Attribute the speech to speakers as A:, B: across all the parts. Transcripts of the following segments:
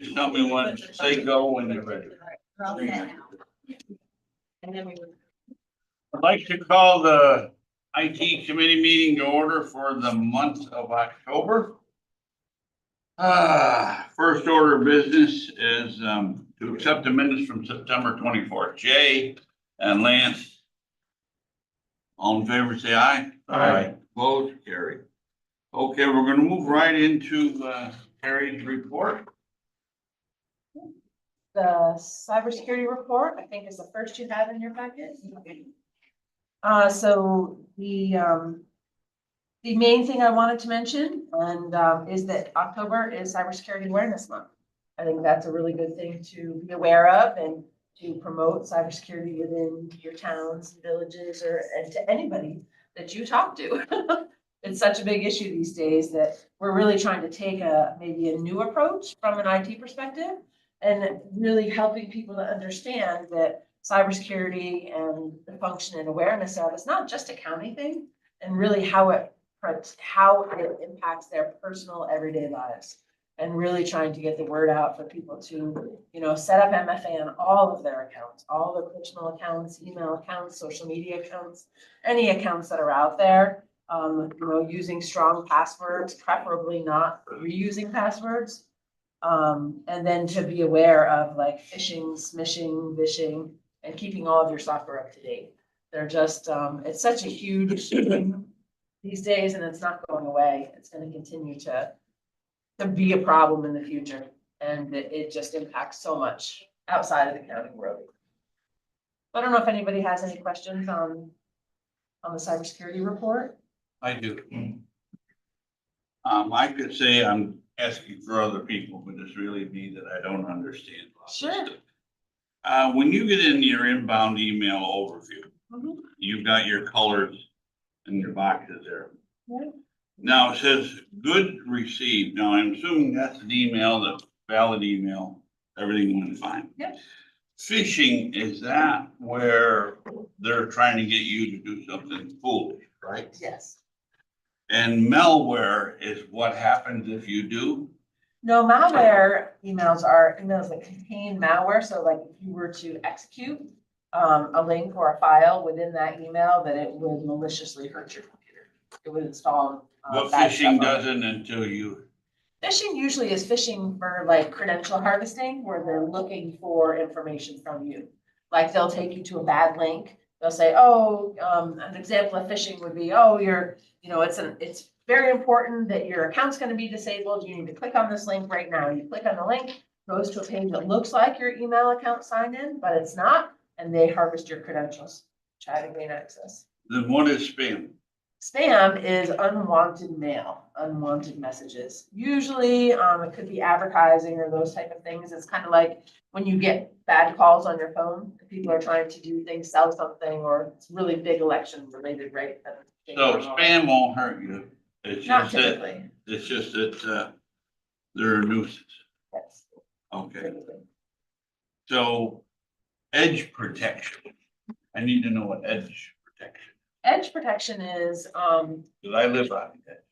A: Just tell me when, say go when you're ready.
B: And then we would.
A: I'd like to call the IT committee meeting to order for the month of October. First order of business is to accept the minutes from September 24th. Jay and Lance. All in favor, say aye.
C: Aye.
A: Opposed, carried. Okay, we're gonna move right into Carrie's report.
B: The cybersecurity report, I think, is the first you have in your packet. So the main thing I wanted to mention is that October is Cybersecurity Awareness Month. I think that's a really good thing to be aware of and to promote cybersecurity within your towns, villages, and to anybody that you talk to. It's such a big issue these days that we're really trying to take maybe a new approach from an IT perspective and really helping people to understand that cybersecurity and the function and awareness of it's not just a county thing, and really how it impacts their personal everyday lives. And really trying to get the word out for people to, set up MFA on all of their accounts, all their personal accounts, email accounts, social media accounts, any accounts that are out there. Using strong passwords, preferably not reusing passwords. And then to be aware of like phishing, smishing, vishing, and keeping all of your software up to date. They're just, it's such a huge thing these days, and it's not going away. It's going to continue to be a problem in the future, and it just impacts so much outside of the county world. I don't know if anybody has any questions on the cybersecurity report.
A: I do. I could say I'm asking for other people, but it's really me that I don't understand.
B: Sure.
A: When you get in your inbound email overview,
B: Mhm.
A: you've got your colors and your boxes there.
B: Yeah.
A: Now it says good received. Now I'm assuming that's an email, the valid email, everything went fine.
B: Yep.
A: Phishing, is that where they're trying to get you to do something foolish, right?
B: Yes.
A: And malware is what happens if you do?
B: No, malware emails are emails that contain malware. So like if you were to execute a link or a file within that email, that it would maliciously hurt your computer. It would install.
A: But
B: bad
A: phishing
B: stuff on it.
A: doesn't until you,
B: Phishing usually is phishing for like credential harvesting, where they're looking for information from you. Like they'll take you to a bad link. They'll say, an example of phishing would be, it's very important that your account's gonna be disabled. You need to click on this link right now. You click on the link, goes to a page that looks like your email account signed in, but it's not, and they harvest your credentials, try to gain access.
A: then what is spam?
B: Spam is unwanted mail, unwanted messages. Usually, it could be advertising or those type of things. It's kind of like when you get bad calls on your phone, people are trying to do things, sell something, or it's really big election related, right?
A: So spam won't hurt you. It's
B: Not
A: just that,
B: typically.
A: it's just that, they're a nuisance.
B: Yes,
A: Okay,
B: typically.
A: so edge protection. I need to know what edge protection,
B: Edge protection is,
A: because I live on it.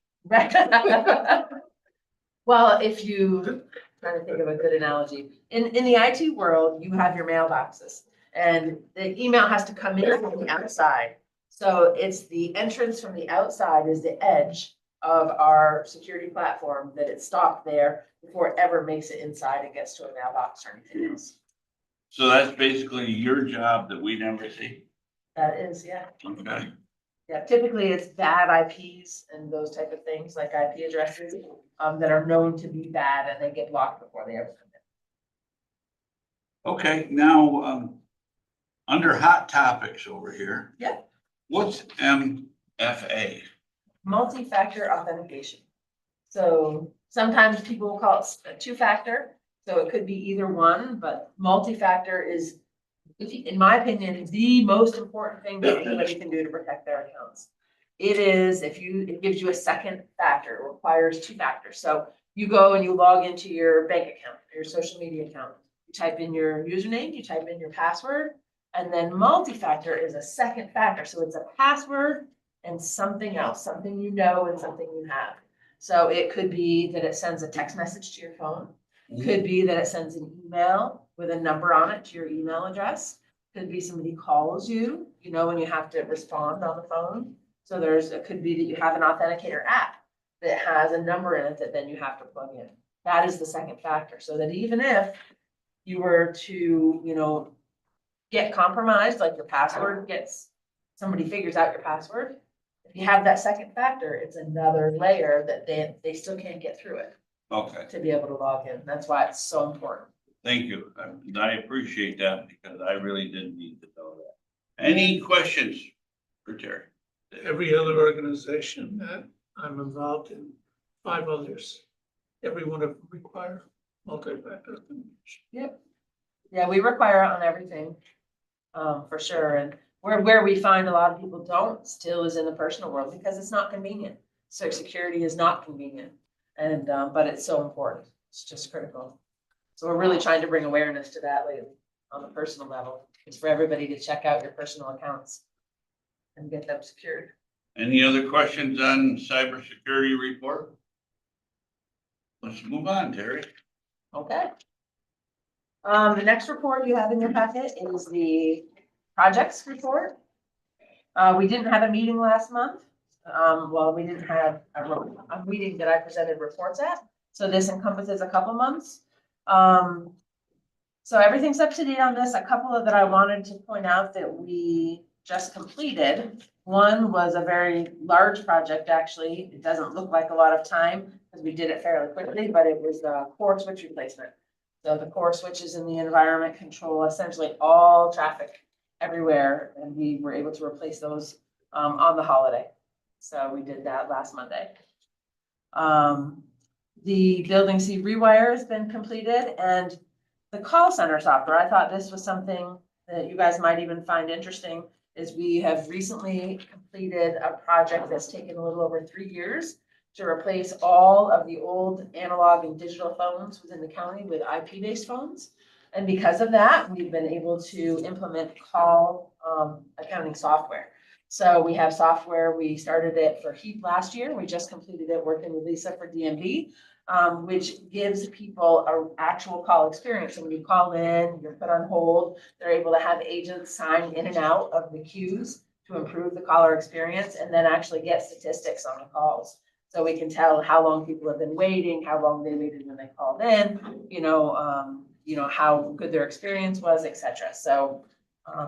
B: well, if you, trying to think of a good analogy, in the IT world, you have your mailboxes and the email has to come in from the outside. So it's the entrance from the outside is the edge of our security platform, that it's stopped there before it ever makes it inside and gets to a mailbox or anything else.
A: So that's basically your job that we never see.
B: That is, yeah.
A: Okay,
B: Yeah, typically it's bad IPs and those type of things, like IP addresses, that are known to be bad and they get blocked before they ever come in.
A: okay, now, under hot topics over here.
B: Yeah.
A: What's MFA?
B: Multi-factor authentication. So sometimes people will call it a two-factor, so it could be either one, but multi-factor is, in my opinion, the most important thing that anybody can do to protect their accounts. It gives you a second factor, it requires two factors. So you go and you log into your bank account, your social media account, you type in your username, you type in your password, and then multi-factor is a second factor. So it's a password and something else, something and something you have. So it could be that it sends a text message to your phone. Could be that it sends an email with a number on it to your email address. Could be somebody calls you, when you have to respond on the phone. So it could be that you have an authenticator app that has a number in it that then you have to plug in. That is the second factor. So that even if you were to, get compromised, like your password somebody figures out your password. If you have that second factor, it's another layer that they still can't get through it
A: Okay,
B: to be able to log in. That's why it's so important.
A: thank you. I appreciate that because I really didn't need to know that. Any questions for Terry?
C: Every other organization that I'm involved in, 5 others, every one of them require multi-factor authentication.
B: Yeah, we require it on everything, for sure. And where we find a lot of people don't still is in the personal world because it's not convenient. So security is not convenient. And, but it's so important. It's just critical. So we're really trying to bring awareness to that lately on the personal level. It's for everybody to check out your personal accounts and get them secured.
A: Any other questions on cybersecurity report? Let's move on, Terry.
B: Okay. The next report you have in your packet is the projects report. We didn't have a meeting last month. We didn't have a meeting that I presented reports at. So this encompasses a couple months. So everything's up to date on this. A couple of that I wanted to point out that we just completed. One was a very large project, actually. It doesn't look like a lot of time because we did it fairly quickly, but it was the core switch replacement. So the core switches in the environment control essentially all traffic everywhere, and we were able to replace those on the holiday. So we did that last Monday. The Building C rewire has been completed, and the call center software, I thought this was something that you guys might even find interesting, is we have recently completed a project that's taken a little over 3 years to replace all of the old analog and digital phones within the county with IP-based phones. And because of that, we've been able to implement call accounting software. So we have software, we started it for HEAP last year. We just completed it working with Lisa for DMV, which gives people an actual call experience. So when you call in, you're put on hold, they're able to have agents sign in and out of the queues to improve the caller experience and then actually get statistics on the calls. So we can tell how long people have been waiting, how long they waited when they called in, how good their experience was, et cetera. So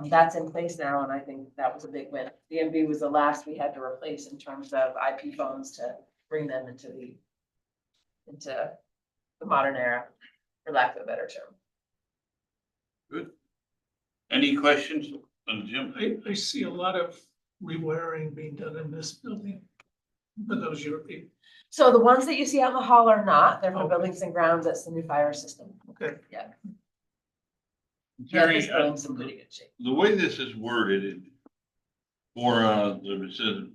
B: that's in place now, and I think that was a big win. DMV was the last we had to replace in terms of IP phones to bring them into the modern era, for lack of a better term.
A: Good. Any questions on Jim?
C: I see a lot of rewiring being done in this building for those European.
B: So the ones that you see out in the hall are not, they're for
C: Okay.
B: buildings and grounds. That's the new fire system.
C: Okay.
B: Yeah,
A: Terry,
B: this building's in pretty good shape.
A: the way this is worded it says,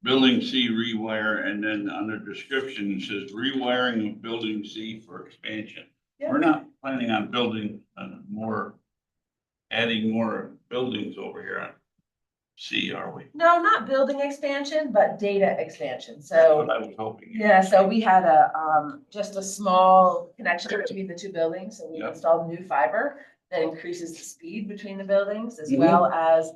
A: building C rewire, and then under description, it says rewiring of building C for expansion.
B: Yeah.
A: We're not planning on building adding more buildings over here on C, are we?
B: No, not building expansion, but data expansion.
A: That's
B: So.
A: what I was hoping.
B: Yeah, so we had just a small connection between the two buildings, so we
A: Yep.
B: installed new fiber that increases the speed between the buildings as
A: Mhm.
B: well as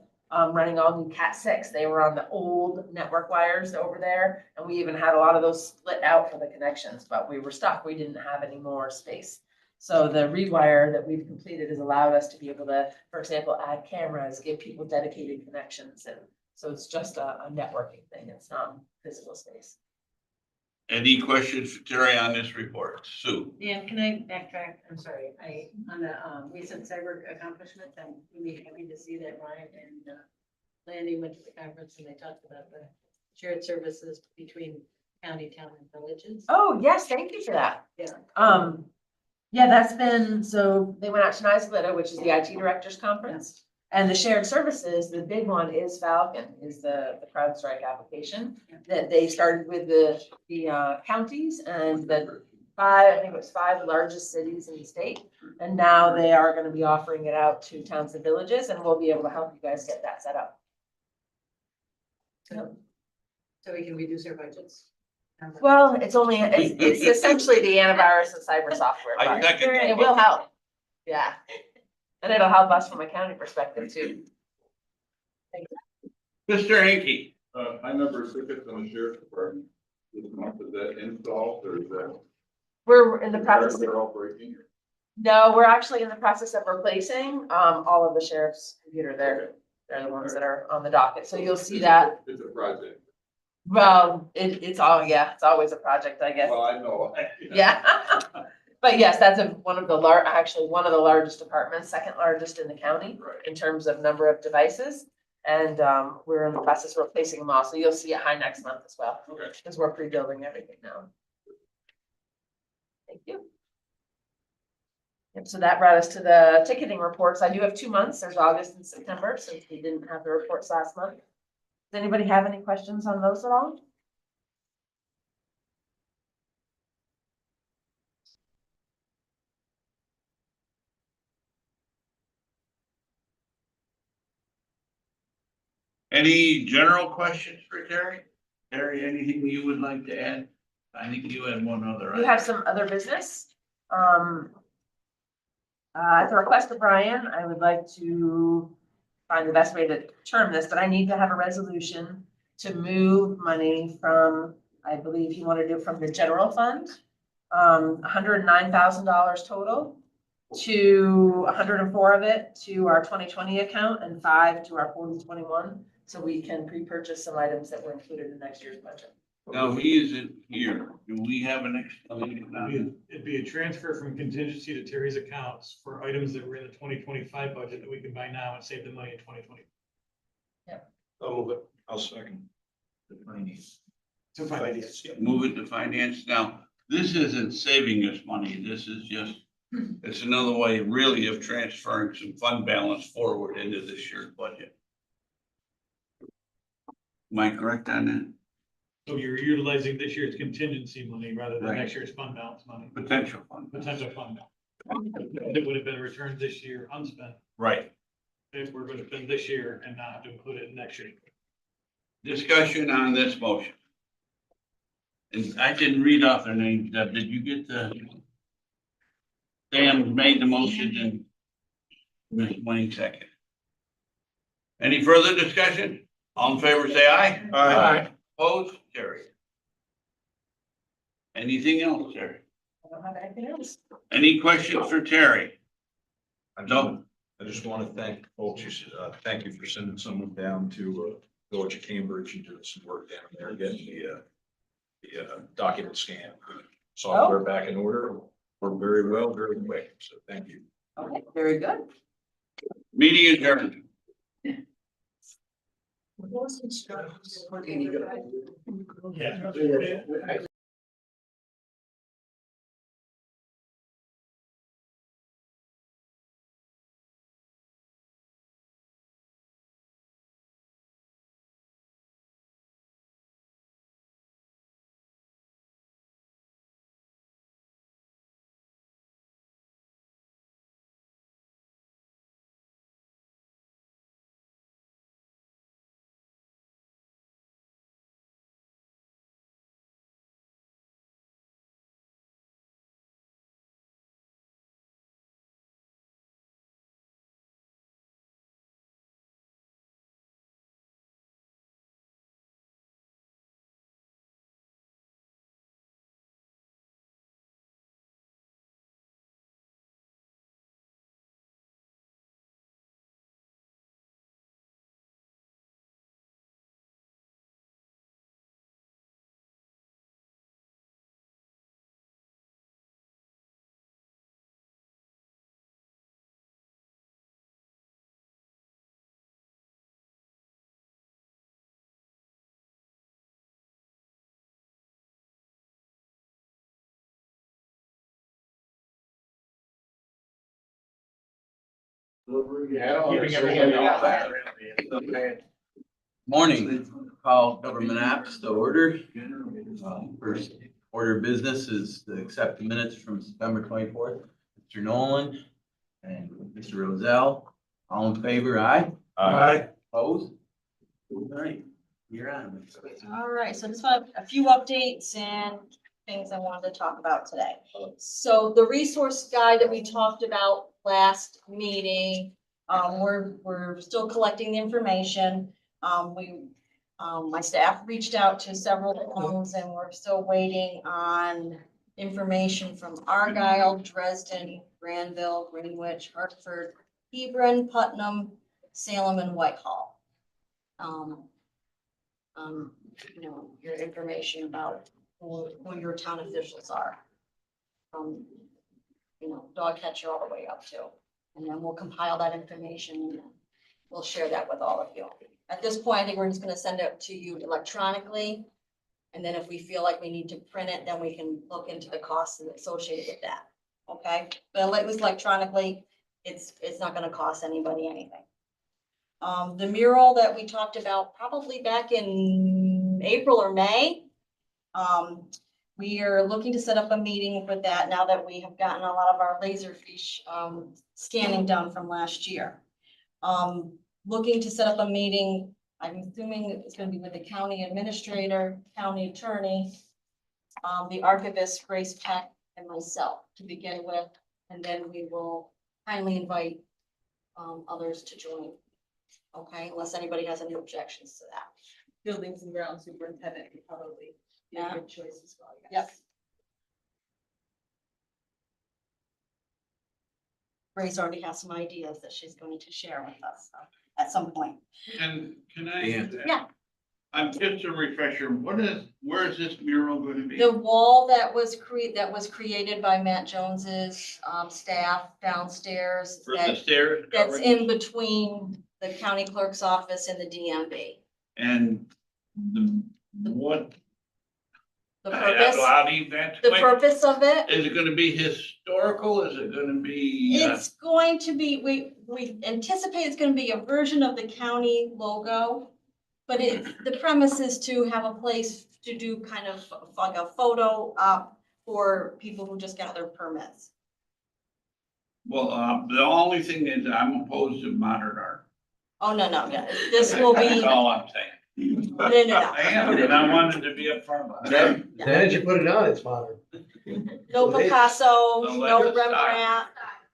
B: running all new Cat6. They were on the old network wires over there, and we even had a lot of those split out for the connections, but we were stuck. We didn't have any more space. So the rewire that we've completed has allowed us to be able to, for example, add cameras, give people dedicated connections, and so it's just a networking thing. It's not physical space.
A: Any questions for Terry on this report? Sue?
D: Dan, can I backtrack? I'm sorry, on the recent cyber accomplishments, I'm really happy to see that Ryan and Lanny went to the conference and they talked about the shared services between county, town and villages.
B: Oh, yes, thank you for that.
D: Yeah.
B: Yeah, that's been, so they went out to NYSBLITA, which is the IT Directors Conference. And the shared services, the big one is Falcon, is the CrowdStrike application that they started with the counties and the I think it was 5 largest cities in the state. And now they are going to be offering it out to towns and villages, and we'll be able to help you guys get that set up.
D: So we can reduce our budgets.
B: Well, it's essentially the antivirus and cyber software,
A: I
B: but
A: second that.
B: it will help. Yeah. And it'll help us from a county perspective too.
A: Mr. Hickey,
E: I number tickets on the sheriff's department. Is that installed or is that?
B: We're in the process,
E: They're all breaking.
B: no, we're actually in the process of replacing, all of the sheriff's computer. They're the ones that are on the docket. So you'll see that.
E: It's a project.
B: Well, it's always a project, I guess.
E: Well, I know.
B: Yeah. But yes, that's one of the one of the largest departments, second largest in the county
E: Right.
B: in terms of number of devices. And we're in the process of replacing them all. So you'll see it high next month as well,
E: Okay.
B: because we're pre-building everything now. Thank you. Yep, so that brought us to the ticketing reports. I do have 2 months. There's August and September, since we didn't have the reports last month. Does anybody have any questions on those at all?
A: any general questions for Terry? Terry, anything you would like to add? I think you had one other.
B: You have some other business. At the request of Brian, I would like to find the best way to term this, but I need to have a resolution to move money from, I believe he wanted to do it from the general fund, $109,000 total, to 104 of it to our 2020 account and 5 to our 4021, so we can pre-purchase some items that were included in next year's budget.
A: No, he isn't here. Do we have an explanation on it?
F: It'd be a transfer from contingency to Terry's accounts for items that were in the 2025 budget that we can buy now and save the money in 2020.
E: I'll move it. I'll second.
F: To finance.
A: Move it to finance. Now, this isn't saving us money. This is just, it's another way really of transferring some fund balance forward into this year's budget. Am I correct on that?
F: So you're utilizing this year's contingency money rather than
A: Right.
F: next year's fund balance money,
A: Potential fund.
F: potential fund balance. It would have been returned this year unspent
A: Right.
F: if we're going to spend this year and not have to include it in next year.
A: Discussion on this motion. And I didn't read off their names. Deb, did you get Sam made the motion and Ms. Wayne second. Any further discussion? All in favor, say aye.
C: Aye.
A: Opposed, carried. Anything else, Terry?
B: I don't have anything else.
A: Any questions for Terry? No.
E: I just want to thank folks. Thank you for sending someone down to Village of Cambridge and doing some work down there, getting the document scan software back in order. Worked very well, very quick. So thank you.
B: Okay, very good.
A: Meeting adjourned.
F: Yeah.
G: Morning, call government apps to order. First order of business is to accept the minutes from September 24th. Mr. Nolan and Mr. Rozell, all in favor, aye?
C: Aye.
G: Opposed? All right, You're on.
H: All right, so just want a few updates and things I wanted to talk about today. So the resource guide that we talked about last meeting, we're still collecting the information. My staff reached out to several homes and we're still waiting on information from Argyle, Dresden, Granville, Greenwich, Hartford, Hebron, Putnam, Salem, and Whitehall. Your information about who your town officials are. Dog catcher all the way up to, and then we'll compile that information and we'll share that with all of you. At this point, I think we're just gonna send it to you electronically. And then if we feel like we need to print it, then we can look into the costs associated with that. Okay, but at least electronically, it's not gonna cost anybody anything. The mural that we talked about probably back in April or May. We are looking to set up a meeting with that now that we have gotten a lot of our Laserfish scanning done from last year. Looking to set up a meeting, I'm assuming it's gonna be with the county administrator, county attorney, the archivist, Grace Peck, and myself to begin with, and then we will kindly invite others to join. Okay, unless anybody has any objections to that.
B: Buildings and ground superintendent would probably be a
H: Yeah.
B: good choice as well.
H: Yep. Grace already has some ideas that she's going to share with us at some point.
A: And can I?
H: Yeah.
A: I'm just a refresher, where is this mural going to be?
H: The wall that was created by Matt Jones's staff downstairs.
A: For the stairs?
H: That's
A: coverage?
H: in between the county clerk's office and the DMV.
A: And what?
H: The
A: I-
H: purpose,
A: How do you, that's
H: the
A: quick.
H: purpose of it,
A: Is it gonna be historical? Is it gonna be?
H: it's going to be, we anticipate it's gonna be a version of the county logo. But the premise is to have a place to do kind of like a photo op for people who just got their permits.
A: Well, the only thing is I'm opposed to modern art.
H: Oh, no, this will be,
A: That's all I'm saying.
H: no.
A: I am, and I wanted to be upfront about it.
I: Then as you put it on, it's modern.
H: No Picasso,
A: The
H: no
A: latest style.
H: Rembrandt.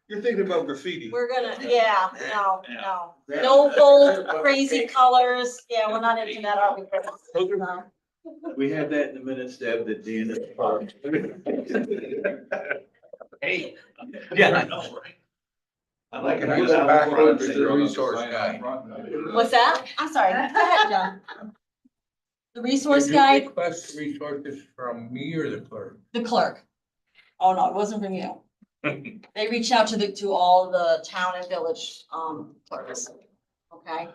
E: You're thinking about graffiti.
H: We're gonna, no.
A: Yeah.
H: No bold, crazy colors. Yeah, we're not into that, are we? No.
G: We have that in the minutes, Deb, that Dan is part.
A: Hey.
G: Yeah.
A: I know, right? I like it.
E: Use it backwards to the resource guy.
H: What's that? I'm sorry. Go ahead, John. The resource guide,
I: Request resources from me or the clerk?
H: the clerk. Oh, no, it wasn't from you. They reached out to all the town and village, clerks. Okay?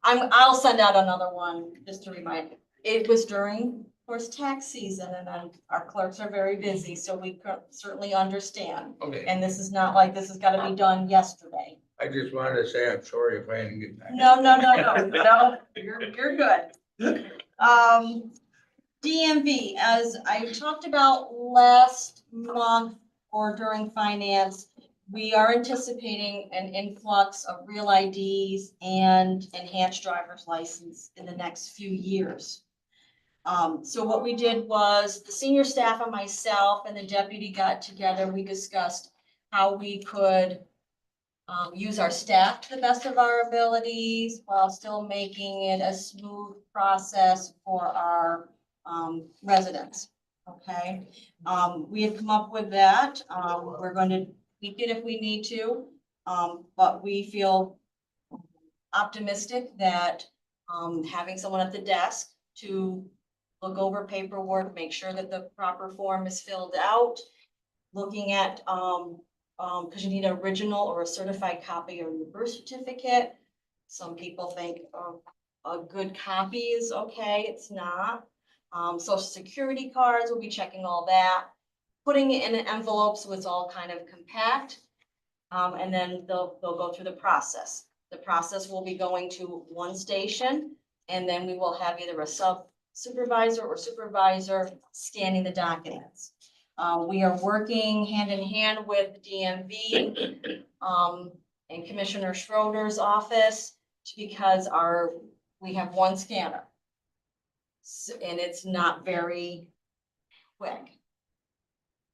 H: I'll send out another one just to remind you. It was during, of course, tax season and then our clerks are very busy, so we certainly understand.
I: Okay,
H: And this is not like this has gotta be done yesterday.
I: I just wanted to say I'm sorry if I didn't get back.
H: No, you're good. DMV, as I talked about last month or during finance, we are anticipating an influx of real IDs and enhanced driver's license in the next few years. So what we did was the senior staff and myself and the deputy got together, we discussed how we could use our staff to the best of our abilities while still making it a smooth process for our residents. Okay, we have come up with that. We're going to tweak it if we need to. But we feel optimistic that having someone at the desk to look over paperwork, make sure that the proper form is filled out, looking at because you need an original or a certified copy of your birth certificate. Some people think a good copy is okay, it's not. Social security cards, we'll be checking all that, putting it in an envelope so it's all kind of compact. And then they'll go through the process. The process will be going to one station, and then we will have either a supervisor or supervisor scanning the documents. We are working hand in hand with DMV and Commissioner Schroeder's office because we have one scanner. And it's not very quick.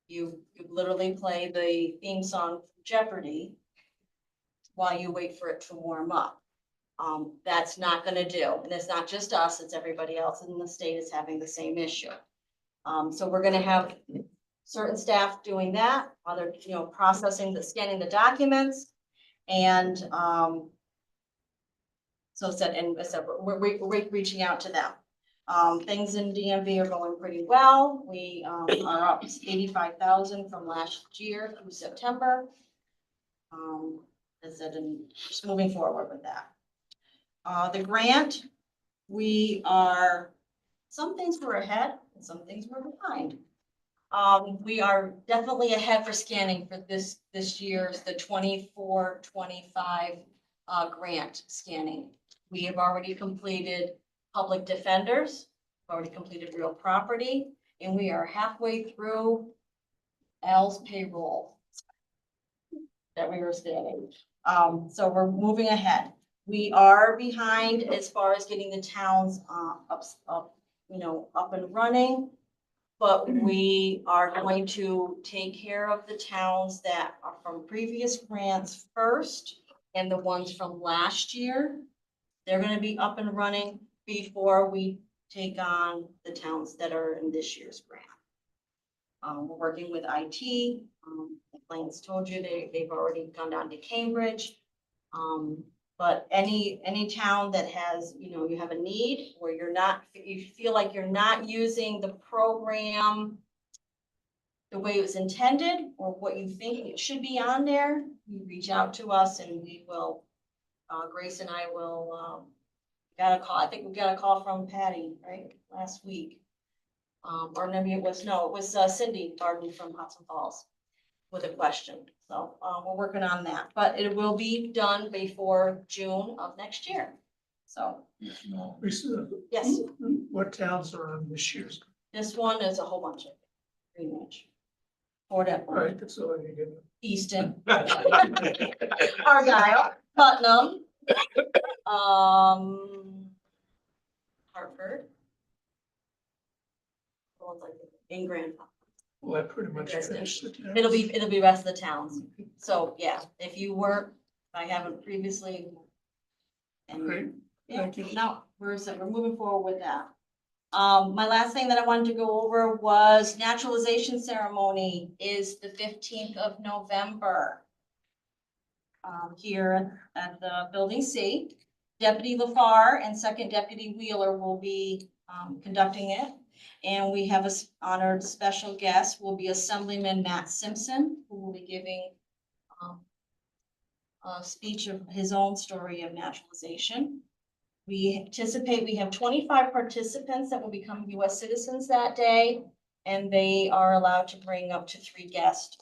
H: You literally play the theme song Jeopardy while you wait for it to warm up. That's not gonna do, and it's not just us, it's everybody else in the state is having the same issue. So we're gonna have certain staff doing that, while they're, scanning the documents. And, we're reaching out to them. Things in DMV are going pretty well. We, are up 85,000 from last year through September. And just moving forward with that. The grant, some things we're ahead and some things we're behind. We are definitely ahead for scanning for this year's, the 24-25 grant scanning. We have already completed public defenders, already completed real property, and we are halfway through Al's payroll that we were scanning. So we're moving ahead. We are behind as far as getting the towns up and running. But we are going to take care of the towns that are from previous grants first, and the ones from last year. They're gonna be up and running before we take on the towns that are in this year's grant. We're working with IT. Like Lance told you, they've already gone down to Cambridge. But any town that has, you have a need or you feel like you're not using the program the way it was intended or what you think it should be on there, you reach out to us and we will, Grace and I will, got a call. I think we got a call from Patty, right, last week. Or maybe it was Cindy Barton from Hudson Falls with a question. So, we're working on that, but it will be done before June of next year. So,
C: Lisa,
H: yes,
C: what towns are on this year's?
H: this one is a whole bunch of, pretty much. Fort
C: All
H: Edward,
C: right, that's all I need to know.
H: Easton, Argyle, Putnam, Hartford. In Grand.
C: Well, that pretty much
H: Yes,
C: finished the towns.
H: It'll be rest of the towns. So, yeah, if you weren't, I haven't previously. And
C: Great,
H: yeah,
C: thank you.
H: no, we're moving forward with that. My last thing that I wanted to go over was naturalization ceremony is the 15th of November. Here at the Building C. Deputy LaFar and Second Deputy Wheeler will be conducting it. And we have an honored special guest, will be Assemblyman Matt Simpson, who will be giving a speech of his own story of naturalization. We anticipate we have 25 participants that will become US citizens that day, and they are allowed to bring up to 3 guests.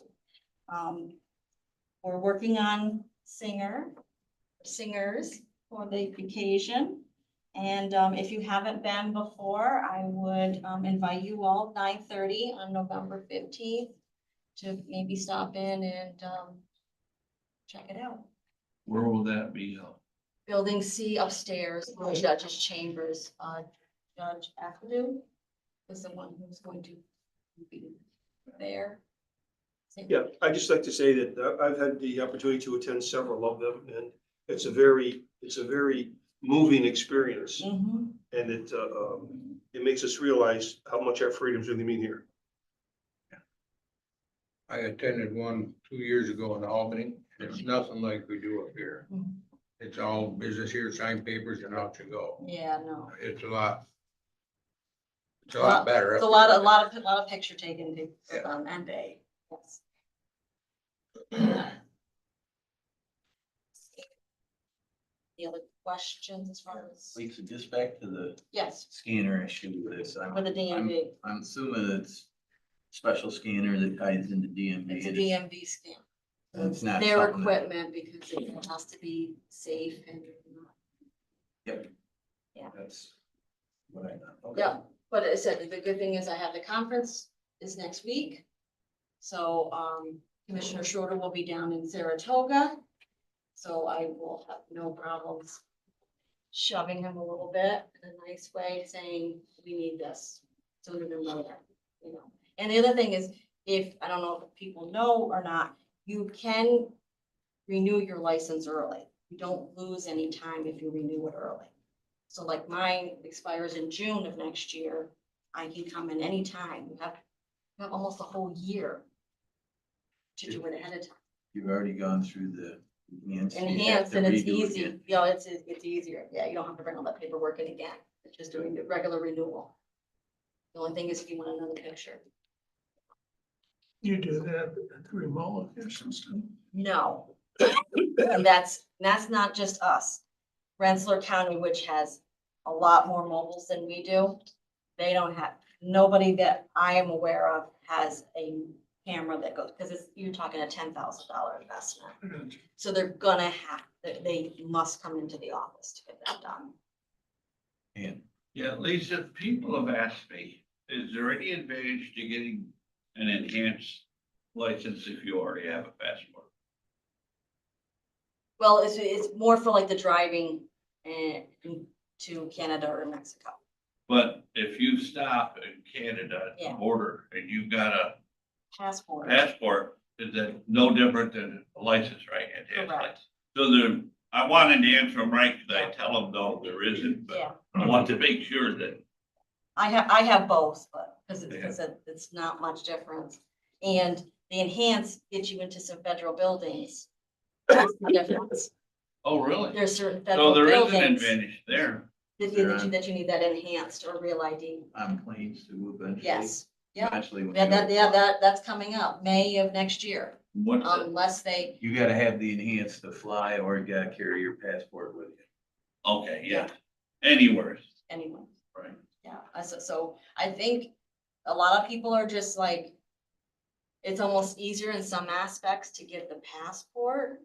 H: We're working on singers for the occasion. And if you haven't been before, I would invite you all 9:30 on November 15th to maybe stop in and check it out.
A: Where will that be held?
H: Building C upstairs, the judge's chambers. Judge Acklew is the one who's going to be there.
J: Yeah, I'd just like to say that I've had the opportunity to attend several of them, and it's a very moving experience.
H: Mhm.
J: And it makes us realize how much our freedoms really mean here.
I: I attended one 2 years ago in Albany. It's nothing like we do up here.
H: Mhm.
I: It's all business here, sign papers and out you go.
H: Yeah, no.
I: It's a lot better.
H: It's
I: up
H: a lot
I: here.
H: of picture taking
I: Yeah.
H: and day. Yes. Any other questions as far as,
G: Lisa, just back to the
H: yes,
G: scanner issue with this.
H: with the DMV,
G: I'm assuming it's special scanner that ties into DMV.
H: it's a DMV scan.
G: It's not
H: Their
G: something that-
H: equipment because it has to be safe and.
G: That's what I thought. Okay.
H: Yeah, but I said, the good thing is I have the conference is next week. So, Commissioner Schroeder will be down in Saratoga. So I will have no problems shoving him a little bit in a nice way, saying, we need this sooner than later, you know? And the other thing is, if, I don't know if people know or not, you can renew your license early. You don't lose any time if you renew it early. So like mine expires in June of next year, I can come in anytime. You have almost a whole year to do it ahead of time.
G: You've already gone through the enhanced. you have
H: Enhanced
G: to
H: and it's
G: redo
H: easy,
G: again.
H: you know, it's easier. Yeah, you don't have to bring all that paperwork in again. It's just doing the regular renewal. The only thing is if you want another picture.
C: You do that at the remote locations too.
H: No. And that's not just us. Rensselaer County, which has a lot more mobiles than we do, they don't have, nobody that I am aware of has a camera that goes, because you're talking a $10,000 investment. So they're gonna have, they must come into the office to get that done.
G: And
A: Yeah, Lisa, people have asked me, is there any advantage to getting an enhanced license if you already have a passport?
H: Well, it's more for like the driving and to Canada or Mexico.
A: But if you stop in Canada at the
H: Yeah.
A: border and you've got a
H: Passport.
A: passport, is that no different than a license, right? Enhanced
H: Correct.
A: license. So there, I wanted to answer them right, because I tell them, no, there isn't, but
H: Yeah,
A: I want to make sure that,
H: I have both, but because it's not much difference. And the enhanced gets you into some federal buildings. That's the difference.
A: oh, really?
H: There's certain
A: So
H: federal
A: there is an
H: buildings
A: advantage there.
H: that you need that enhanced or real ID.
G: on planes to eventually.
H: Yes, yeah.
G: Eventually. when
H: That's coming up, May of next year,
A: What's that?
H: unless they,
G: You gotta have the enhanced to fly, or you gotta carry your passport with you.
A: Okay, yeah, anywhere,
H: anyway,
A: right?
H: yeah, so I think a lot of people are just like, it's almost easier in some aspects to get the passport.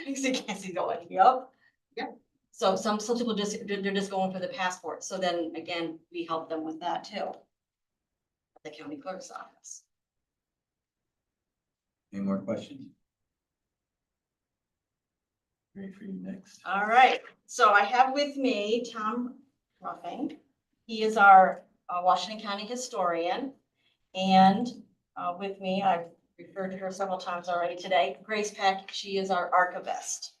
H: Because you can't see going, yep. Yeah. So some people they're just going for the passport, so then again, we help them with that too. At the county clerk's office.
G: Any more questions? Ready for you next?
H: All right, so I have with me Tom Ruffing. He is our Washington County historian. And with me, I've referred to her several times already today, Grace Peck, she is our archivist.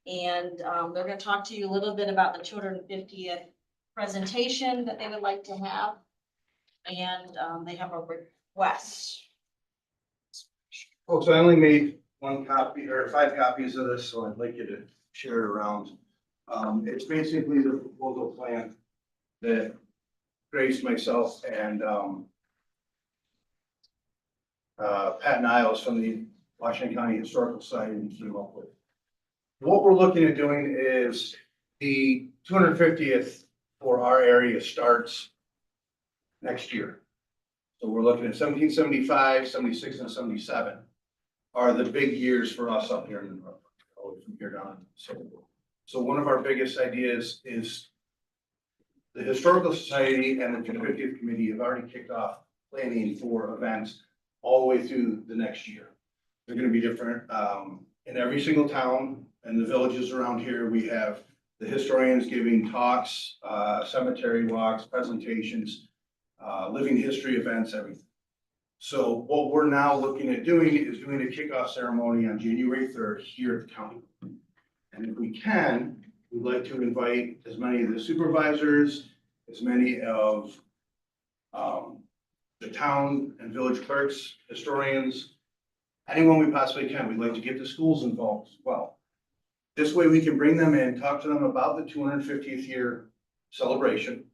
H: And they're gonna talk to you a little bit about the 250th presentation that they would like to have. And they have a request.
K: Folks, I only made one copy or 5 copies of this, so I'd like you to share it around. It's basically the proposal plan that Grace, myself, and Pat Niles from the Washington County Historical Society came up with. What we're looking at doing is the 250th for our area starts next year. So we're looking at 1775, 76, and 77 are the big years for us up here in the north, from here down. So one of our biggest ideas is the Historical Society and the 250th Committee have already kicked off planning for events all the way through the next year. They're gonna be different, in every single town and the villages around here. We have the historians giving talks, cemetery walks, presentations, living history events, everything. So what we're now looking at doing is doing a kickoff ceremony on January 3rd here at the county. And if we can, we'd like to invite as many of the supervisors, as many of the town and village clerks, historians, anyone we possibly can. We'd like to get the schools involved as well. This way we can bring them in, talk to them about the 250th year celebration.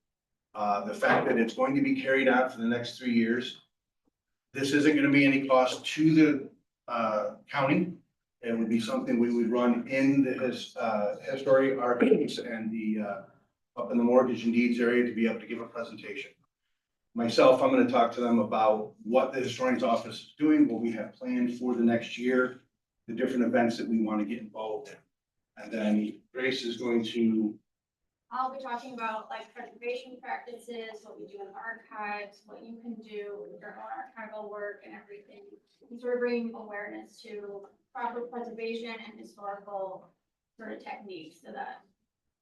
K: The fact that it's going to be carried out for the next 3 years. This isn't gonna be any cost to the county. It would be something we would run in the historic archives and the up in the mortgage and deeds area to be able to give a presentation. Myself, I'm gonna talk to them about what the historian's office is doing, what we have planned for the next year, the different events that we want to get involved in. And then Grace is going to
L: I'll be talking about like preservation practices, what we do in the archives, what you can do with your own archival work and everything. And sort of bringing awareness to proper preservation and historical sort of techniques so that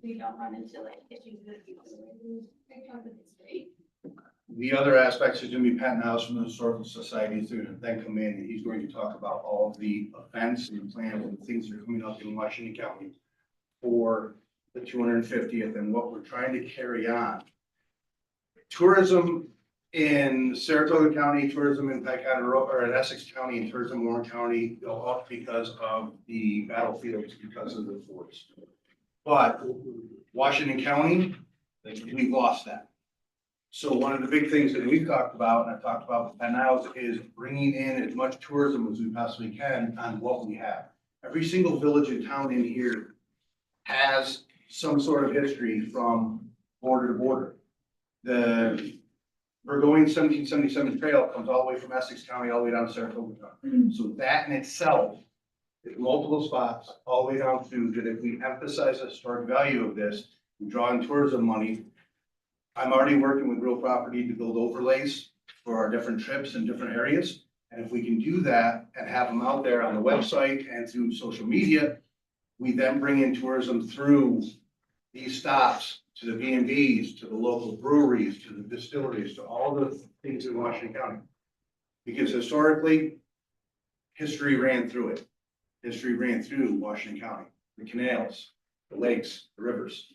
L: we don't run into like issues that we lose big chunk of history.
K: The other aspects is gonna be Pat Niles from the Historical Society is gonna then come in and he's going to talk about all of the events and the plans and things that are coming up in Washington County for the 250th and what we're trying to carry on. Tourism in Saratoga County, tourism in Ticonderoga, or in Essex County, and tourism in Warren County go up because of the battlefields, because of the forts. But Washington County, we've lost that. So one of the big things that we've talked about, and I've talked about with Penn Niles, is bringing in as much tourism as we possibly can on what we have. Every single village and town in here has some sort of history from border to border. The Burgoyne 1777 trail comes all the way from Essex County, all the way down to Saratoga County. So that in itself is multiple spots, all the way down to that if we emphasize the historic value of this, we draw in tourism money. I'm already working with Real Property to build overlays for our different trips in different areas. And if we can do that and have them out there on the website and through social media, we then bring in tourism through these stops to the B&Bs, to the local breweries, to the distilleries, to all the things in Washington County. Because historically, history ran through it. History ran through Washington County, the canals, the lakes, the rivers,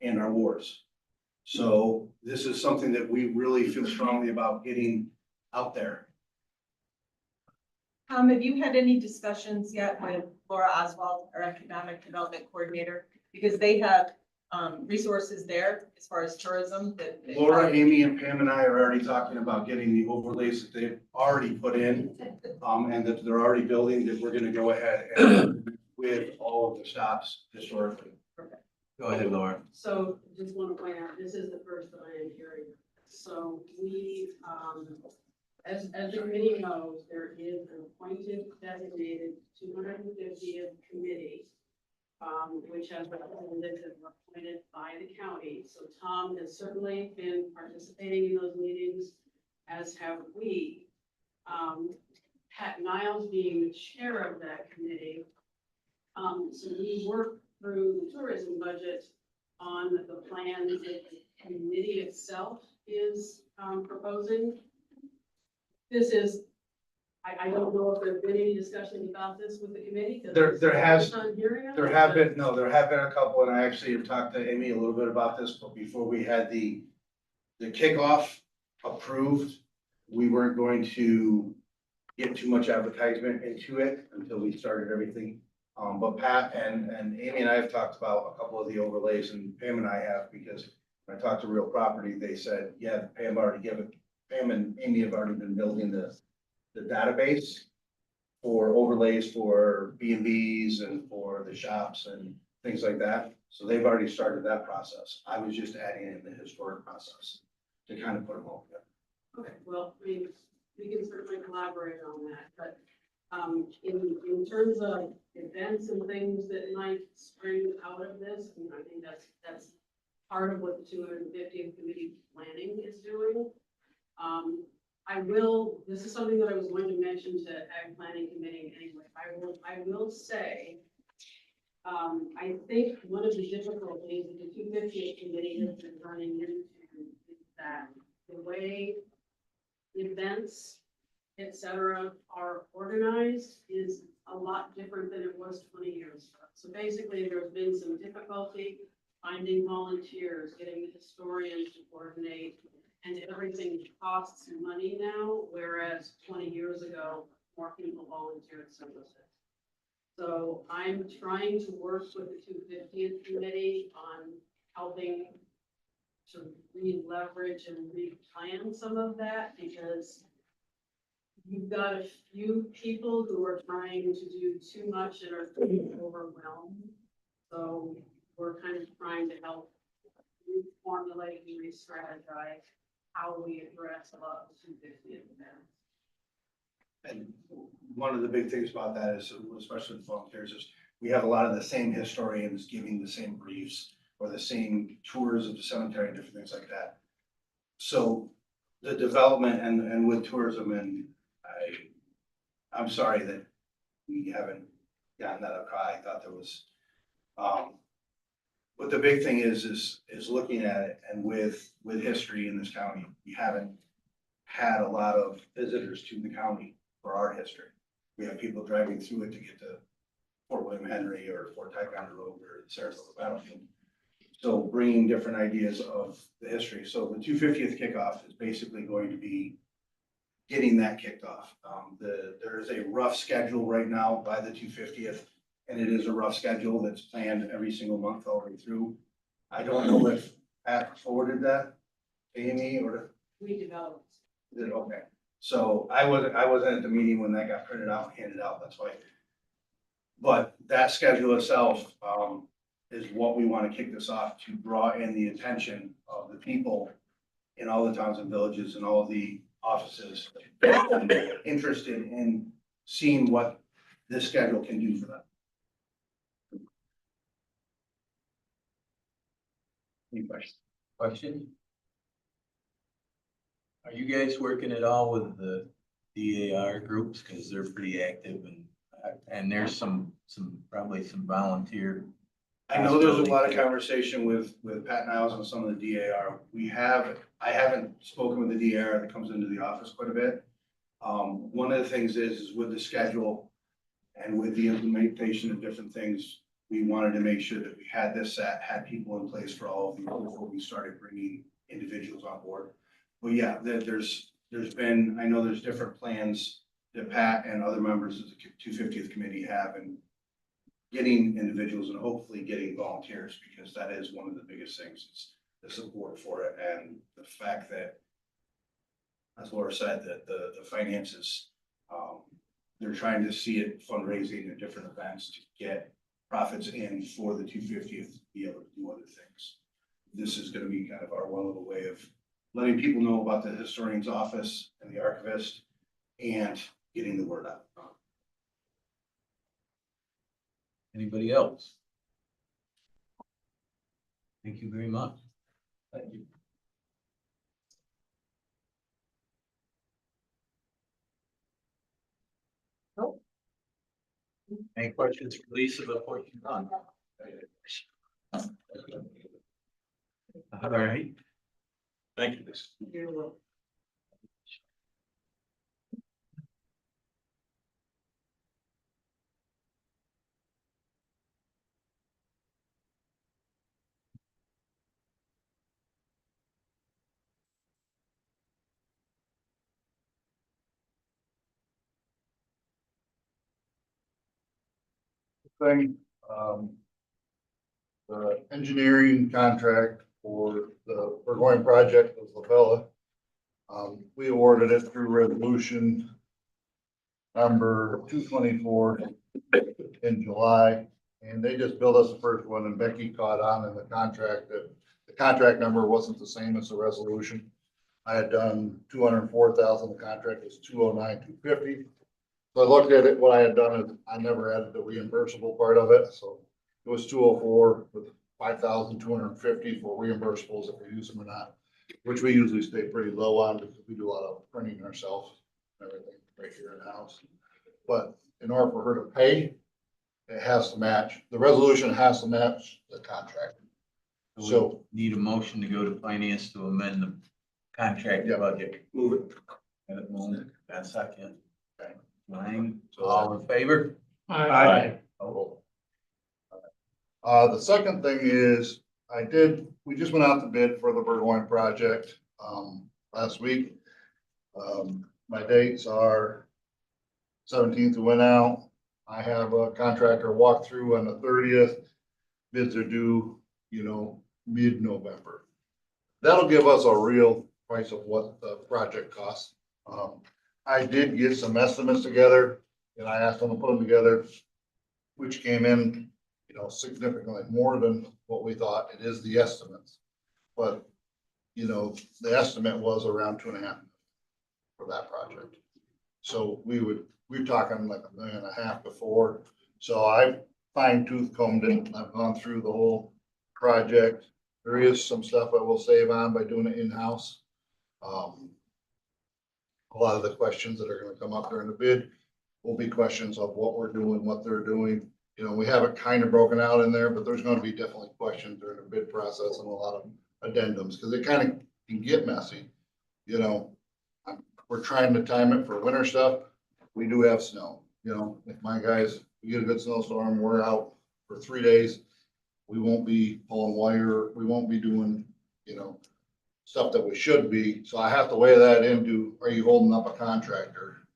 K: and our wars. So this is something that we really feel strongly about getting out there.
B: Have you had any discussions yet with Laura Oswald, our Economic Development Coordinator? Because they have resources there as far as tourism that.
K: Laura, Amy, and Pam and I are already talking about getting the overlays that they've already put in, and that they're already building, that we're gonna go ahead and with all of the stops historically.
G: Go ahead, Laura.
D: So just want to point out, this is the first that I am hearing. So we, as the committee knows, there is an appointed designated 250th committee, which has representatives that were appointed by the county. So Tom has certainly been participating in those meetings, as have we. Pat Niles being the chair of that committee. So we work through the tourism budget on the plan that the committee itself is proposing. This is, I don't know if there's been any discussions about this with the committee. 'Cause
K: There
D: this is the
K: has-
D: first I'm hearing of
K: There
D: it,
K: have
D: but-
K: been, no, there have been a couple, and I actually have talked to Amy a little bit about this, but before we had the kickoff approved, we weren't going to get too much advertisement into it until we started everything. But Pat and Amy and I have talked about a couple of the overlays, and Pam and I have, because when I talked to Real Property, they said, yeah, Pam and Amy have already been building the database for overlays for B&Bs and for the shops and things like that. So they've already started that process. I was just adding in the historic process to kind of put them all together.
D: Okay, well, I mean, we can certainly collaborate on that, but in terms of events and things that might spring out of this, I mean, I think that's part of what the 250th committee planning is doing. This is something that I was going to mention to Ag Planning Committee anyway. I will say, I think one of the difficulties that the 250th committee has been running into is that the way events, et cetera, are organized is a lot different than it was 20 years ago. So basically, there's been some difficulty finding volunteers, getting the historians to coordinate, and everything costs money now, whereas 20 years ago, more people volunteered services. So I'm trying to work with the 250th committee on helping to re-leverage and replan some of that, because you've got a few people who are trying to do too much and are feeling overwhelmed. So we're kind of trying to help reformulate and re-strategize how we address a lot of the 250th events.
K: And one of the big things about that is, especially with volunteers, is we have a lot of the same historians giving the same briefs or the same tours of the cemetery and different things like that. So the development and with tourism, and I'm sorry that we haven't gotten that up high. I thought there was, But the big thing is looking at it, and with history in this county, we haven't had a lot of visitors to the county for our history. We have people driving through it to get to Fort William Henry or Fort Ticonderoga or Sarasota Battlefield. So bringing different ideas of the history. So the 250th kickoff is basically going to be getting that kicked off. There is a rough schedule right now by the 250th, and it is a rough schedule that's planned every single month all the way through. I don't know if Pat forwarded that to Amy or
D: We developed.
K: is it okay? So I wasn't at the meeting when that got printed out and handed out, that's why. But that schedule itself, is what we want to kick this off to draw in the attention of the people in all the towns and villages and all the offices interested in seeing what this schedule can do for them. Any questions?
G: Question? Are you guys working at all with the DAR groups? Cause they're pretty active and there's probably some volunteer.
K: I know there's a lot of conversation with Pat Niles and some of the DAR. I haven't spoken with the DAR that comes into the office quite a bit. One of the things is with the schedule and with the implementation of different things, we wanted to make sure that we had this set, had people in place for all of them before we started bringing individuals on board. But yeah, there's been, I know there's different plans that Pat and other members of the 250th committee have, and getting individuals and hopefully getting volunteers, because that is one of the biggest things, is the support for it and the fact that, as Laura said, that the finances, they're trying to see it fundraising at different events to get profits in for the 250th to be able to do other things. This is gonna be kind of our one little way of letting people know about the historian's office and the archivist and getting the word out.
G: Anybody else? Thank you very much.
K: Thank you.
G: Any questions for Lisa before you're done? All right.
E: Thank you, Lisa.
D: You're welcome.
K: Thing, the engineering contract for the Burgoyne project of La Bella. We awarded it through resolution number 224 in July, and they just billed us the first one, and Becky caught on in the contract that the contract number wasn't the same as the resolution. I had done 204,000, the contract was 209,250. So I looked at it, what I had done is I never added the reimbursable part of it, so it was 204 with 5,250 for reimbursables if we use them or not, which we usually stay pretty low on because we do a lot of printing ourselves and everything right here in the house. But in order for her to pay, it has to match, the resolution has to match the contract. So
G: Need a motion to go to finance to amend the contract
K: Yeah.
G: budget.
K: move it.
G: Got it, Moon? Got a second?
K: Okay.
G: Lang, all in favor?
C: Aye.
G: Oh,
K: The second thing is, we just went out to bid for the Burgoyne project, last week. My dates are 17th we went out. I have a contractor walk through on the 30th. Bids are due, mid-November. That'll give us a real price of what the project costs. I did get some estimates together and I asked them to put them together, which came in, significantly more than what we thought. It is the estimates. But, the estimate was around 2.5 million for that project. So we're talking like 1.5 million before. So I fine tooth combed it. I've gone through the whole project. There is some stuff I will save on by doing it in-house. A lot of the questions that are gonna come up during the bid will be questions of what we're doing, what they're doing. You know, we have it kind of broken out in there, but there's gonna be definitely questions during the bid process and a lot of addendums, because it kind of can get messy. You know, we're trying to time it for winter stuff. We do have snow, you know, if my guys, we get a good snowstorm, we're out for 3 days. We won't be pulling wire, we won't be doing, you know, stuff that we should be. So I have to weigh that into, are you holding up a contractor?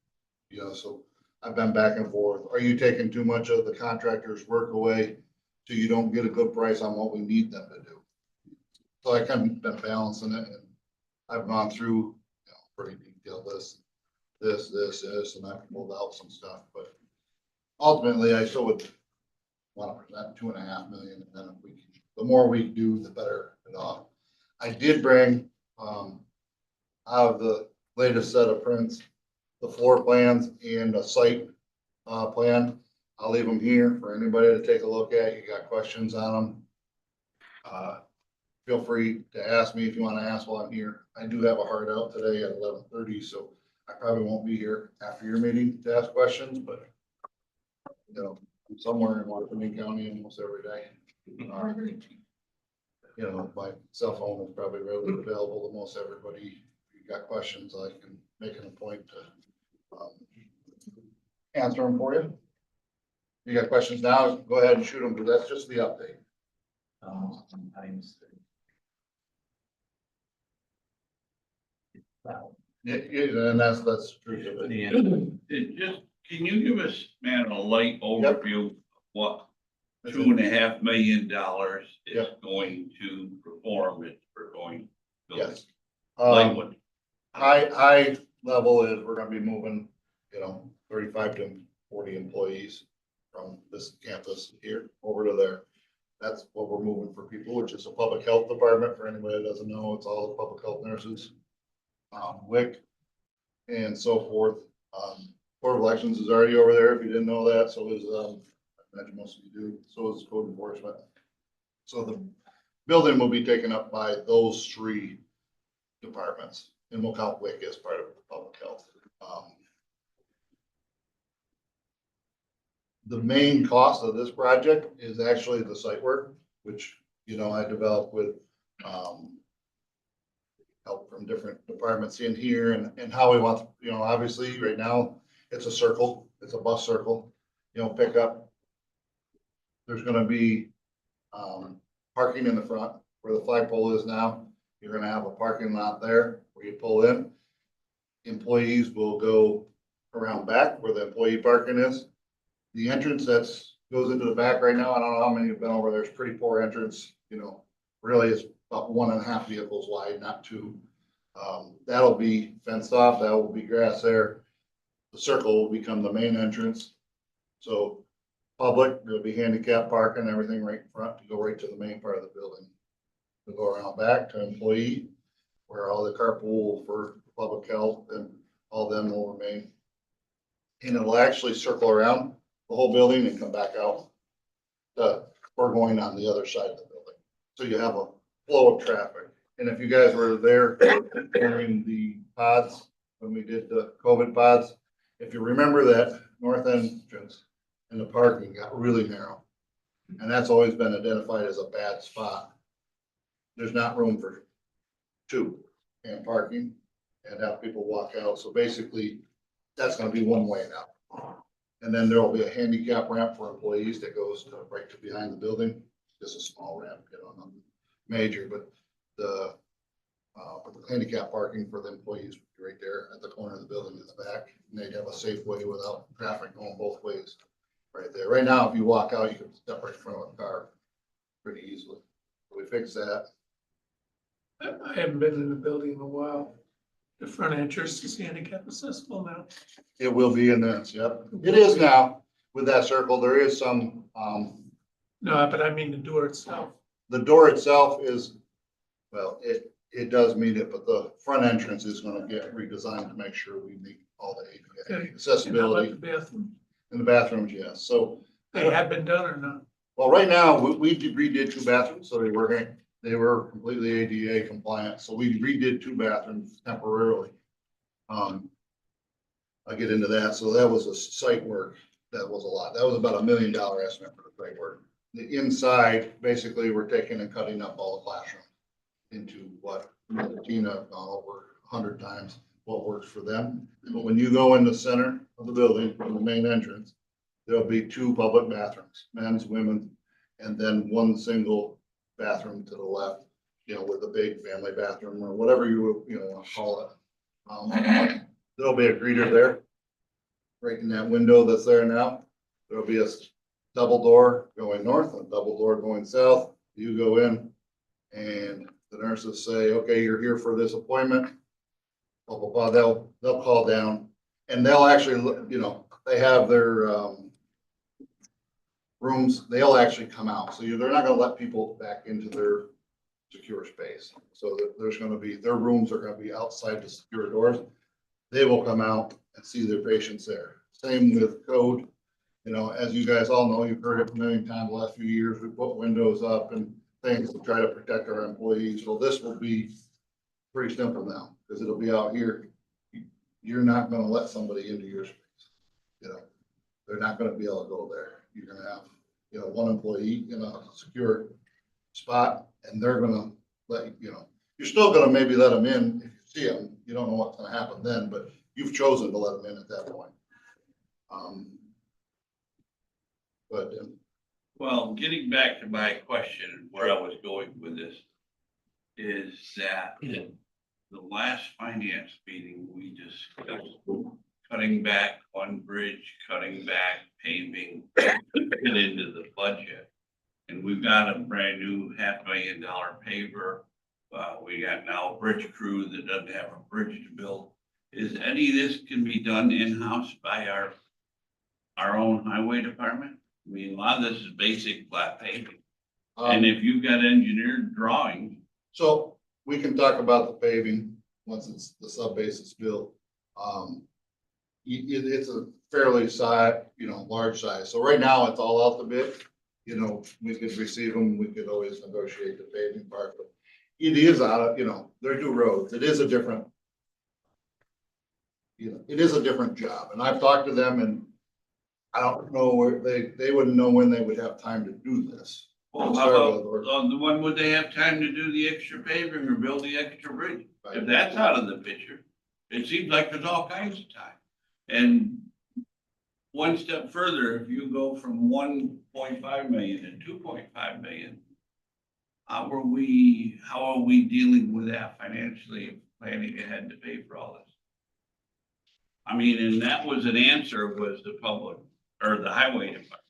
K: You know, so I've been back and forth. Are you taking too much of the contractor's work away so you don't get a good price on what we need them to do? So I kind of been balancing it, and I've gone through, you know, pretty detailed list, this, and I've pulled out some stuff, but ultimately I still would want to present 2.5 million, and then if we can, the more we do, the better it off. I did bring, out of the latest set of prints, the floor plans and a site, plan. I'll leave them here for anybody to take a look at. You got questions on them. Feel free to ask me if you want to ask while I'm here. I do have a hard out today at 11:30, so I probably won't be here after your meeting to ask questions, but you know, I'm somewhere in Washington County almost every day. You know, my cell phone is probably readily available to most everybody. If you got questions, I can make an appointment to answer them for you. You got questions now, go ahead and shoot them, because that's just the update.
G: Sometimes.
K: Yeah, yeah, and that's true.
A: Just, can you give us, man, a light overview of what $2.5 million is
K: Yep.
A: going to perform it for going?
K: Yes.
A: Lakewood.
K: High level is we're gonna be moving, you know, 35 to 40 employees from this campus here over to there. That's what we're moving for people, which is a public health department. For anybody that doesn't know, it's all the public health nurses. WIC and so forth. Board of Elections is already over there, if you didn't know that, so is, I imagine most of you do, so is code enforcement. So the building will be taken up by those 3 departments, and we'll count WIC as part of public health. The main cost of this project is actually the site work, which, you know, I developed with, help from different departments in here, and how we want, you know, obviously right now it's a circle, it's a bus circle, you know, pickup. There's gonna be, parking in the front where the flagpole is now. You're gonna have a parking lot there where you pull in. Employees will go around back where the employee parking is. The entrance goes into the back right now, I don't know how many have been over there, it's pretty poor entrance, you know, really it's about 1.5 vehicles wide, not 2. That'll be fenced off, that will be grass there. The circle will become the main entrance. So public, there'll be handicap parking, everything right in front to go right to the main part of the building. We'll go around back to employee, where all the carpool for public health and all them will remain. And it'll actually circle around the whole building and come back out. We're going on the other side of the building. So you have a flow of traffic. And if you guys were there during the pods, when we did the COVID pods, if you remember that north entrance and the parking got really narrow. And that's always been identified as a bad spot. There's not room for 2 and parking and have people walk out. So basically, that's gonna be one way now. And then there will be a handicap ramp for employees that goes right to behind the building. Just a small ramp, you know, nothing major, but the handicap parking for the employees would be right there at the corner of the building in the back. And they'd have a safe way without traffic going both ways right there. Right now, if you walk out, you can step right in front of a car pretty easily. We fixed that.
C: I haven't been in the building in a while. The front entrance is handicap accessible now.
K: It will be in this, yep. It is now with that circle. There is some,
C: No, but I mean the door itself.
K: the door itself is, well, it does meet it, but the front entrance is gonna get redesigned to make sure we meet all the ADA
C: Okay. And how about
K: accessibility
C: the bathroom?
K: in the bathrooms, yes. So,
C: They have been done or not?
K: well, right now, we redid 2 bathrooms, so they were completely ADA compliant. So we redid 2 bathrooms temporarily. I'll get into that. So that was a site work that was a lot. That was about $1 million estimate for the site work. The inside, basically, we're taking and cutting up all the classrooms into what Tina have gone over 100 times, what works for them. But when you go in the center of the building, from the main entrance, there'll be 2 public bathrooms, men's, women's, and then 1 single bathroom to the left, you know, with a big family bathroom or whatever you want to call it. There'll be a greeter there, right in that window that's there now. There'll be a double door going north and a double door going south. You go in and the nurses say, okay, you're here for this appointment. Blah, blah, blah. They'll call down and they'll actually, you know, they have their, rooms, they'll actually come out. So they're not gonna let people back into their secure space. So that there's gonna be, their rooms are gonna be outside the secure doors. They will come out and see their patients there. Same with code. You know, as you guys all know, you've heard it a million times the last few years, we put windows up and things to try to protect our employees. Well, this will be pretty simple now, because it'll be out here. You're not gonna let somebody into your space. You know, they're not gonna be able to go there. You're gonna have, you know, 1 employee in a secure spot, and they're gonna let, you know, you're still gonna maybe let them in if you see them. You don't know what's gonna happen then, but you've chosen to let them in at that point.
A: Well, getting back to my question, and where I was going with this, is that in the last finance meeting, we discussed cutting back one bridge, cutting back paving, get into the budget. And we've got a brand new $500,000 paver. We got now a bridge crew that doesn't have a bridge to build. Is any of this can be done in-house by our own highway department? I mean, a lot of this is basic flat paving. And if you've got engineered drawings.
K: So we can talk about the paving once it's the sub base is built. It's a fairly large size. So right now it's all out the bid. You know, we could receive them, we could always negotiate the paving part, but it is out of, you know, they're 2 roads. It is a different, you know, it is a different job. And I've talked to them and I don't know where they wouldn't know when they would have time to do this.
A: Well, how about, when would they have time to do the extra paving or build the extra bridge? If that's out of the picture, it seems like there's all kinds of time. And one step further, if you go from 1.5 million to 2.5 million, how are we dealing with that financially, planning ahead to pay for all this? I mean, and that was an answer, was the public or the highway department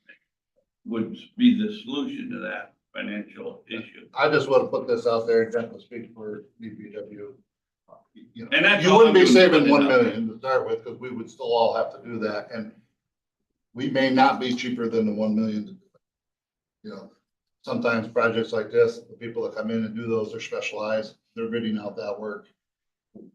A: would be the solution to that financial issue.
K: I just want to put this out there, and to speak for DPW. You know,
A: And that's
K: you
A: all
K: wouldn't
A: I'm
K: be
A: doing,
K: saving
A: putting it
K: 1
A: out there.
K: million to start with, because we would still all have to do that, and we may not be cheaper than the 1 million to do it. You know, sometimes projects like this, the people that come in and do those are specialized, they're bidding out that work.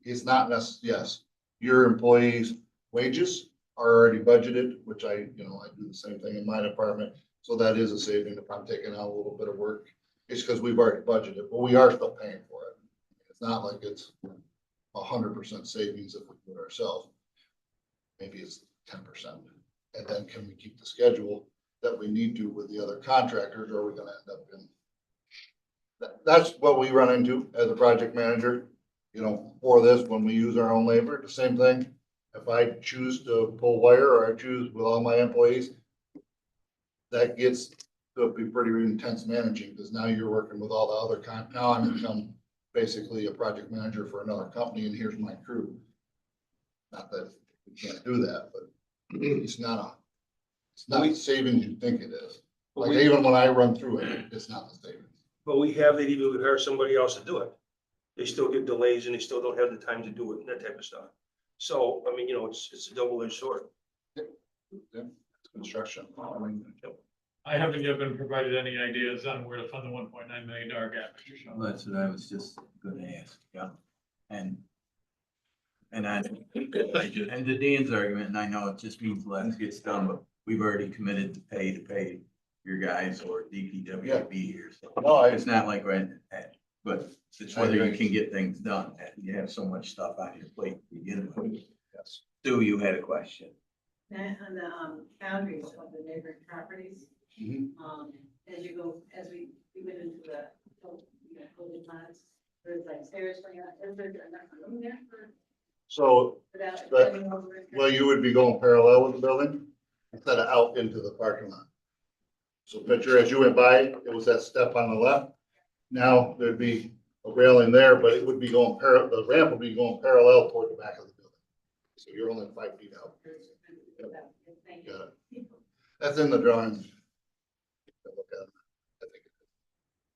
K: It's not yes, your employees' wages are already budgeted, which I do the same thing in my department. So that is a saving if I'm taking out a little bit of work. It's because we've already budgeted, but we are still paying for it. It's not like it's 100% savings if we do it ourselves. Maybe it's 10%. And then can we keep the schedule that we need to with the other contractors, or are we gonna end up in? That's what we run into as a project manager, you know, for this, when we use our own labor, the same thing. If I choose to pull wire or I choose with all my employees, that gets to be pretty intense managing, because now you're working with all the other now I'm become basically a project manager for another company, and here's my crew. Not that we can't do that, but it's not the savings you think it is. Like even when I run through it, it's not the savings.
J: But we have that even if we hire somebody else to do it. They still get delays and they still don't have the time to do it and that type of stuff. So, I mean, you know, it's a double-edged sword.
K: Yeah, it's construction. I mean,
F: I haven't yet been provided any ideas on where to fund the $1.9 million gap, Mr. Shaw.
G: Well, that's what I was just gonna ask, yeah. And to Dan's argument, and I know it just means less gets done, but we've already committed to pay your guys or DPW to be here. So
K: no,
G: it's not like but it's whether you can get things done. You have so much stuff on your plate to begin with.
K: Yes.
G: Stu, you had a question.
D: That on the boundaries of the neighboring properties.
K: Mhm.
D: As you go, as we went into the, COVID times, there's like stairs going out, is there nothing there for,
K: So,
D: without
K: But-
D: cutting over?
K: well, you would be going parallel with the building instead of out into the parking lot. So picture as you went by, it was that step on the left. Now there'd be a railing there, but it would be going the ramp would be going parallel toward the back of the building. So you're only 5 feet out.
D: Thank you.
K: Got it. That's in the drawings. Look at it. I think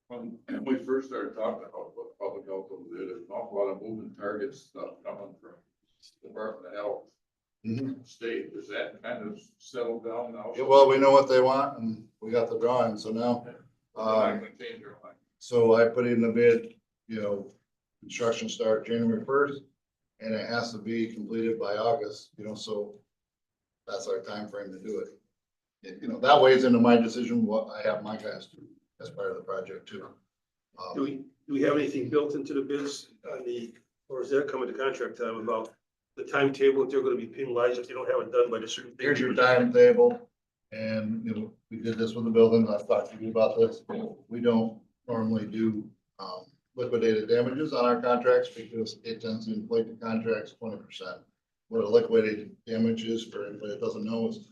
M: When we first started talking about what public health will do, there's an awful lot of moving target stuff coming from Department of Health, state. Is that kind of settled down now?
K: Yeah, well, we know what they want and we got the drawing, so now,
M: They're not gonna change their mind.
K: so I put in the bid, construction start January 1st. And it has to be completed by August, so that's our time frame to do it. That weighs into my decision, what I have my guys do as part of the project too.
J: Do we have anything built into the bids or is that coming to contract time about the timetable, if they're gonna be penalized if they don't have it done by the certain?
K: Here's your timetable, and, we did this with the building, I've talked to you about this. We don't normally do, liquidated damages on our contracts because it tends to inflate the contracts 20%. What a liquidated damage is, for anybody that doesn't know, is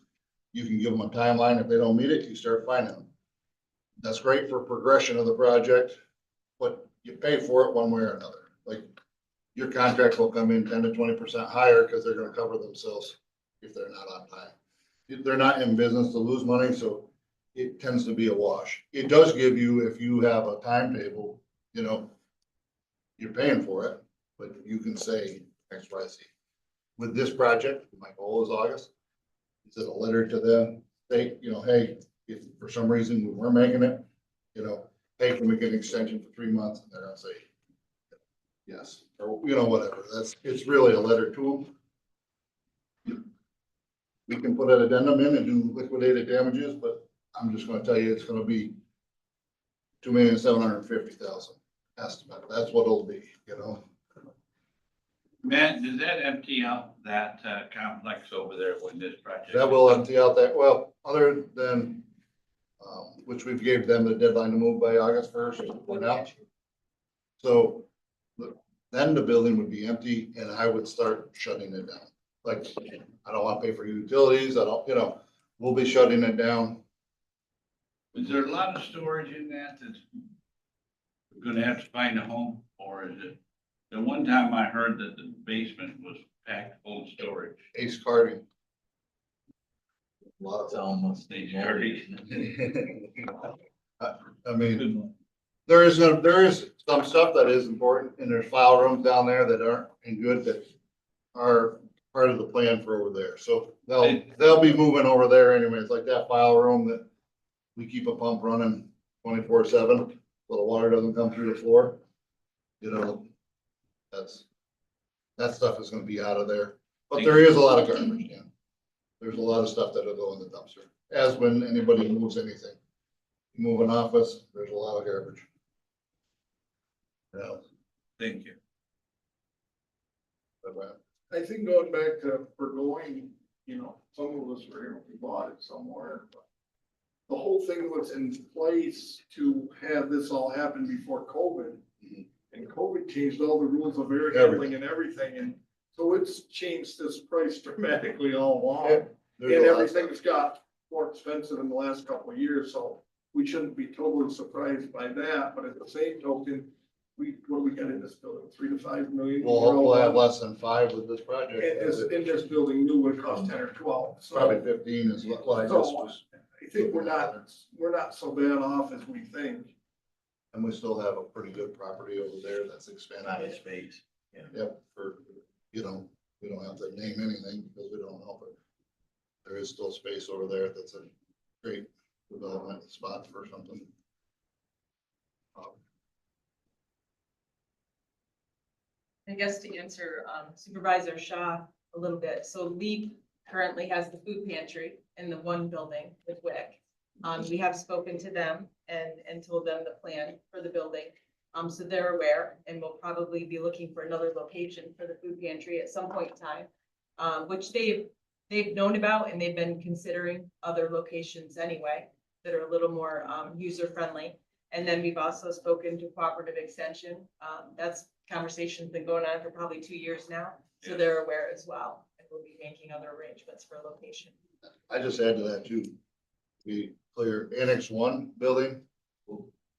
K: you can give them a timeline. If they don't meet it, you start fining them. That's great for progression of the project, but you pay for it one way or another. Like, your contract will come in 10 to 20% higher because they're gonna cover themselves if they're not on time. They're not in business to lose money, so it tends to be a wash. It does give you, if you have a timetable, you're paying for it, but you can say X, Y, Z. With this project, my goal is August. Is it a letter to them, state, hey, if for some reason we weren't making it, hey, can we get an extension for 3 months? And they're gonna say yes, or, whatever. It's really a letter to them. We can put an addendum in and do liquidated damages, but I'm just gonna tell you, it's gonna be $2,750,000 estimate. That's what it'll be,
A: Matt, does that empty out that complex over there when this project?
K: That will empty out that, well, other than, which we've gave them the deadline to move by August 1st for now. So then the building would be empty and I would start shutting it down. Like, I don't want to pay for utilities. I don't, we'll be shutting it down.
A: Is there a lot of storage in that that's gonna have to find a home, or is it? The one time I heard that the basement was packed full of storage.
K: Ace Carting. A lot
G: It's
K: of
G: almost.
A: They carry.
K: I mean, there is some stuff that is important, and there's file rooms down there that aren't in good, that are part of the plan for over there. So they'll be moving over there anyways, like that file room that we keep a pump running 24/7, so the water doesn't come through the floor. That stuff is gonna be out of there, but there is a lot of garbage, yeah. There's a lot of stuff that'll go in the dumpster, as when anybody moves anything. You move an office, there's a lot of garbage. Yeah.
A: Thank you.
M: I think going back to Burgoyne, some of us were here, we bought it somewhere. But the whole thing was in place to have this all happen before COVID.
K: Mhm.
M: And COVID changed all the rules of air handling and everything, and so it's changed this price dramatically all along.
K: Yeah,
M: And
K: there's a lot of
M: everything's got more expensive in the last couple of years, so we shouldn't be totally surprised by that, but at the same token, what do we got in this building, 3 to 5 million?
K: We'll have less than 5 with this project.
M: In this building, new would cost 10 or 12, so.
K: Probably 15 is what I just was,
M: I think we're not so bad off as we think.
K: and we still have a pretty good property over there that's expanded.
G: Not a space.
K: Yep, we don't have to name anything because we don't know, but there is still space over there that's a great development spot for something.
B: I guess to answer Supervisor Shaw a little bit, so LEAP currently has the food pantry in the one building with WIC. We have spoken to them and told them the plan for the building. So they're aware, and we'll probably be looking for another location for the food pantry at some point in time, which they've they've known about and they've been considering other locations anyway that are a little more user friendly. And then we've also spoken to Cooperative Extension. That's conversation's been going on for probably 2 years now, so
A: Yeah.
B: they're aware as well. And we'll be making other arrangements for location.
K: I just add to that too. We clear Annex 1 building.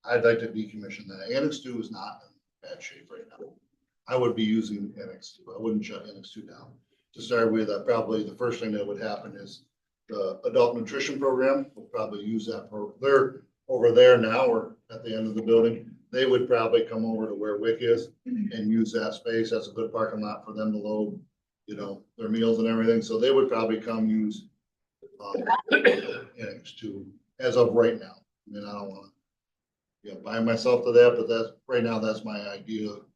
K: I'd like to decommission that. Annex 2 is not in bad shape right now. I would be using Annex 2. I wouldn't shut Annex 2 down. To start with, probably the first thing that would happen is the adult nutrition program will probably use that they're over there now, or at the end of the building. They would probably come over to where WIC is and use that space. That's a good parking lot for them to load, you know, their meals and everything. So they would probably come use Annex 2 as of right now. I mean, I don't wanna, bind myself to that, but that's, right now, that's my idea of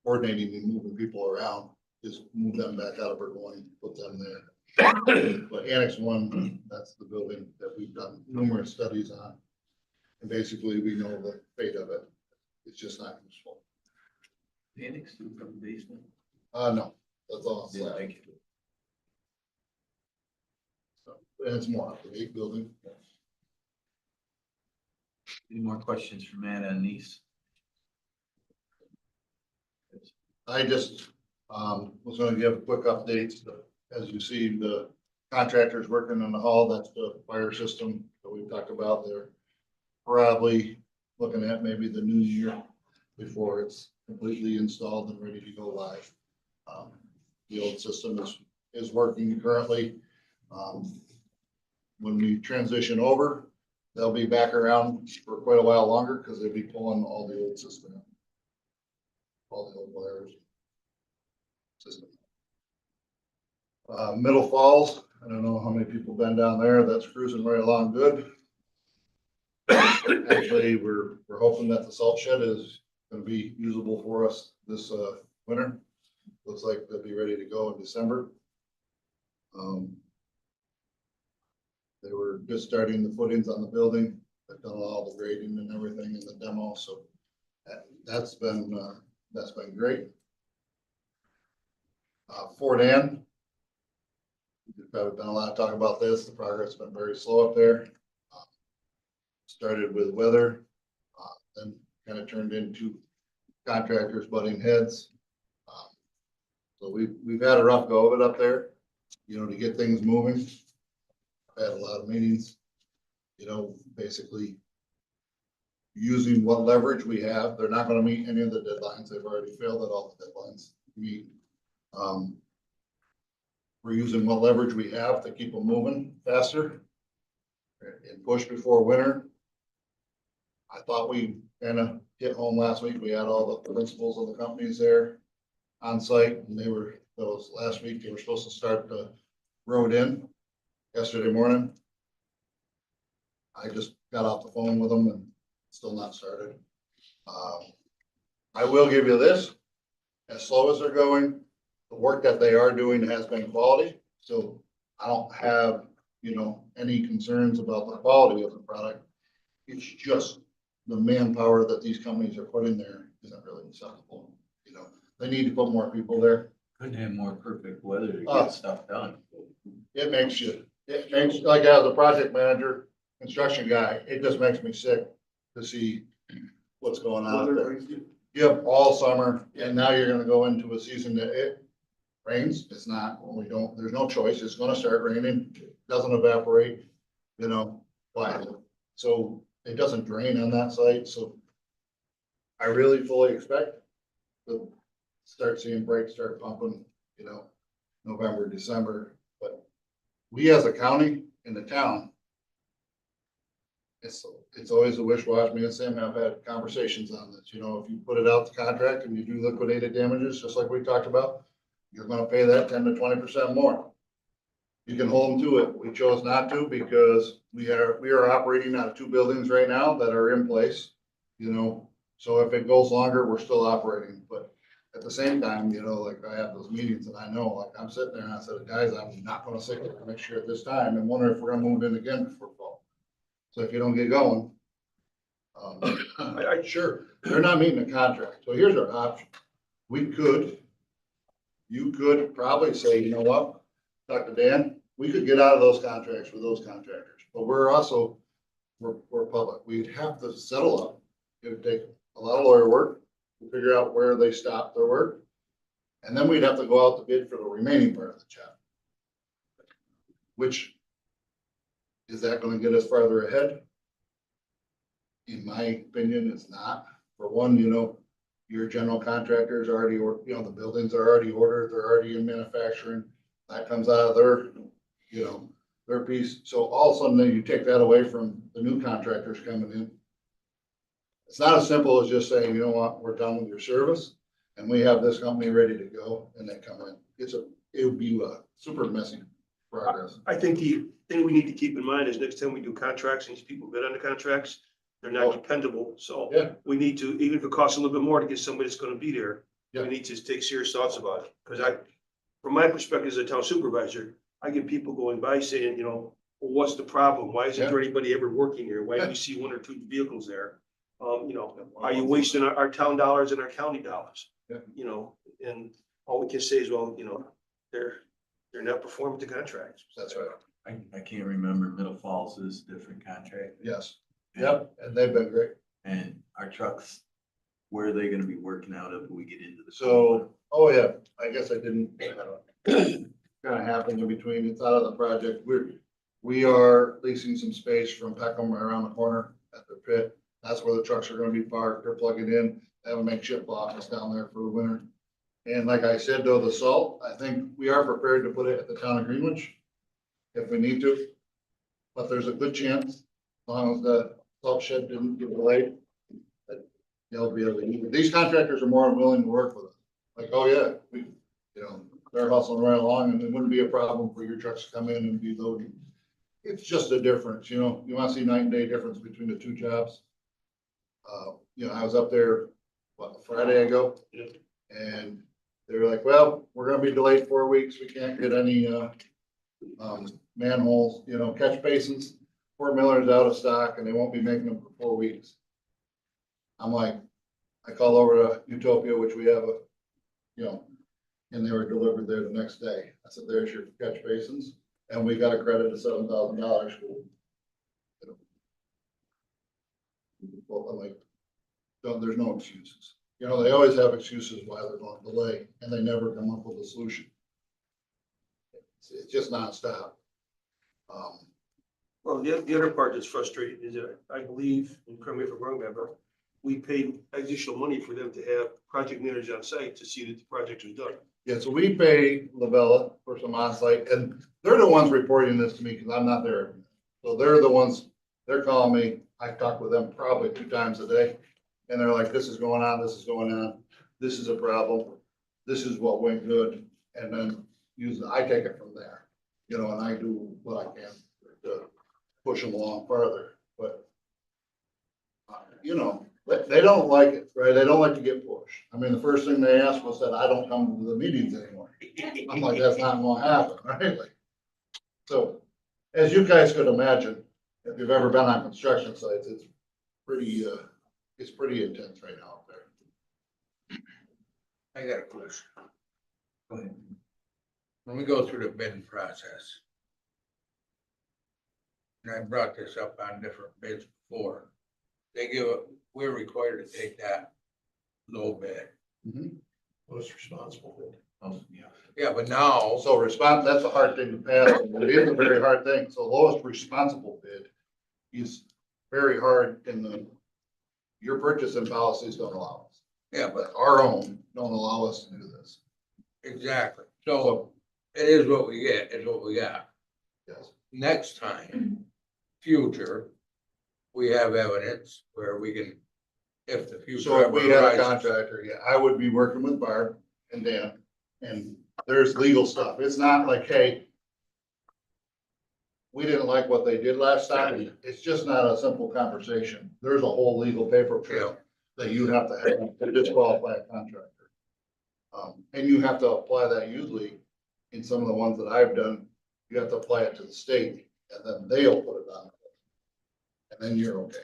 K: coordinating and moving people around, is move them back out of Burgoyne, put them there. But Annex 1, that's the building that we've done numerous studies on. And basically, we know the fate of it. It's just not useful.
G: Annex 2 from the basement.
K: No, that's all.
G: Didn't like it.
K: And it's more up to date building.
G: Any more questions for Matt on these?
K: I just, was gonna give a quick update. As you see, the contractors working in the hall, that's the fire system that we've talked about. They're probably looking at maybe the new year before it's completely installed and ready to go live. The old system is working currently. When we transition over, they'll be back around for quite a while longer because they'll be pulling all the old system out. All the old wires. System. Middle Falls, I don't know how many people been down there. That's cruising right along good. Actually, we're hoping that the salt shed is gonna be usable for us this winter. Looks like they'll be ready to go in December. They were just starting the footings on the building. They've done all the grading and everything in the demo, so that's been great. Fort Ann. There's probably been a lot of talk about this. The progress has been very slow up there. Started with weather, then kind of turned into contractors butting heads. So we've had a rough go of it up there, to get things moving. I've had a lot of meetings, basically using what leverage we have. They're not gonna meet any of the deadlines. They've already failed at all the deadlines meet. We're using what leverage we have to keep them moving faster and push before winter. I thought we kind of hit home last week. We had all the principals of the companies there on site, and last week, they were supposed to start the road in yesterday morning. I just got off the phone with them and still not started. I will give you this, as slow as they're going, the work that they are doing has been quality, so I don't have, any concerns about the quality of the product. It's just the manpower that these companies are putting there isn't really acceptable. They need to put more people there.
G: Couldn't have more perfect weather to get stuff done.
K: It makes, like as a project manager, construction guy, it just makes me sick to see what's going on out there. Yep, all summer, and now you're gonna go into a season that it rains. It's not, there's no choice. It's gonna start raining, doesn't evaporate, why? So it doesn't drain on that site, so I really fully expect to start seeing brakes start pumping, November, December. But we as a county in the town, it's always a wish-wash. Me and Sam have had conversations on this. If you put it out to contract and you do liquidated damages, just like we talked about, you're gonna pay that 10 to 20% more. You can hold them to it. We chose not to because we are operating out of 2 buildings right now that are in place, so if it goes longer, we're still operating. But at the same time, like I have those meetings and I know, like I'm sitting there and I said, guys, I'm not gonna sit here next year at this time and wonder if we're gonna move in again before fall. So if you don't get going, sure, they're not meeting the contract. So here's our option. You could probably say, you know what? talked to Dan, we could get out of those contracts with those contractors, but we're also, we're public. We'd have to settle up. It would take a lot of lawyer work to figure out where they stop their work. And then we'd have to go out to bid for the remaining part of the job. Which, is that gonna get us farther ahead? In my opinion, it's not. For one, you know, your general contractors already, or, you know, the buildings are already ordered, they're already in manufacturing. That comes out of their, you know, their piece. So all of a sudden, then you take that away from the new contractors coming in. It's not as simple as just saying, you know what, we're done with your service and we have this company ready to go and they come in. It would be a super messy progress.
J: I think the thing we need to keep in mind is next time we do contracts, and these people bid on the contracts, they're not dependable, so.
K: Yeah.
J: We need to, even if it costs a little bit more to get somebody that's gonna be there,
K: Yeah.
J: we need to take serious thoughts about it. Cause from my perspective as a town supervisor, I get people going by saying, you know, well, what's the problem? Why isn't there anybody ever working here? Why do we see one or two vehicles there? You know, are you wasting our town dollars and our county dollars?
K: Yeah.
J: You know, and all we can say is, well, you know, they're not performing the contracts.
K: That's right.
G: I can't remember, Middle Falls is different contract.
K: Yes. Yep, and they've been great.
G: And our trucks, where are they gonna be working out of when we get into the?
K: So, oh yeah, I guess I didn't, kind of happening in between, it's out of the project, we are leasing some space from Peckham right around the corner at the pit. That's where the trucks are gonna be parked, they're plugging in, they have a makeshift office down there for the winter. And like I said, though, the salt, I think we are prepared to put it at the town of Greenwich if we need to. But there's a good chance, as long as the salt shed didn't get delayed, that they'll be able to use it. These contractors are more than willing to work with us. Like, oh yeah, you know, they're hustling right along and it wouldn't be a problem for your trucks to come in and be loaded. It's just a difference, you know, you wanna see night and day difference between the two jobs. You know, I was up there, what, Friday ago? And they were like, well, we're gonna be delayed 4 weeks. We can't get any, manholes, you know, catch basins. Fort Miller's out of stock and they won't be making them for 4 weeks. I'm like, I called over to Utopia, which we have you know, and they were delivered there the next day. I said, there's your catch basins. And we got a credit of $7,000. Well, I'm like, there's no excuses. You know, they always have excuses why they're going to delay and they never come up with a solution. It's just nonstop.
J: Well, the other part that's frustrating is that I believe, and correct me if I'm wrong, but we paid additional money for them to have project managers on site to see that the project was done.
K: Yeah, so we pay Lavella for some on-site and they're the ones reporting this to me because I'm not there. So they're the ones, they're calling me. I talk with them probably 2 times a day. And they're like, this is going on, this is going on, this is a problem, this is what went good. And then I take it from there, you know, and I do what I can to push them along further, but you know, they don't like it, right? They don't like to get pushed. I mean, the first thing they asked was that I don't come to the meetings anymore. I'm like, that's not gonna happen, right? Like, so as you guys could imagine, if you've ever been on construction sites, it's pretty intense right now up there.
I: I got a question.
G: Go ahead.
I: When we go through the bidding process. And I brought this up on different bids before. We're required to take that low bid.
E: Most responsible bid.
G: Oh, yeah.
I: Yeah, but now,
K: So that's a hard thing to pass. It is a very hard thing. So lowest responsible bid is very hard your purchasing policies don't allow us.
I: yeah, but
K: Our own don't allow us to do this.
I: exactly. So it is what we get, is what we got.
K: Yes.
I: Next time, future, we have evidence where we can, if the future.
K: So if we had a
I: arises-
K: contractor, yeah, I would be working with Barb and Dan, and there's legal stuff. It's not like, hey, we didn't like what they did last time. It's just not a simple conversation. There's a whole legal paper trail that you have to have to disqualify a contractor. And you have to apply that usually in some of the ones that I've done, you have to apply it to the state and then they'll put it on. And then you're okay.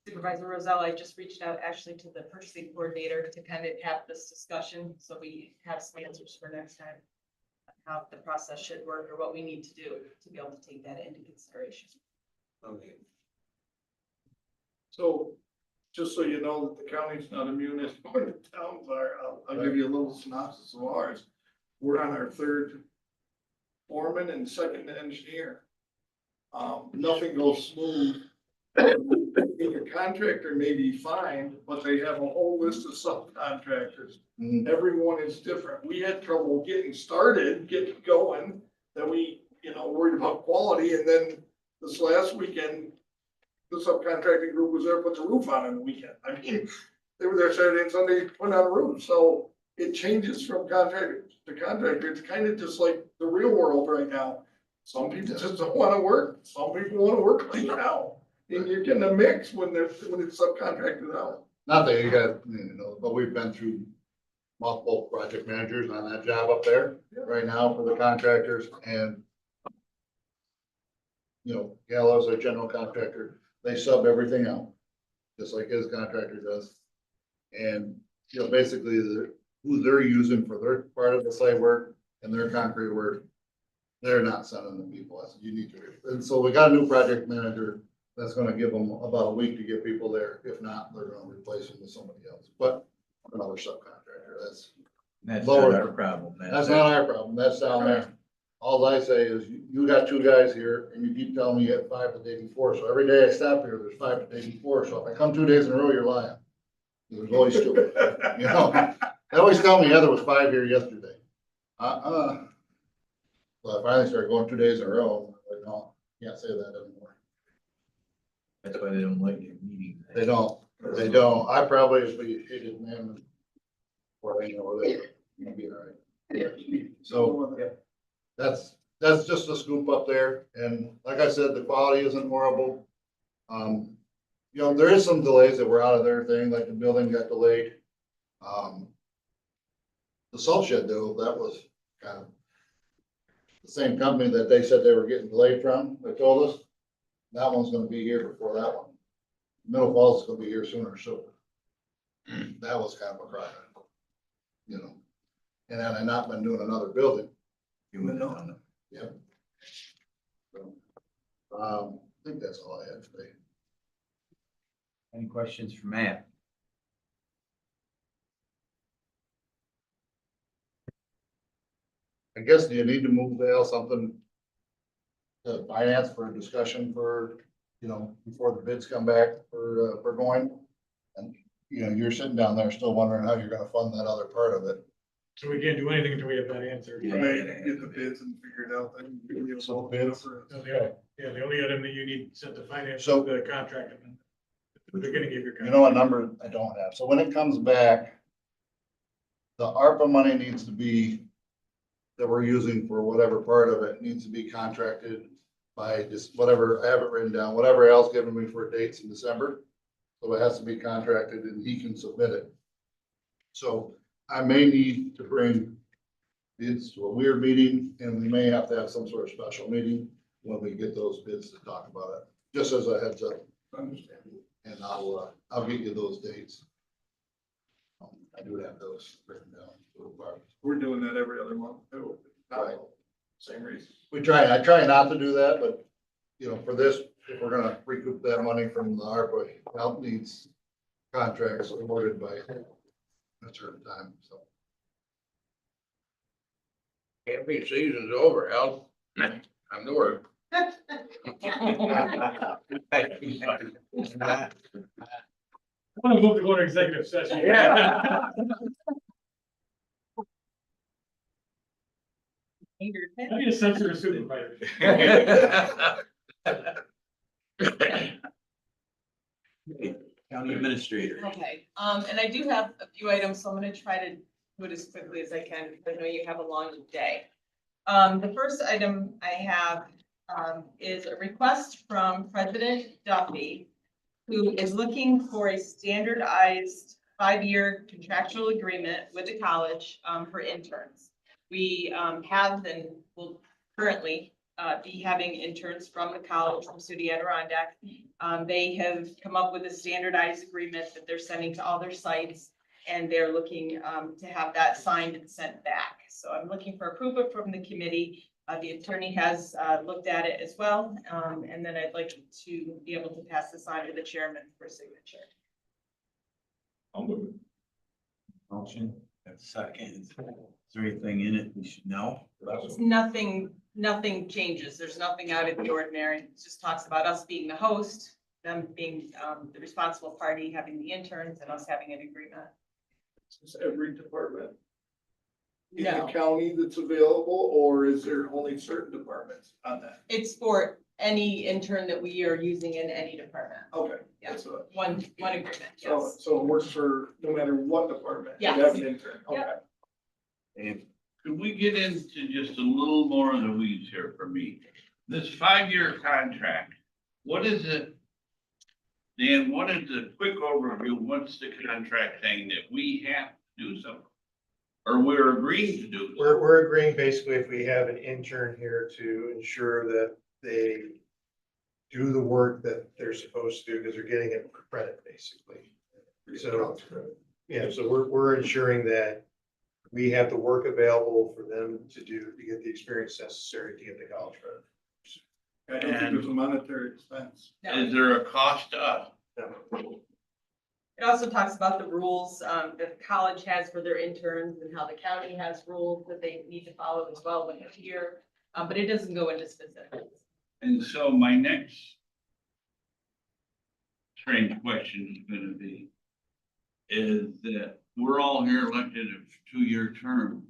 B: Supervisor Roselle, I just reached out actually to the purchasing coordinator to kind of have this discussion, so we have some answers for next time. how the process should work or what we need to do to be able to take that into consideration.
J: Okay.
M: So, just so you know that the county's not immune as far as the towns are, I'll give you a little synopsis of ours. We're on our third foreman and second engineer. Nothing goes smooth. Your contractor may be fine, but they have a whole list of subcontractors.
K: Mhm.
M: Everyone is different. We had trouble getting started, getting going, then we, worried about quality, and then this last weekend, the subcontracting group was there, put the roof on in the weekend. I mean, they were there Saturday and Sunday, putting on a roof, so it changes from contractor to contractor. It's kind of just like the real world right now. Some people just don't wanna work, some people wanna work right now. And you're getting a mix when it's subcontracted out.
K: Not that you got, but we've been through multiple project managers on that job up there right now for the contractors and Gallows, our general contractor, they sub everything out, just like his contractor does. And, basically who they're using for their part of the site work and their concrete work, they're not sending the people. I said, you need to. And so we got a new project manager that's gonna give them about a week to get people there. If not, they're gonna replace them with somebody else, but another subcontractor.
G: That's
K: Lower.
G: not our problem.
K: That's not our problem. That's down there. All I say is you got 2 guys here and you keep telling me you had 5 the day before. So every day I stop here, there's 5 the day before. So if I come 2 days in a row, you're lying. There's always 2. They always tell me, yeah, there was 5 here yesterday. So I finally started going 2 days in a row. I'm like, no, can't say that anymore.
G: That's why they don't like your meetings.
K: They don't. They don't. I probably, if we hated them, or they know they're gonna be all right. So that's just a scoop up there. And like I said, the quality isn't horrible. There is some delays that were out of their thing, like the building got delayed. The salt shed though, that was kind of the same company that they said they were getting delayed from, they told us. That one's gonna be here before that one. Middle Falls is gonna be here sooner, so. That was kind of a project. And then I not been doing another building. Yeah. So, I think that's all I had today.
G: Any questions for Matt?
K: I guess, do you need to move Dale something to finance for a discussion for, before the bids come back for going? And, you're sitting down there still wondering how you're gonna fund that other part of it.
F: So we can't do anything until we have that answer.
M: Right, get the bids and figure it out, then.
K: So bids.
F: So the only item that you need sent to finance
K: So-
F: is the contract. amendment. They're gonna give your.
K: You know what number I don't have, so when it comes back, the ARPA money needs to be, that we're using for whatever part of it, needs to be contracted by just whatever, I have it written down, whatever Al's given me for dates in December. So it has to be contracted and he can submit it. So I may need to bring bids to a weird meeting, and we may have to have some sort of special meeting when we get those bids to talk about it, just as a heads up.
M: Understand.
K: And I'll get you those dates. I do have those written down.
M: We're doing that every other month, too.
K: Right.
M: Same reason.
K: I try not to do that, but, for this, if we're gonna recoup that money from the ARPA, help needs contracts awarded by a certain time, so.
I: Camping season's over, Al. I'm the work.
F: I want to move to go to executive session.
I: Yeah.
F: I need a censor supervisor.
G: County administrator.
B: Okay, and I do have a few items, so I'm gonna try to do it as quickly as I can, because I know you have a long day. The first item I have, is a request from President Duffy, who is looking for a standardized 5-year contractual agreement with the college, for interns. We, have and will currently, be having interns from the college, from SUNY Adirondack. They have come up with a standardized agreement that they're sending to all their sites, and they're looking to have that signed and sent back.
N: So I'm looking for approval from the committee. The attorney has looked at it as well. And then I'd like to be able to pass this on to the chairman for signature.
E: I'll move it.
G: Motion, have a second. Is there anything in it we should know?
N: It's nothing changes. There's nothing out of the ordinary. It just talks about us being the host, them being the responsible party, having the interns, and us having an agreement.
M: Is every department in
N: No.
M: the county that's available, or is there only certain departments on that?
N: It's for any intern that we are using in any department.
M: Okay.
N: Yeah.
M: That's what-
N: One agreement,
M: So,
N: yes.
M: so it works for no matter what department. you
N: Yes.
M: have an intern. Okay.
N: Yep.
G: And
A: Could we get into just a little more of the weeds here for me? This 5-year contract, what is it? Dan, what is the quick overview? What's the contract saying that we have to do something? Or we're agreeing to do? something?
O: We're agreeing basically if we have an intern here to ensure that they do the work that they're supposed to do because they're getting it for credit, basically. So, yeah, so we're ensuring that we have the work available for them to do, to get the experience necessary to get the college credit.
M: I don't think there's a monetary expense.
A: Is there a cost to us?
N: It also talks about the rules that the college has for their interns and how the county has rules that they need to follow as well when they're here. But it doesn't go into specifics.
A: And so my next strange question is gonna be, is that we're all here elected a 2-year term.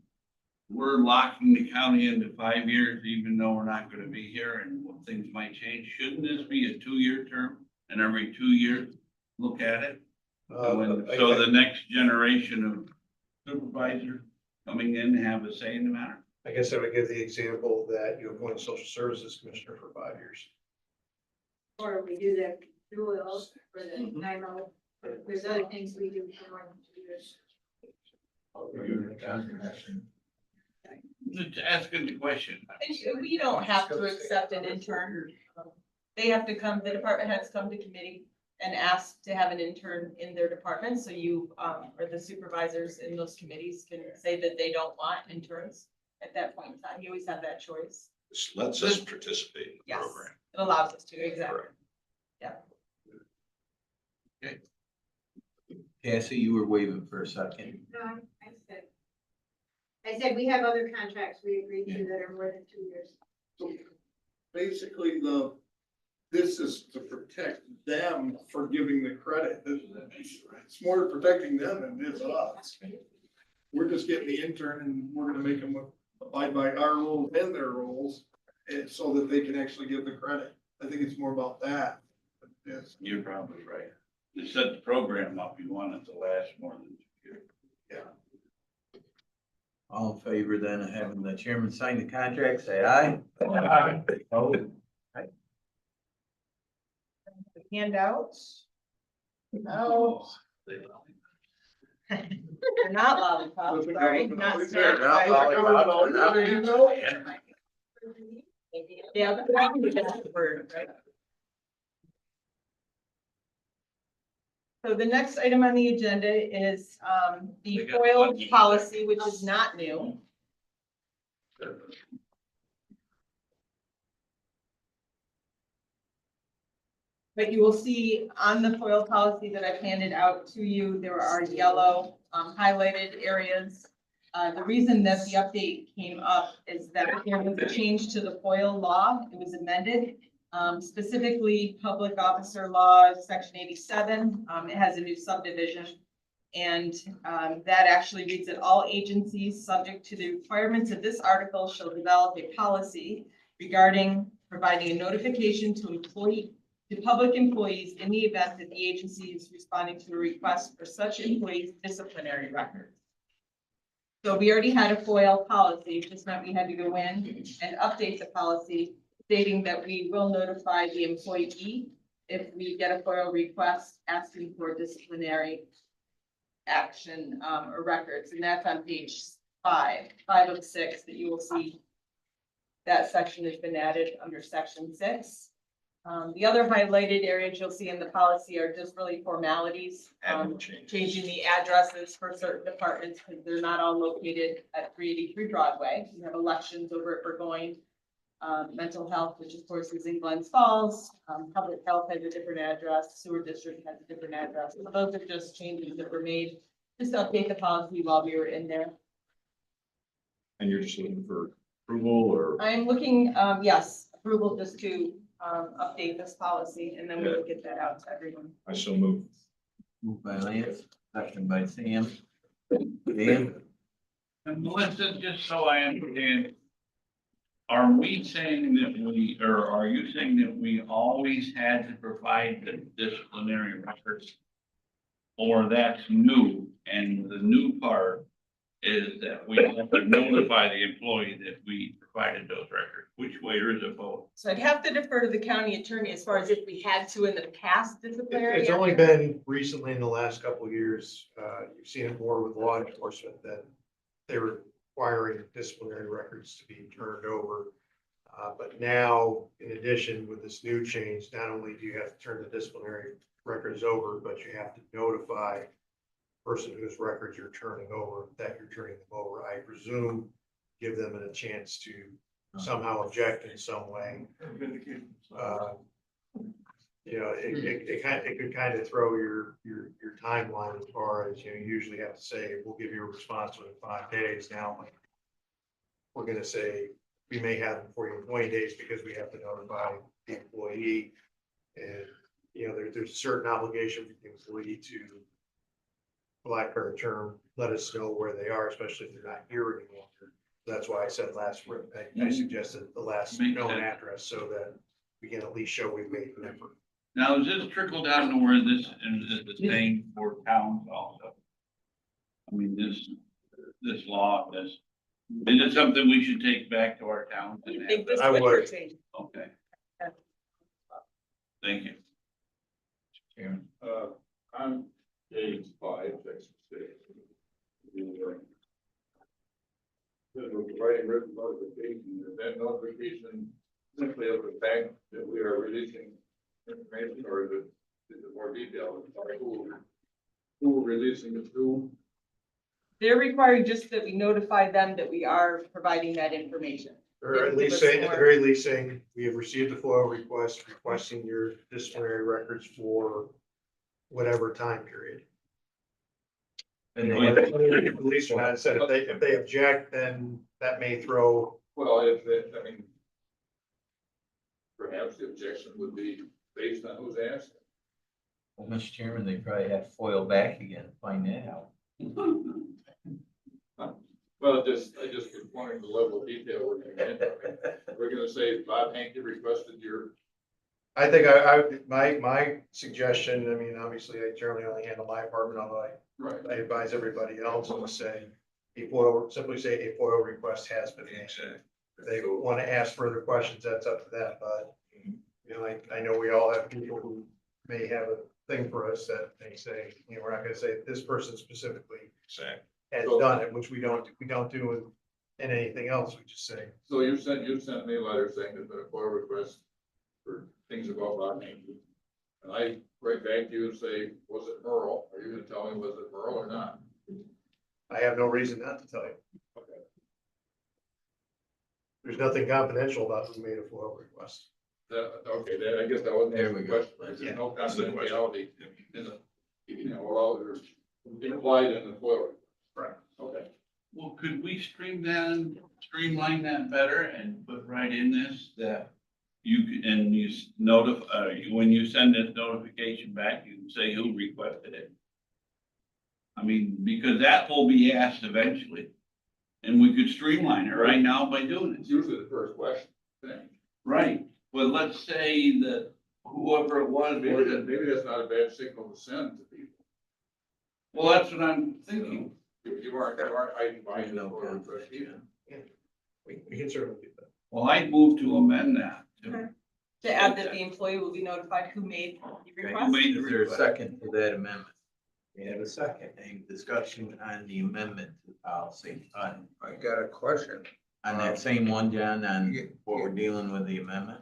A: We're locking the county into 5 years, even though we're not gonna be here and things might change. Shouldn't this be a 2-year term? And every 2 years, look at it? So the next generation of supervisors coming in have a say in the matter?
O: I guess I would give the example that you appoint a social services commissioner for 5 years.
L: Or we do the dual for the 9-0. There's other things we do for more than 2 years.
A: Just asking the question.
N: We don't have to accept an intern. They have to come, the department heads come to committee and ask to have an intern in their department. So you, or the supervisors in those committees can say that they don't want interns at that point in time. You always have that choice.
E: This lets us participate in the
N: Yes,
E: program.
N: it allows us to, exactly.
G: Cassie, you were waving for a second.
L: No, I said we have other contracts we agreed to that are more than 2 years.
M: So basically, this is to protect them for giving the credit. It's more protecting them than it is us. We're just getting the intern and we're gonna make them abide by our rules and their rules, so that they can actually give the credit. I think it's more about that. Yes.
A: You're probably right. To set the program up, you want it to last more than 2 years.
G: All in favor then of having the chairman sign the contract, say aye.
J: Aye.
G: Opposed?
N: Handouts. No. They're not lollipops, sorry, not snacks. Yeah, but I can do that word, right? So the next item on the agenda is the FOIL policy, which is not new. But you will see on the FOIL policy that I've handed out to you, there are yellow highlighted areas. The reason that the update came up is that there was a change to the FOIL law. It was amended. Specifically, Public Officer Law, Section 87. It has a new subdivision. And that actually reads that all agencies subject to the requirements of this article shall develop a policy regarding providing a notification to public employees in the event that the agency is responding to a request for such employees' disciplinary records. So we already had a FOIL policy, it just meant we had to go in and update the policy stating that we will notify the employee if we get a FOIL request asking for disciplinary action or records, and that's on page 5 of 6 that you will see. That section has been added under section 6. The other highlighted areas you'll see in the policy are just really formalities.
E: Admin changes.
N: Changing the addresses for certain departments because they're not all located at 383 Broadway. We have elections over at Burgoyne. Mental health, which of course is in Glens Falls. Public health has a different address. Sewer district has a different address. So those are just changes that were made just to update the policy while we were in there.
E: And you're just looking for approval or?
N: I'm looking, yes, approval just to update this policy and then we will get that out to everyone.
E: I so move.
G: Moved by Lance, second by Sam. Dan?
A: And Melissa, just so I understand, are we saying that we, or are you saying that we always had to provide the disciplinary records? Or that's new, and the new part is that we have to notify the employee that we provided those records? Which way, or is it both?
N: So I'd have to defer to the county attorney as far as if we had to in the past disciplinary.
O: It's only been recently in the last couple of years, you've seen it more with law enforcement that they were requiring disciplinary records to be turned over. But now, in addition, with this new change, not only do you have to turn the disciplinary records over, but you have to notify the person whose records you're turning over that you're turning them over. I presume give them a chance to somehow object in some way. You know, it could kind of throw your timeline as far as, you know, you usually have to say, we'll give you a response within 5 days. Now, we're gonna say, we may have them for you in 20 days because we have to notify the employee. And, you know, there's a certain obligation for the employee to, for lack of a term, let us know where they are, especially if they're not here anymore. That's why I said I suggested the last known address so that we can at least show we've made an effort.
A: Now, is this trickle down to where this is the same for towns also? I mean, this law, is it something we should take back to our towns?
N: I
A: and
N: think
A: have
N: this
A: it?
N: would pertain.
A: Okay. Thank you.
G: Chairman.
M: I'm page 5, section 6. Providing written notification, is that notification simply of the fact that we are releasing information, or is it more detailed? Like who we're releasing it to?
N: They're requiring just that we notify them that we are providing that information.
O: Or at least saying, at the very least saying, we have received a FOIA request requesting your disciplinary records for whatever time period.
G: And
O: You know, the police are not said, if they object, then that may throw.
M: Well, if that, I mean, perhaps the objection would be based on who's asking.
G: Well, Mr. Chairman, they probably have to foil back again, to find that out.
M: Well, I just was wondering the level of detail we're gonna get. I mean, we're gonna say Bob Hankey requested your.
O: I think my suggestion, I mean, obviously, I generally only handle my department, although
M: Right.
O: I advise everybody else to say, simply say a FOIA request has been made. If they want to ask further questions, that's up to them, but, you know, I know we all have people who may have a thing for us that they say, you know, we're not gonna say this person specifically has done it, which we don't do in anything else, we just say.
M: So you sent me a letter saying there's been a FOIA request for things about Bob Hankey. And I write back to you and say, was it Merle? Are you gonna tell me was it Merle or not?
O: I have no reason not to tell you.
M: Okay.
O: There's nothing confidential about who made a FOIA request.
M: Okay, then I guess that wasn't
G: There
M: the
G: we go.
M: question. There's no confidentiality in the, you know, well, there's implied in the FOIA.
O: Right.
M: Okay.
A: Well, could we streamline that better and put right in this that you can, and you notify, when you send this notification back, you can say who requested it. I mean, because that will be asked eventually. And we could streamline it right now by doing
M: It's
A: it.
M: usually the first question. Thing.
A: Right, but let's say that whoever it was.
M: Maybe that's not a bad signal to send to people.
A: Well, that's what I'm thinking.
M: You aren't hiding behind the FOIA request either.
O: We can certainly do that.
A: Well, I'd move to amend that.
N: To add that the employee will be notified who made the request.
A: made the
G: Is there a
A: request?
G: second to that amendment? We have a second. Any discussion on the amendment to the policy on
I: I got a question.
G: that same one, John, on what we're dealing with the amendment?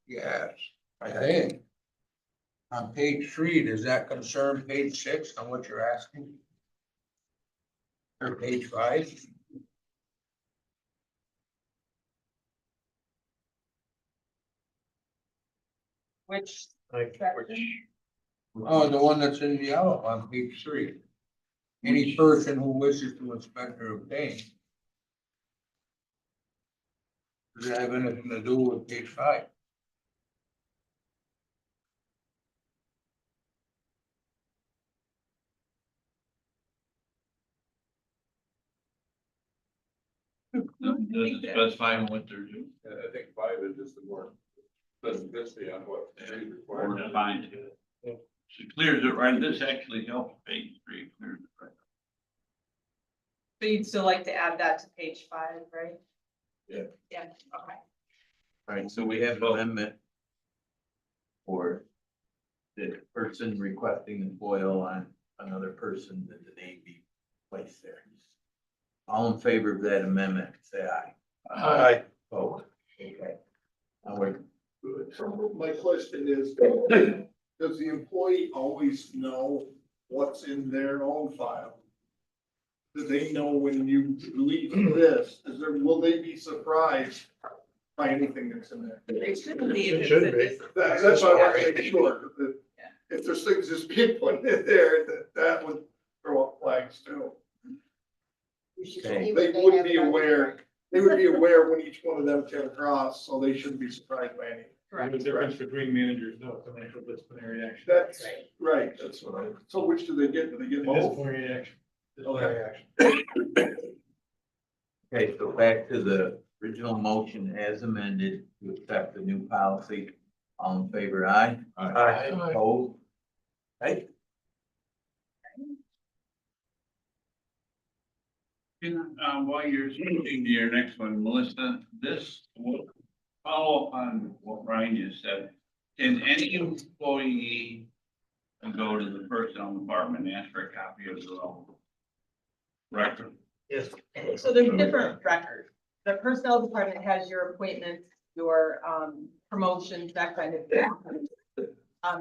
I: Yes, I think. On page 3, does that concern page 6 on what you're asking? Or page 5?
N: Which
O: Like,
N: section?
I: Oh, the one that's in yellow on page 3. Any person who wishes to inspect or obtain. Does that have anything to do with page 5?
A: Doesn't specify what they're doing.
E: I think 5 is just the more specificity on what is
A: Or
E: required.
A: defined. She clears it right, this actually helps page 3, clears it right.
N: So you'd still like to add that to page 5, right?
E: Yeah.
N: Yeah, okay.
G: All right, so we have an amendment for the person requesting the foil on another person, that the name be placed there. All in favor of that amendment, say aye.
J: Aye.
G: Oh, okay. Now we're,
M: So my question is, does the employee always know what's in their own file? Do they know when you delete this, will they be surprised by anything that's in there?
N: They should be.
O: It should be.
M: That's why I want to make sure that if there's things just being put in there, that would throw up flags too.
G: okay,
M: They would be aware, when each one of them came across, so they shouldn't be surprised by anything.
F: There's a difference between managers, no financial disciplinary action.
M: That's right, that's what so which do they get? Do they get both?
F: Disciplinary action.
M: Okay.
G: okay, so back to the original motion as amended to accept the new policy. All in favor, aye?
J: Aye.
G: Opposed? Hey,
A: While you're switching to your next one, Melissa, this will follow up on what Ryan just said. Can any employee go to the personnel department and ask for a copy of their own record?
O: Yes.
N: So there's different records. The personnel department has your appointments, your promotions, that kind of thing.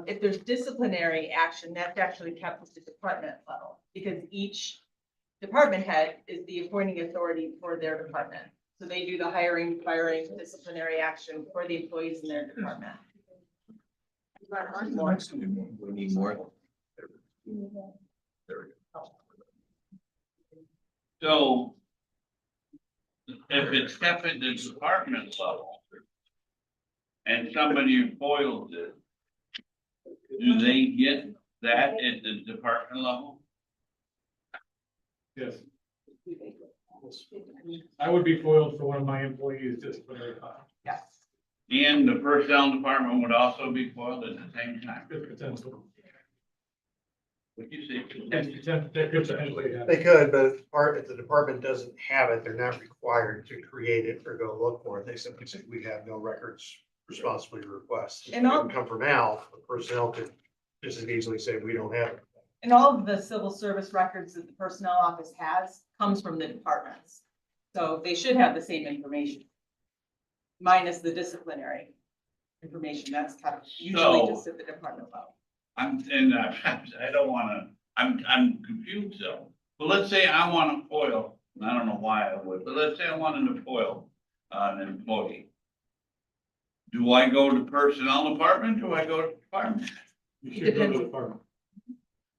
N: If there's disciplinary action, that's actually kept at the department level, because each department head is the appointing authority for their department. So they do the hiring, firing, disciplinary action for the employees in their department.
G: we need more.
A: So if it's kept at the department level and somebody foils it, do they get that at the department level?
F: Yes. I would be foiled for one of my employees disciplinary file.
N: Yes.
A: And the personnel department would also be foiled at the same time?
F: Good potential.
A: Would you say?
F: That could potentially happen.
O: They could, but if the department doesn't have it, they're not required to create it or go look for it. They simply say, we have no records responsibly to request. If it
N: And all-
O: didn't come from Al, the personnel could just as easily say, we don't have it.
N: And all of the civil service records that the personnel office has comes from the departments. So they should have the same information. Minus the disciplinary information, that's kept usually
A: So-
N: just at the department level.
A: I don't wanna, I'm confused though. But let's say I want to foil, and I don't know why I would, but let's say I wanted to foil an employee. Do I go to personnel department? Do I go to department?
F: You should go to the department.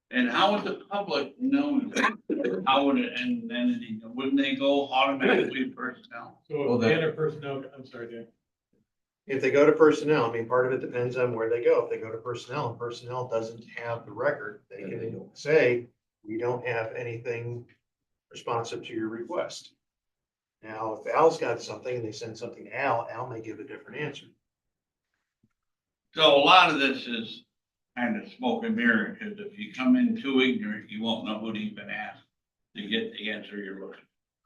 A: And how would the public know that? How would it, and entity, wouldn't they go automatically to personnel?
F: So if the personnel, I'm sorry, Dan.
O: If they go to personnel, I mean, part of it depends on where they go. If they go to personnel and personnel doesn't have the record, they can say, we don't have anything responsive to your request. Now, if Al's got something and they send something to Al, Al may give a different answer.
A: So a lot of this is kind of smoke and mirror, because if you come in too ignorant, you won't know who to even ask to get the answer you're looking.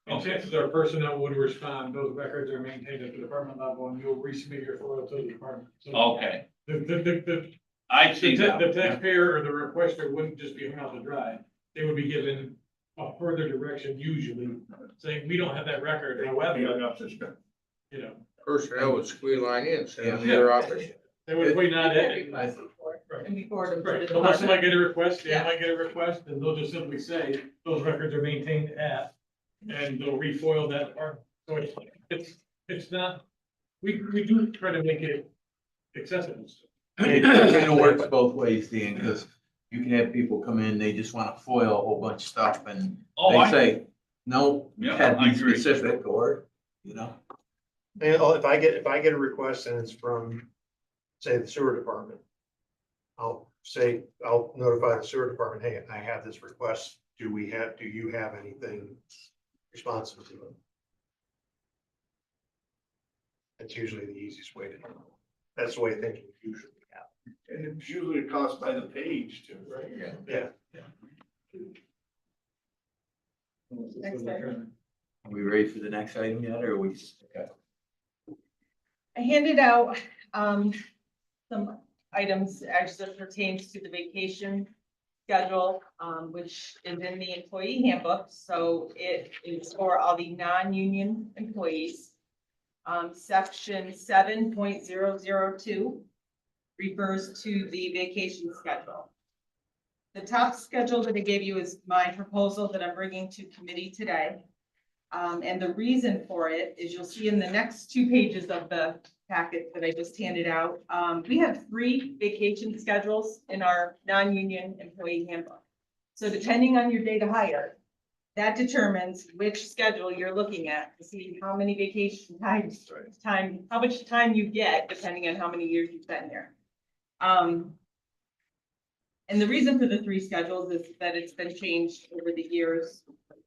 F: And chances are personnel would respond, those records are maintained at the department level and you'll resubmit your FOIL to the department. So
A: Okay,
F: The
A: I see
F: the
A: now.
F: taxpayer or the requester wouldn't just be hung out to dry. They would be given a further direction usually, saying, we don't have that record, however, you know.
I: Personnel would squeal line in, send them to
F: Yeah.
I: their office.
F: They would wait on it.
N: Request before,
F: Right.
N: and before the.
F: Right, unless somebody get a request,
N: Yeah.
F: Dan might get a request, and they'll just simply say, those records are maintained at, and they'll refoil that part. So it's not, we do try to make it accessible.
G: It works both ways, Dan, because you can have people come in, they just want to foil a whole bunch of stuff and
A: Oh,
G: they
A: I,
G: say, no,
A: Yeah,
G: had to
A: I
G: be
A: agree.
G: specific, or, you know.
O: And if I get a request and it's from, say, the sewer department, I'll notify the sewer department, hey, I have this request. Do you have anything responsive to it? That's usually the easiest way to, that's the way thinking usually happens.
M: And it's usually a cost by the page too, right?
O: Yeah.
N: Next item.
G: Are we ready for the next item yet, or are we? Okay.
N: I handed out, some items as it pertains to the vacation schedule, which is in the employee handbook, so it is for all the non-union employees. Section 7.002 refers to the vacation schedule. The top schedule that I gave you is my proposal that I'm bringing to committee today. And the reason for it is you'll see in the next 2 pages of the packet that I just handed out, we have 3 vacation schedules in our non-union employee handbook. So depending on your date of hire, that determines which schedule you're looking at to see how many vacation how much time you get, depending on how many years you've been there. And the reason for the 3 schedules is that it's been changed over the years.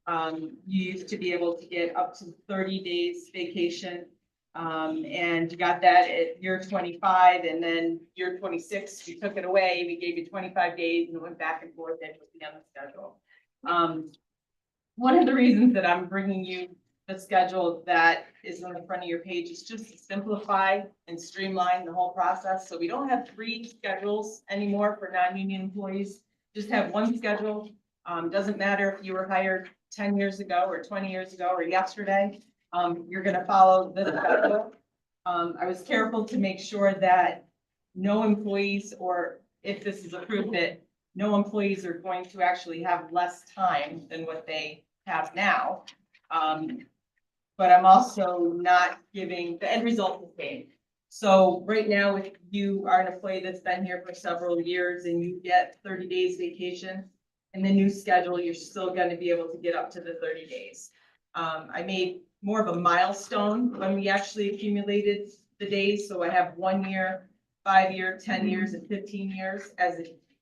N: You used to be able to get up to 30 days vacation. And you got that at year 25, and then year 26, we took it away. We gave you 25 days and it went back and forth and was on the schedule. One of the reasons that I'm bringing you the schedule that is on the front of your page is just to simplify and streamline the whole process. So we don't have 3 schedules anymore for non-union employees. Just have 1 schedule. Doesn't matter if you were hired 10 years ago or 20 years ago or yesterday. You're gonna follow this schedule. I was careful to make sure that no employees, or if this is approved, that no employees are going to actually have less time than what they have now. But I'm also not giving, the end result is the same. So right now, if you are an employee that's been here for several years and you get 30 days vacation, in the new schedule, you're still gonna be able to get up to the 30 days. I made more of a milestone when we actually accumulated the days. So I have 1 year, 5 year, 10 years, and 15 years as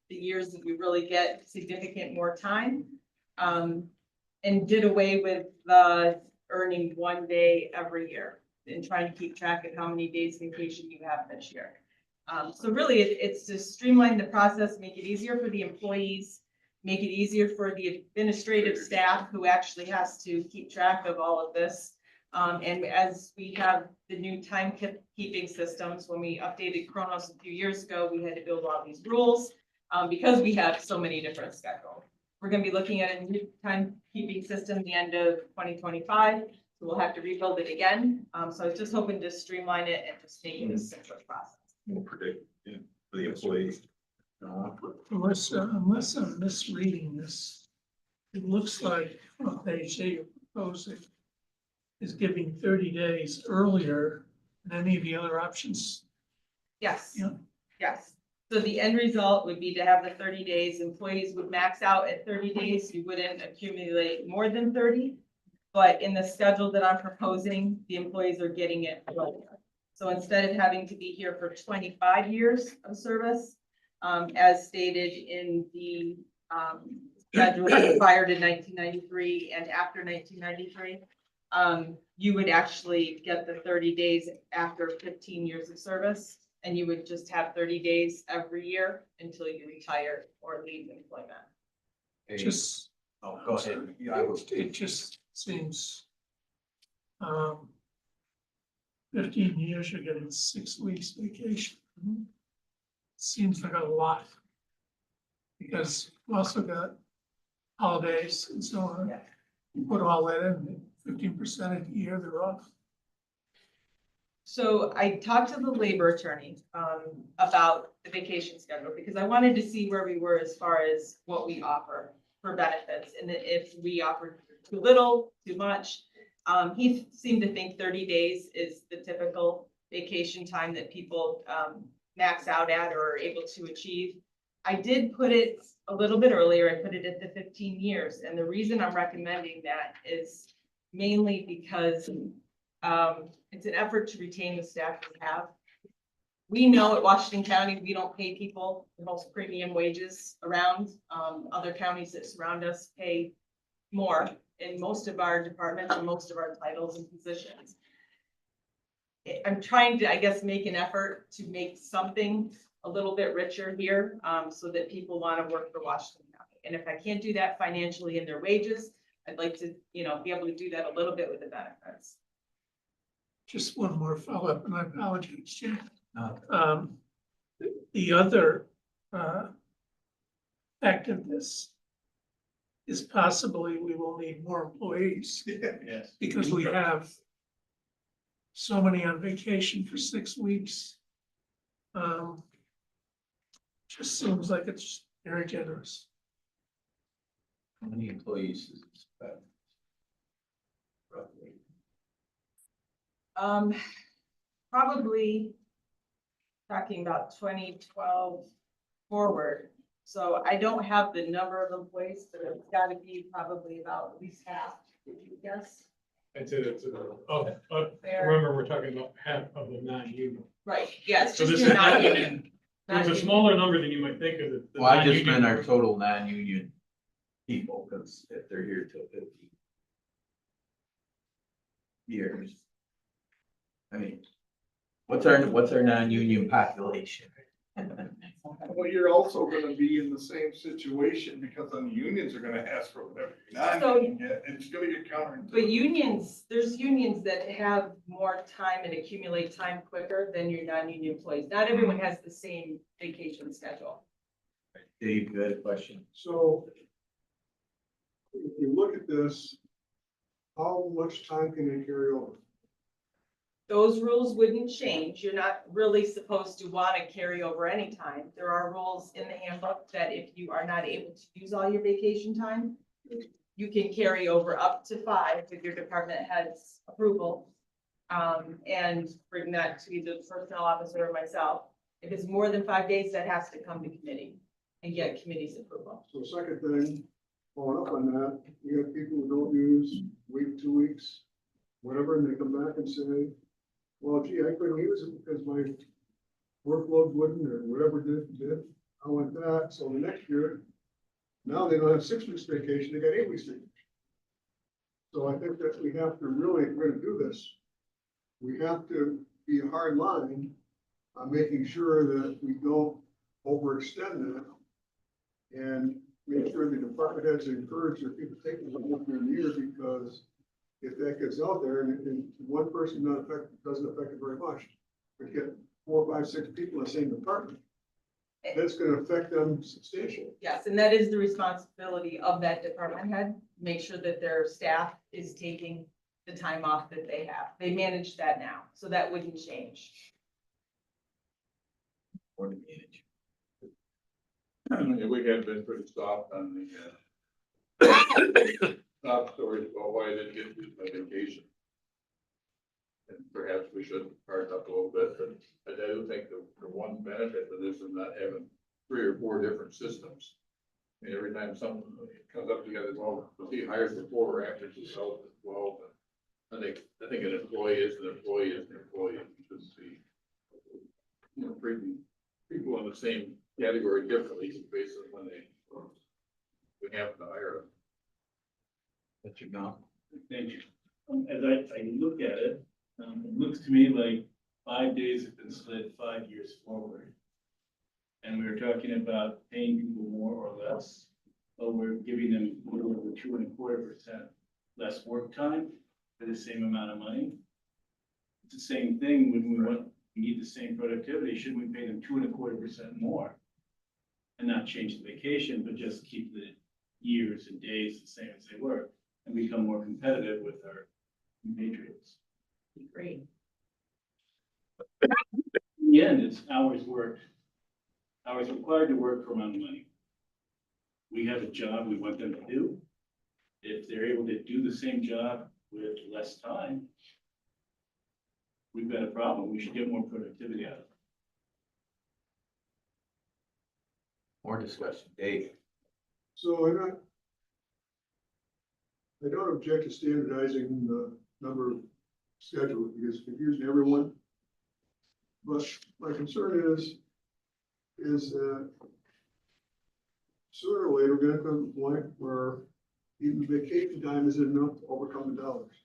N: the years that we really get significant more time. And did away with the earning 1 day every year and trying to keep track of how many days vacation you have this year. So really, it's to streamline the process, make it easier for the employees, make it easier for the administrative staff who actually has to keep track of all of this. And as we have the new timekeeping systems, when we updated Kronos a few years ago, we had to build all these rules because we have so many different schedules. We're going to be looking at a new timekeeping system at the end of 2025. So we'll have to rebuild it again. So I was just hoping to streamline it and just make it a simpler process.
E: More predictable, yeah, for the employees.
C: Unless I'm misreading this, it looks like on page 8 you're proposing is giving 30 days earlier than any of the other options.
N: Yes.
C: Yeah.
N: Yes. So the end result would be to have the 30 days. Employees would max out at 30 days. You wouldn't accumulate more than 30. But in the schedule that I'm proposing, the employees are getting it earlier. So instead of having to be here for 25 years of service, as stated in the schedule prior to 1993 and after 1993, you would actually get the 30 days after 15 years of service, and you would just have 30 days every year until you retire or leave employment.
C: Just,
G: Oh, go ahead. Yeah, I was.
C: it just seems 15 years, you're getting 6 weeks vacation. Seems like a lot. Because we also got holidays and so on.
N: Yeah.
C: You put all that in, 15% of the year they're off.
N: So I talked to the labor attorney, about the vacation schedule, because I wanted to see where we were as far as what we offer for benefits, and if we offer too little, too much. He seemed to think 30 days is the typical vacation time that people, max out at or are able to achieve. I did put it a little bit earlier, I put it at the 15 years, and the reason I'm recommending that is mainly because it's an effort to retain the staff we have. We know at Washington County, we don't pay people the most premium wages around. Other counties that surround us pay more in most of our departments and most of our titles and positions. I'm trying to, I guess, make an effort to make something a little bit richer here, so that people want to work for Washington County. And if I can't do that financially in their wages, I'd like to, be able to do that a little bit with the benefits.
C: Just one more follow-up, and I apologize, Jim.
G: No.
C: The other fact of this is possibly we will need more employees
F: Yes.
C: because we have so many on vacation for 6 weeks. Just seems like it's very generous.
G: How many employees is this? About? Roughly.
N: Probably talking about 2012 forward. So I don't have the number of employees, but it's gotta be probably about at least half, would you guess?
F: I'd say that's, remember, we're talking about half of the non-union.
N: Right, yeah, it's
F: So
N: just
F: this
N: your
F: is
N: non-union.
F: It's a smaller number than you might think of it.
G: Well, I just meant our total non-union people, because if they're here till 50 years. I mean, what's our non-union population?
M: Well, you're also gonna be in the same situation because then the unions are gonna ask for whatever you're not union get, and it's gonna get counterintuitive.
N: But unions, there's unions that have more time and accumulate time quicker than your non-union employees. Not everyone has the same vacation schedule.
G: Dave, you had a question?
M: So if you look at this, how much time can they carry over?
N: Those rules wouldn't change. You're not really supposed to want to carry over any time. There are rules in the handbook that if you are not able to use all your vacation time, you can carry over up to 5 with your department head's approval. And bring that to either the personnel officer or myself. If it's more than 5 days, that has to come to committee and get committee's approval.
M: So second thing, following up on that, you have people who don't use week, 2 weeks, whatever, and they come back and say, well, gee, I couldn't use it because my workload wouldn't, or whatever did. I went that, so the next year, now they don't have 6 weeks vacation, they got 8 weeks vacation. So I think that we have to really, if we're gonna do this, we have to be a hard line on making sure that we don't overextend that. And make sure the department heads encourage their people taking one year in the year, because if that gets out there and one person not affected, doesn't affect it very much. We get 4, 5, 6 people in the same department, that's gonna affect them substantially.
N: Yes, and that is the responsibility of that department head. Make sure that their staff is taking the time off that they have. They manage that now, so that wouldn't change.
G: Or to manage?
A: We have been pretty soft on the top stories about why I didn't get to my vacation. And perhaps we should harden up a little bit, but I do think the one benefit of this is not having 3 or 4 different systems. I mean, every time something comes up together, well, he hires the 4 or after the 12. I think an employee is an employee is an employee. You should see, treating people in the same category differently based on when we happen to hire them.
G: Let you go.
P: Thank you. As I look at it, it looks to me like 5 days have been slid 5 years forward. And we were talking about paying people more or less, but we're giving them a little over 2.25% less work time for the same amount of money. It's the same thing when we need the same productivity. Shouldn't we pay them 2.25% more? And not change the vacation, but just keep the years and days the same as they were and become more competitive with our compatriots.
N: Great.
P: In the end, it's hours worked. Hours required to work for amount of money. We have a job we want them to do. If they're able to do the same job with less time, we've got a problem. We should get more productivity out of it.
G: More discussion, Dave.
M: So I don't object to standardizing the number of schedules because it's confusing everyone. But my concern is that sooner or later, we're gonna come to the point where even vacation time isn't enough to overcome the dollars.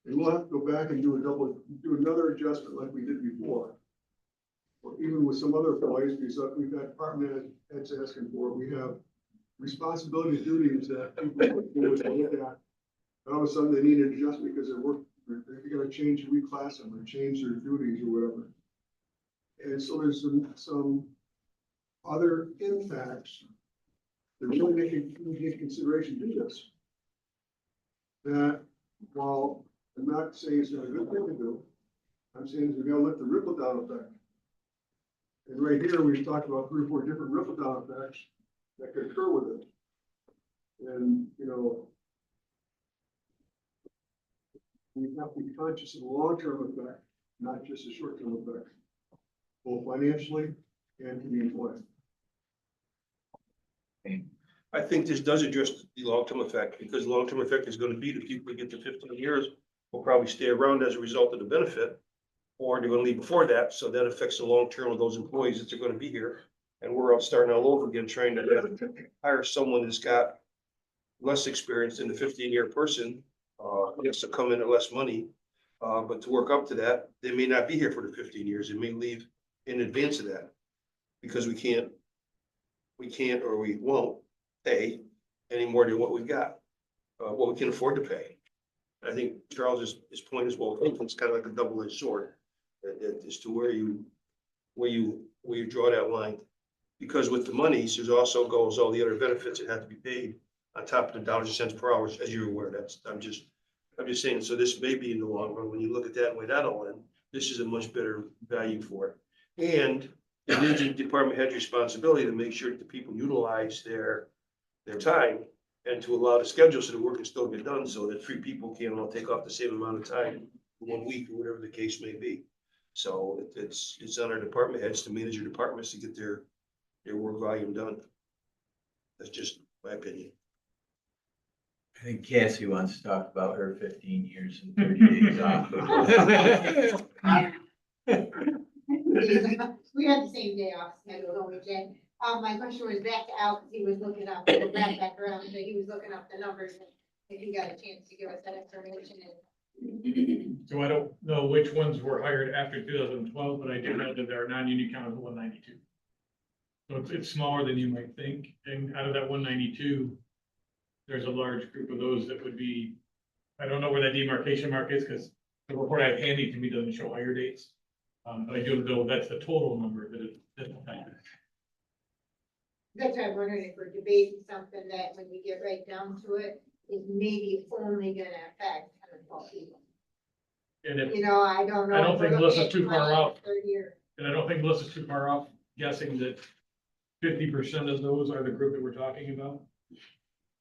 M: And we'll have to go back and do another adjustment like we did before. Or even with some other employees, because we've got department heads asking for, it. We have responsibility duties that people look at. And all of a sudden, they need an adjustment because they're gonna change, reclass them, or change their duties or whatever. And so there's some other impacts that really take consideration to this. That while I'm not saying it's not a good thing to do, I'm saying we gotta let the ripple down effect. And right here, we've talked about 3 or 4 different ripple down effects that could occur with it. And, you know, we have to be conscious of the long-term effect, not just the short-term effect, both financially and to the employee.
J: I think this does address the long-term effect, because the long-term effect is gonna be the people that get to 15 years will probably stay around as a result of the benefit, or they're gonna leave before that, so that affects the long-term of those employees that are gonna be here. And we're out starting all over again, trying to hire someone that's got less experience than the 15-year person, gets to come in at less money. But to work up to that, they may not be here for the 15 years, they may leave in advance of that. Because we can't or we won't pay any more than what we've got, what we can afford to pay. I think Charles's point is well taken. It's kind of like a double-edged sword as to where you draw that line. Because with the monies, there's also goes all the other benefits that have to be paid on top of the dollars and cents per hour, as you're aware. I'm just saying, so this may be in the long run, when you look at that way, that all in, this is a much better value for it. And it is a department head's responsibility to make sure that the people utilize their time and to allow the schedule so the work can still get done, so that 3 people can all take off the same amount of time for 1 week or whatever the case may be. So it's on our department heads to manage your departments to get their work volume done. That's just my opinion.
G: I think Cassie wants to talk about her 15 years and 30 days off.
Q: We had the same day off schedule, don't we, Jen? My question was back to Al, because he was looking up, back around, so he was looking up the numbers, and if he got a chance to give us that information.
F: So I don't know which ones were hired after 2012, but I do know that our non-union count is 192. So it's smaller than you might think, and out of that 192, there's a large group of those that would be, I don't know where that demarcation mark is, because the report I have handy to me doesn't show hire dates. But I do know that's the total number that it.
Q: That's why I'm wondering if we're debating something that when we get right down to it, is maybe only gonna affect 10 or 12 people.
F: And if,
Q: You know, I don't know.
F: I don't
Q: if
F: think
Q: we're
F: Melissa's
Q: looking
F: too
Q: at
F: far
Q: 20 or
F: off.
Q: 30 years.
F: and I don't think Melissa's too far off guessing that 50% of those are the group that we're talking about.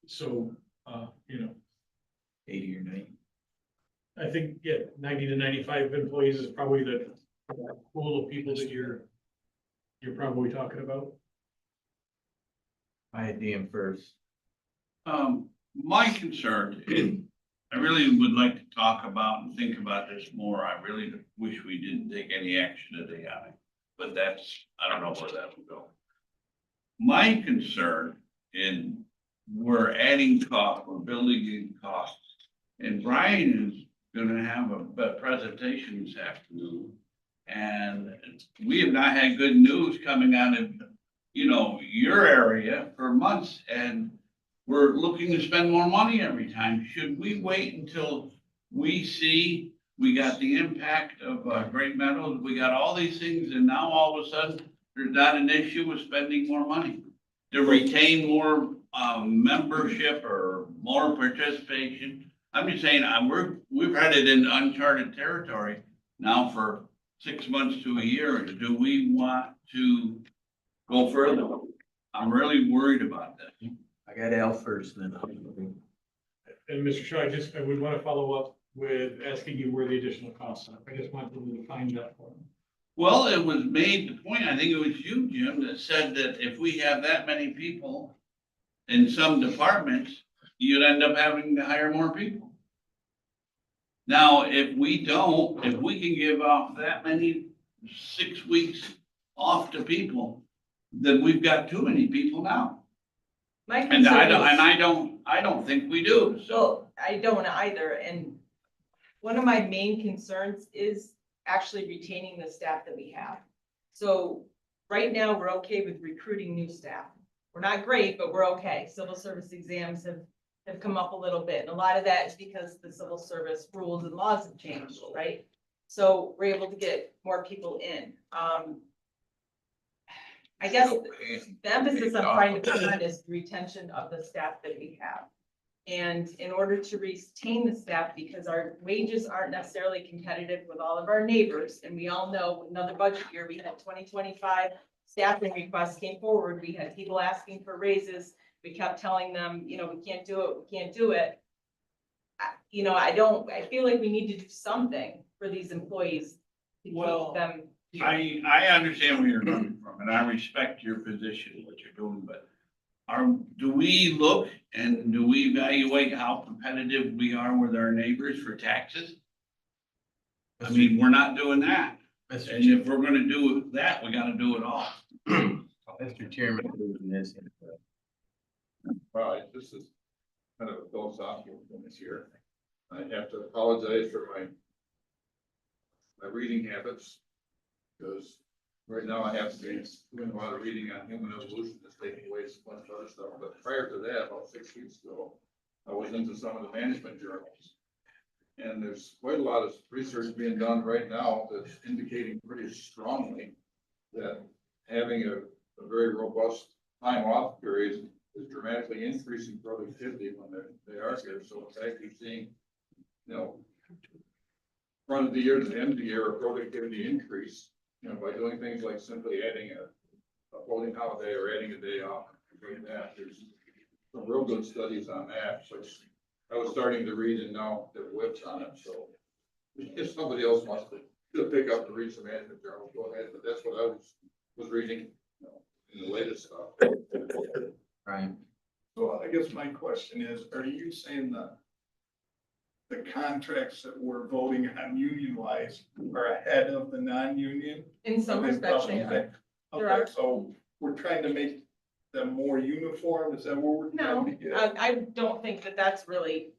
F: So,
G: 80 or 90.
F: I think, 90 to 95 employees is probably the pool of people that you're probably talking about.
G: I had DM first.
A: My concern is, I really would like to talk about and think about this more. I really wish we didn't take any action today on it, but I don't know where that will go. My concern in we're adding cost, we're building in costs, and Brian is gonna have a presentation this afternoon. And we have not had good news coming out of, your area for months, and we're looking to spend more money every time. Should we wait until we see we got the impact of Great Meadows, we got all these things, and now all of a sudden, there's not an issue with spending more money to retain more membership or more participation? I'm just saying, we've had it in uncharted territory now for 6 months to a year, or do we want to go further? I'm really worried about this.
G: I got Al first, then I'll.
F: And Mr. Shaw, I would want to follow up with asking you where the additional costs are. I just wanted to find that for them.
A: Well, it was made the point, I think it was you, Jim, that said that if we have that many people in some departments, you'd end up having to hire more people. Now, if we don't, if we can give off that many 6 weeks off to people, then we've got too many people now.
N: My
A: And
N: concern
A: I don't think we do, so.
N: Well, I don't either, and one of my main concerns is actually retaining the staff that we have. So right now, we're okay with recruiting new staff. We're not great, but we're okay. Civil service exams have come up a little bit, and a lot of that is because the civil service rules and laws have changed, right? So we're able to get more people in. I guess the emphasis I'm trying to put on is retention of the staff that we have. And in order to retain the staff, because our wages aren't necessarily competitive with all of our neighbors, and we all know another budget year, we had 2025 staffing requests came forward, we had people asking for raises, we kept telling them, you know, we can't do it, we can't do it. You know, I feel like we need to do something for these employees to keep
A: Well,
N: them.
A: I understand where you're coming from, and I respect your position, what you're doing, but do we look and do we evaluate how competitive we are with our neighbors for taxes? I mean, we're not doing that. And if we're gonna do that, we gotta do it all.
G: Mr. Chairman, this.
M: Right, this is kind of a philosophical thing this year. I have to apologize for my reading habits. Because right now I have to be doing a lot of reading on human evolution that's taking away so much other stuff. But prior to that, about 6 weeks ago, I was into some of the management journals. And there's quite a lot of research being done right now that's indicating pretty strongly that having a very robust time off period is dramatically increasing productivity when they are here. So it's actually seeing, you know, front of the year to the end of the year, a productivity increase, you know, by doing things like simply adding a floating holiday or adding a day off. Like that. There's some real good studies on that, which I was starting to read and now there are whips on it. So if somebody else wants to pick up the read some management journal, go ahead. But that's what I was reading, you know, in the latest stuff.
G: Right.
M: So I guess my question is, are you saying the contracts that we're voting on union wise are ahead of the non-union?
N: In some respects, they are. There
M: Okay,
N: are.
M: so we're trying to make them more uniform, is that what we're
N: No,
M: trying to get?
N: I don't think that that's really,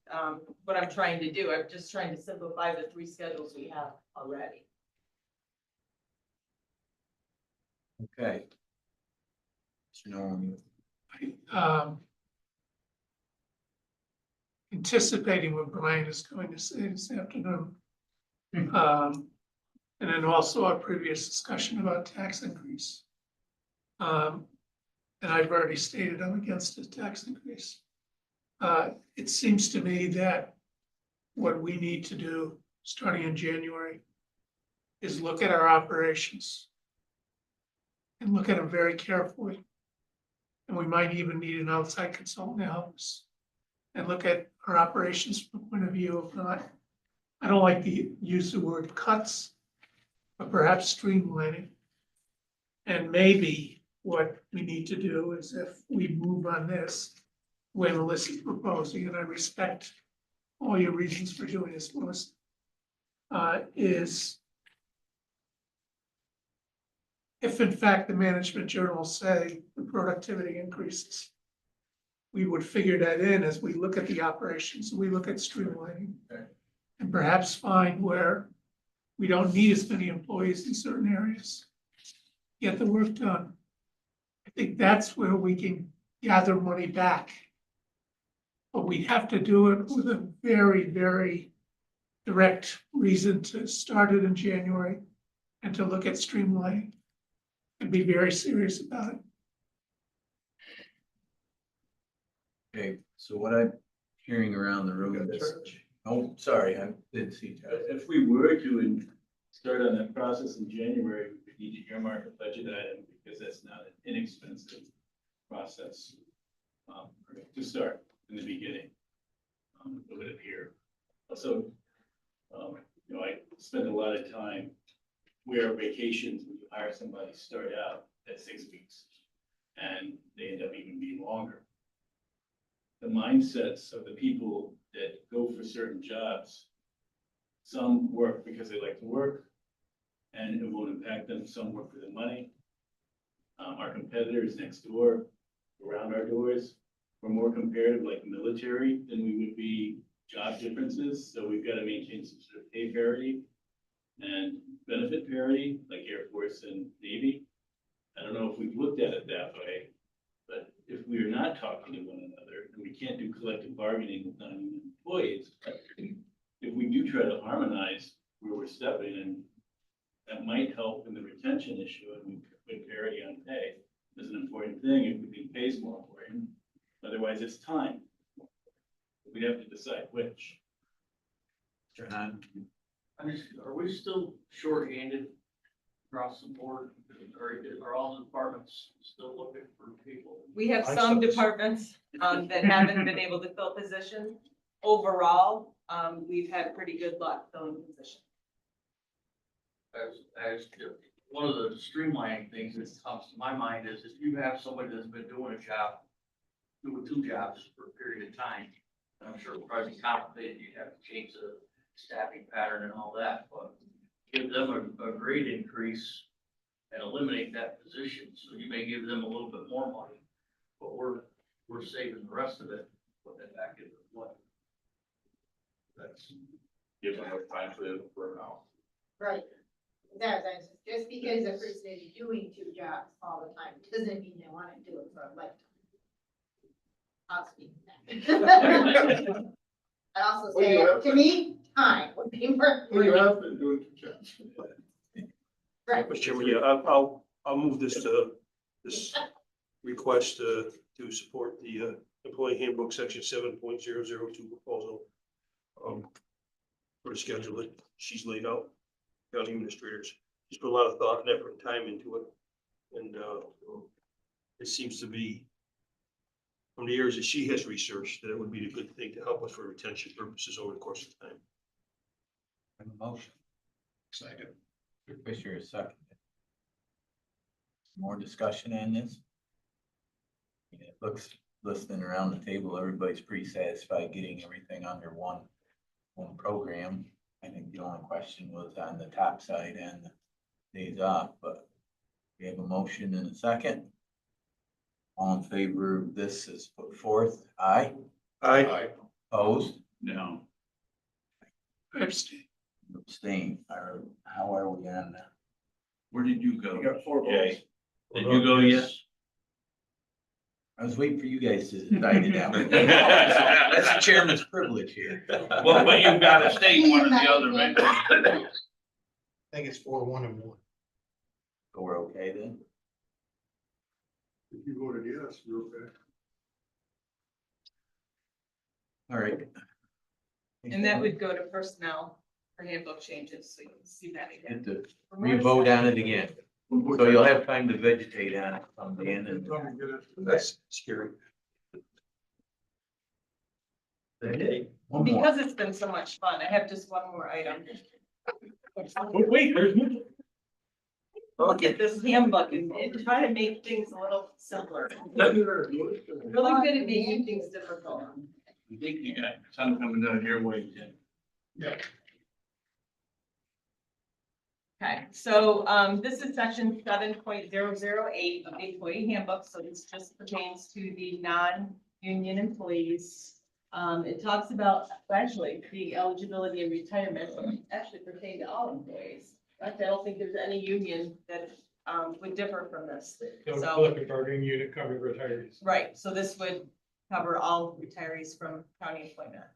N: what I'm trying to do. I'm just trying to simplify the 3 schedules we have already.
G: Okay. Mr. Nolan.
C: Anticipating what Brian is going to say this afternoon. And then also our previous discussion about tax increase. And I've already stated I'm against the tax increase. It seems to me that what we need to do, starting in January, is look at our operations and look at them very carefully. And we might even need an outside consultant to help us and look at our operations from the point of view of not, I don't like to use the word cuts, but perhaps streamlining. And maybe what we need to do is if we move on this, way Melissa's proposing, and I respect all your reasons for doing this, Melissa, is if in fact the management journals say the productivity increases, we would figure that in as we look at the operations, we look at streamlining. And perhaps find where we don't need as many employees in certain areas, get the work done. I think that's where we can gather money back. But we have to do it with a very, very direct reason to start it in January and to look at streamlining and be very serious about it.
G: Okay, so what I'm hearing around the room is, oh, sorry, I didn't see.
P: If we were to start on that process in January, we would need to earmark a budget item because that's not an inexpensive process. To start in the beginning. It would appear. Also, I spend a lot of time where vacations, when you hire somebody, start out at 6 weeks. And they end up even being longer. The mindsets of the people that go for certain jobs, some work because they like to work and it won't impact them. Some work for the money. Our competitors next door, around our doors, we're more comparative like military than we would be job differences. So we've got to maintain some sort of pay parity and benefit parity like Air Force and Navy. I don't know if we've looked at it that way, but if we're not talking to one another and we can't do collective bargaining with non-union employees, if we do try to harmonize where we're stepping in, that might help in the retention issue, and we put parity on pay is an important thing. If we think pay is more important, otherwise it's time. We have to decide which.
G: John,
F: Are we still shorthanded across the board? Are all the departments still looking for people?
N: We have
E: I
N: some
E: saw this.
N: departments, that haven't been able to fill positions. Overall, we've had pretty good luck filling positions.
F: As one of the streamlining things that comes to my mind is if you have somebody that's been doing two jobs for a period of time, I'm sure it'll probably be complicated, you have to change the staffing pattern and all that, but give them a grade increase and eliminate that position, so you may give them a little bit more money, but we're saving the rest of it, put that back into what? That's.
A: Give them enough time for now.
Q: Right. That's just because a person is doing two jobs all the time, doesn't mean they wanna do it for a lifetime. I'll speak to that. I also
M: Well, you
Q: say,
M: have
Q: to me, time would be more.
M: Well, you have been doing two jobs.
Q: Right.
J: Mr. Chairman, yeah, I'll move this request to support the employee handbook section 7.002 proposal. For the schedule that she's laid out, county administrators, she's put a lot of thought and effort and time into it. And it seems to be, from the areas that she has researched, that it would be a good thing to help us for retention purposes over the course of time.
I: Have a motion.
E: Second.
G: Fisher is second. More discussion on this? Yeah, it looks, listening around the table, everybody's pretty satisfied getting everything under one program. I think the only question was on the top side and the days off, but we have a motion and a second. All in favor of this is put forth, aye?
J: Aye.
G: Opposed?
A: No.
C: Abstain.
G: Abstain. How are we on that?
A: Where did you go?
F: You got 4 votes.
A: Jay? Did you go yet?
G: I was waiting for you guys to decide it out. That's the chairman's privilege here.
A: Well, but you've got to state one or the other, right?
O: I think it's 4-1 and 1.
G: So we're okay then?
M: If you voted yes, you're okay.
G: All right.
N: And that would go to personnel for handbook changes, so you can see that again.
G: Get to re-vote on it again. So you'll have time to vegetate on it from the end and.
J: That's scary.
G: One more.
N: Because it's been so much fun, I have just one more item.
F: Wait, there's more.
N: Look at this handbook and try to make things a little simpler. Really good at making things difficult.
A: I think you got some coming down here waiting.
F: Yeah.
N: Okay, so this is section 7.008 of the employee handbook, so this just pertains to the non-union employees. It talks about, actually, the eligibility and retirement actually pertain to all employees. I don't think there's any union that would differ from this. So,
F: Collective bargaining unit covering retirees.
N: right, so this would cover all retirees from county employment.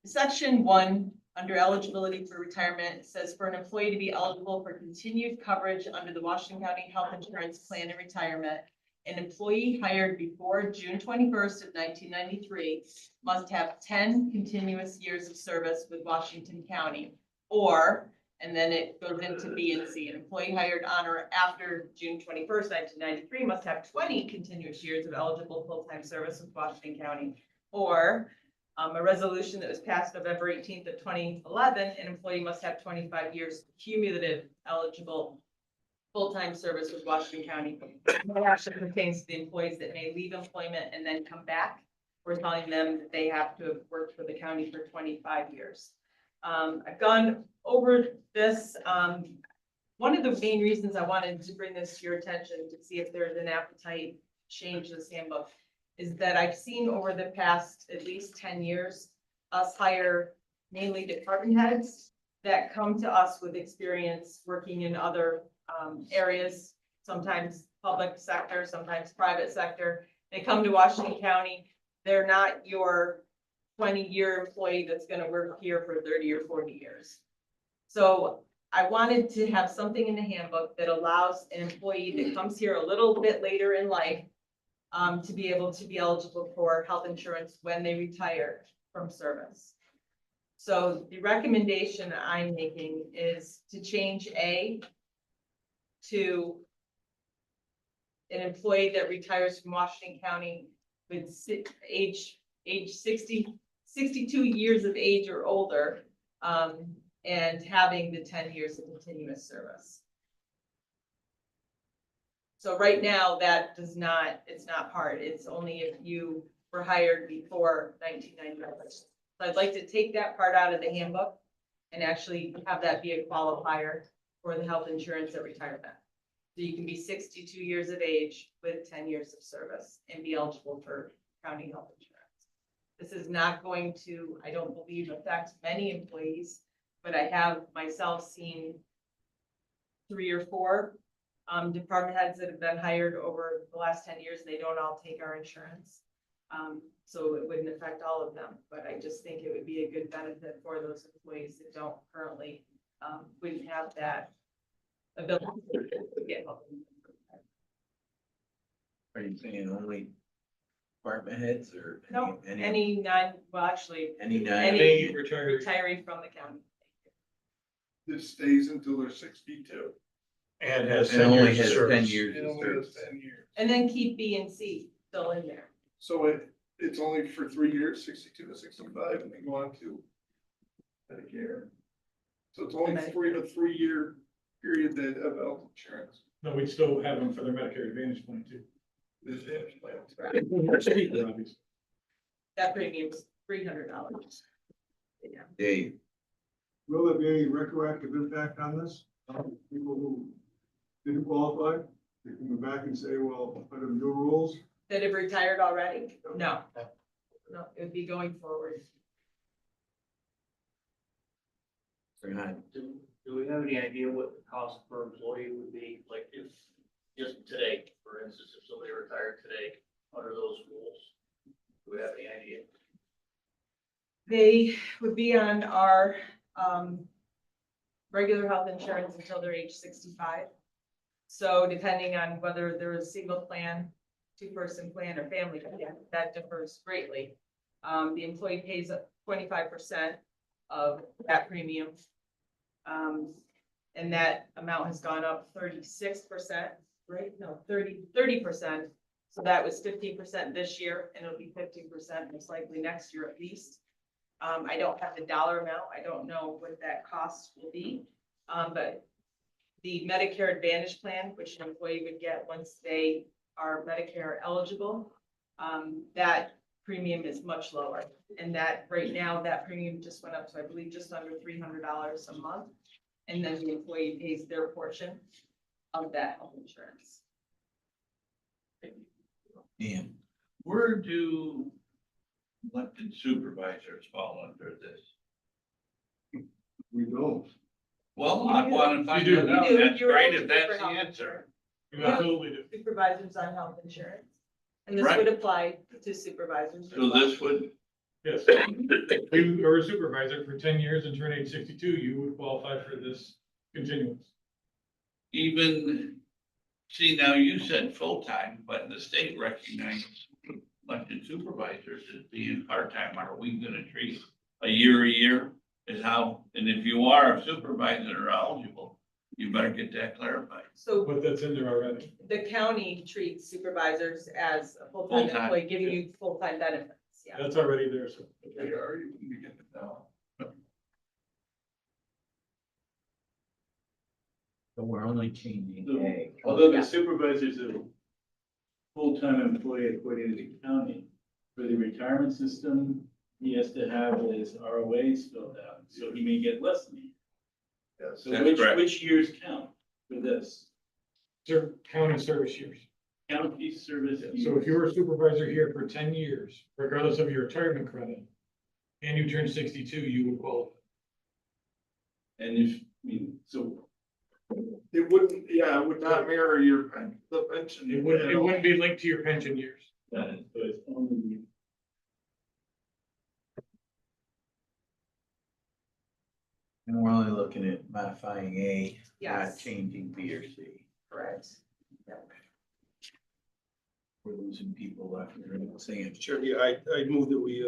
N: Section 1, under eligibility for retirement, it says for an employee to be eligible for continued coverage under the Washington County Health Insurance Plan and Retirement, an employee hired before June 21st of 1993 must have 10 continuous years of service with Washington County, or And then it goes into B and C. An employee hired on or after June 21st, 1993 must have 20 continuous years of eligible full-time service with Washington County. Or a resolution that was passed November 18th of 2011, an employee must have 25 years cumulative eligible full-time service with Washington County. That actually pertains to the employees that may leave employment and then come back. We're telling them that they have to have worked for the county for 25 years. I've gone over this. One of the main reasons I wanted to bring this to your attention to see if there's an appetite to change this handbook is that I've seen over the past at least 10 years, us hire mainly department heads that come to us with experience working in other areas, sometimes public sector, sometimes private sector. They come to Washington County. They're not your 20-year employee that's going to work here for 30 or 40 years. So I wanted to have something in the handbook that allows an employee that comes here a little bit later in life to be able to be eligible for health insurance when they retire from service. So the recommendation I'm making is to change A to an employee that retires from Washington County with age 62 years of age or older, and having the 10 years of continuous service. So right now, that does not, it's not part, it's only if you were hired before 1995. So I'd like to take that part out of the handbook and actually have that be a qualifier for the health insurance at retirement. So you can be 62 years of age with 10 years of service and be eligible for county health insurance. This is not going to, I don't believe, affect many employees, but I have myself seen 3 or 4 department heads that have been hired over the last 10 years. They don't all take our insurance. So it wouldn't affect all of them, but I just think it would be a good benefit for those employees that don't currently, wouldn't have that ability to get help.
G: Are you saying only department heads or?
N: No, any non, well, actually,
G: Any
N: any
F: retiree.
N: retiree from the county.
M: This stays until they're 62.
O: And has
G: And
O: 10
G: only
O: years of
G: has 10
O: service.
G: years
M: It
G: of
M: only has
G: service.
M: 10 years.
N: And then keep B and C still in there.
M: So it's only for 3 years, 62 to 65, and then go on to Medicare. So it's only
N: Medicare.
M: 3 year period that of health insurance.
F: No, we'd still have them for their Medicare Advantage plan too.
M: This is plan.
F: Obviously.
N: That premium's $300. Yeah.
G: Dave,
J: Will there be any retroactive impact on this? People who didn't qualify, they can go back and say, well, under the new rules,
N: That have retired already? No. No, it would be going forward.
G: Brian,
P: Do we have any idea what the cost per employee would be, like if, just today, for instance, if somebody retired today under those rules? Do we have any idea?
N: They would be on our regular health insurance until they're age 65. So depending on whether they're a single plan, 2-person plan, or family plan, that differs greatly. The employee pays 25% of that premium. And that amount has gone up 36%, right? No, 30%. So that was 15% this year, and it'll be 15% most likely next year at least. I don't have the dollar amount. I don't know what that cost will be. But the Medicare Advantage plan, which an employee would get once they are Medicare eligible, that premium is much lower. And that right now, that premium just went up to, I believe, just under $300 a month. And then the employee pays their portion of that health insurance.
G: Dan,
A: Where do elected supervisors fall under this?
J: we don't.
A: Well, I want to find
F: You do.
A: that out.
N: You do.
A: That's
N: You're
A: great
N: eligible
A: if that's
N: for
A: the
N: health
A: answer.
N: insurance.
F: You absolutely do.
N: Supervisors on health insurance. And this
A: Right.
N: would apply to supervisors. as
A: So
N: well.
A: this would,
F: Yes. If you are a supervisor for 10 years and turn age 62, you would qualify for this continuance.
A: even, see, now you said full-time, but the state recognizes elected supervisors as being part-time. Are we gonna treat a year? is how, and if you are a supervisor or eligible, you better get that clarified.
N: So
F: But that's in there already.
N: the county treats supervisors as a full-time
A: Full-time,
N: employee, giving you full-time benefits, yeah.
F: That's already there, so.
M: They are, you can get it now.
G: So we're only changing
P: So,
G: A.
P: although the supervisor's a full-time employee according to the county, for the retirement system, he has to have his ROAs filled out, so he may get less than you.
M: Yes.
P: So
A: That's correct.
P: which years count for this?
F: County service years.
P: County service years.
F: So if you were a supervisor here for 10 years, regardless of your retirement credit, and you turn 62, you would qualify.
P: And if, I mean, so
M: It wouldn't, yeah, it would not mirror the pension.
F: It wouldn't be linked to your pension years.
P: that is, but it's only.
G: And we're only looking at modifying A, not
N: Yes.
G: changing B or C.
N: Correct.
G: We're losing people left and saying,
J: Sure, yeah, I move that we,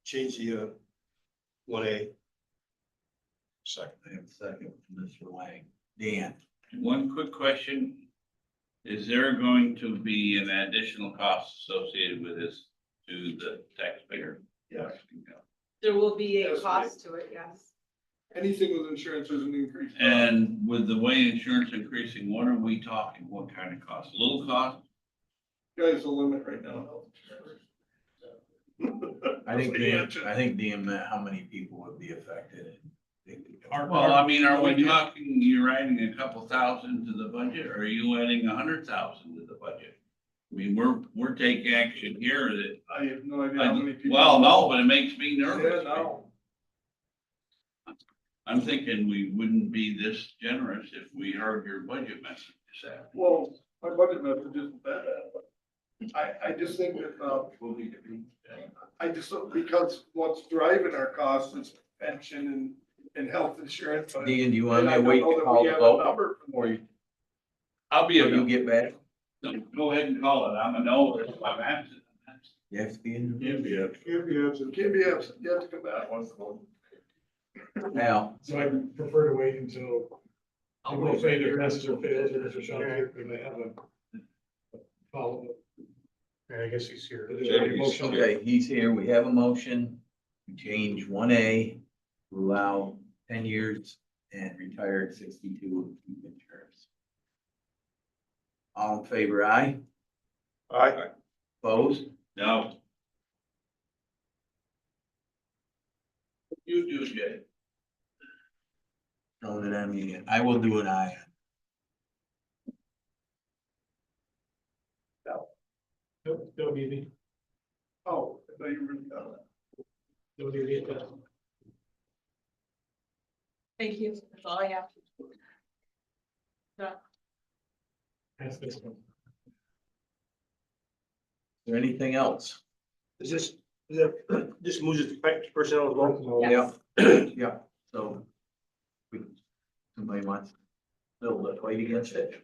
J: change the, 1A.
G: second, I have a second from Mr. Lang. Dan,
A: One quick question. Is there going to be an additional cost associated with this to the taxpayer?
M: Yes.
N: There will be a
M: Yes,
N: cost to it, yes.
M: Anything with insurance is an increase.
A: And with the way insurance increasing, what are we talking? What kind of cost? Little cost?
M: Guys, the limit right now.
G: I think
M: That's the
G: Dan,
M: answer.
G: I think Dan meant how many people would be affected.
A: Well, I mean, are we talking, you're adding a couple thousand to the budget, or are you adding 100,000 to the budget? I mean, we're taking action here that,
M: I have no idea how many people.
A: well, no, but it makes me
M: Yeah,
A: nervous.
M: no.
A: I'm thinking we wouldn't be this generous if we heard your budget message this afternoon.
M: Well, my budget message isn't that bad, but I just think that,
A: We'll need to be.
M: I just, because what's driving our costs is pension and health insurance. but-
G: Dan, do you want
M: and
G: me
M: I
G: to
M: don't
G: wait
M: know
G: to
M: that
G: call
M: we
G: the
M: have a
G: vote?
M: number for
G: Or
M: that.
G: you,
A: I'll be a
G: or you
A: no.
G: get back?
A: No, go ahead and call it. I'm a no if I'm absent.
G: You have to be in.
J: Can't be absent.
M: Can't be absent, can't be absent, you have to come back.
G: Al,
F: So I prefer to wait until
A: I'll
F: people
A: wait.
F: say their message or fails, or Mr. Sean, we may have a follow-up.
O: I guess he's here.
F: Is there any motion?
G: okay, he's here. We have a motion to change 1A to allow 10 years and retire at 62 with keep insurance. All in favor, aye?
J: Aye.
G: Opposed?
A: No. You do, Jay.
G: No, that I mean, I will do an aye.
F: Nope, don't need me.
M: Oh, I thought you were really done.
F: Don't need me.
N: Thank you, that's all I have.
F: That's this one.
G: Is there anything else?
J: Is this moves it back to personnel as well?
N: Yes.
G: Yeah, yeah, so. Somebody wants to build a fight against it.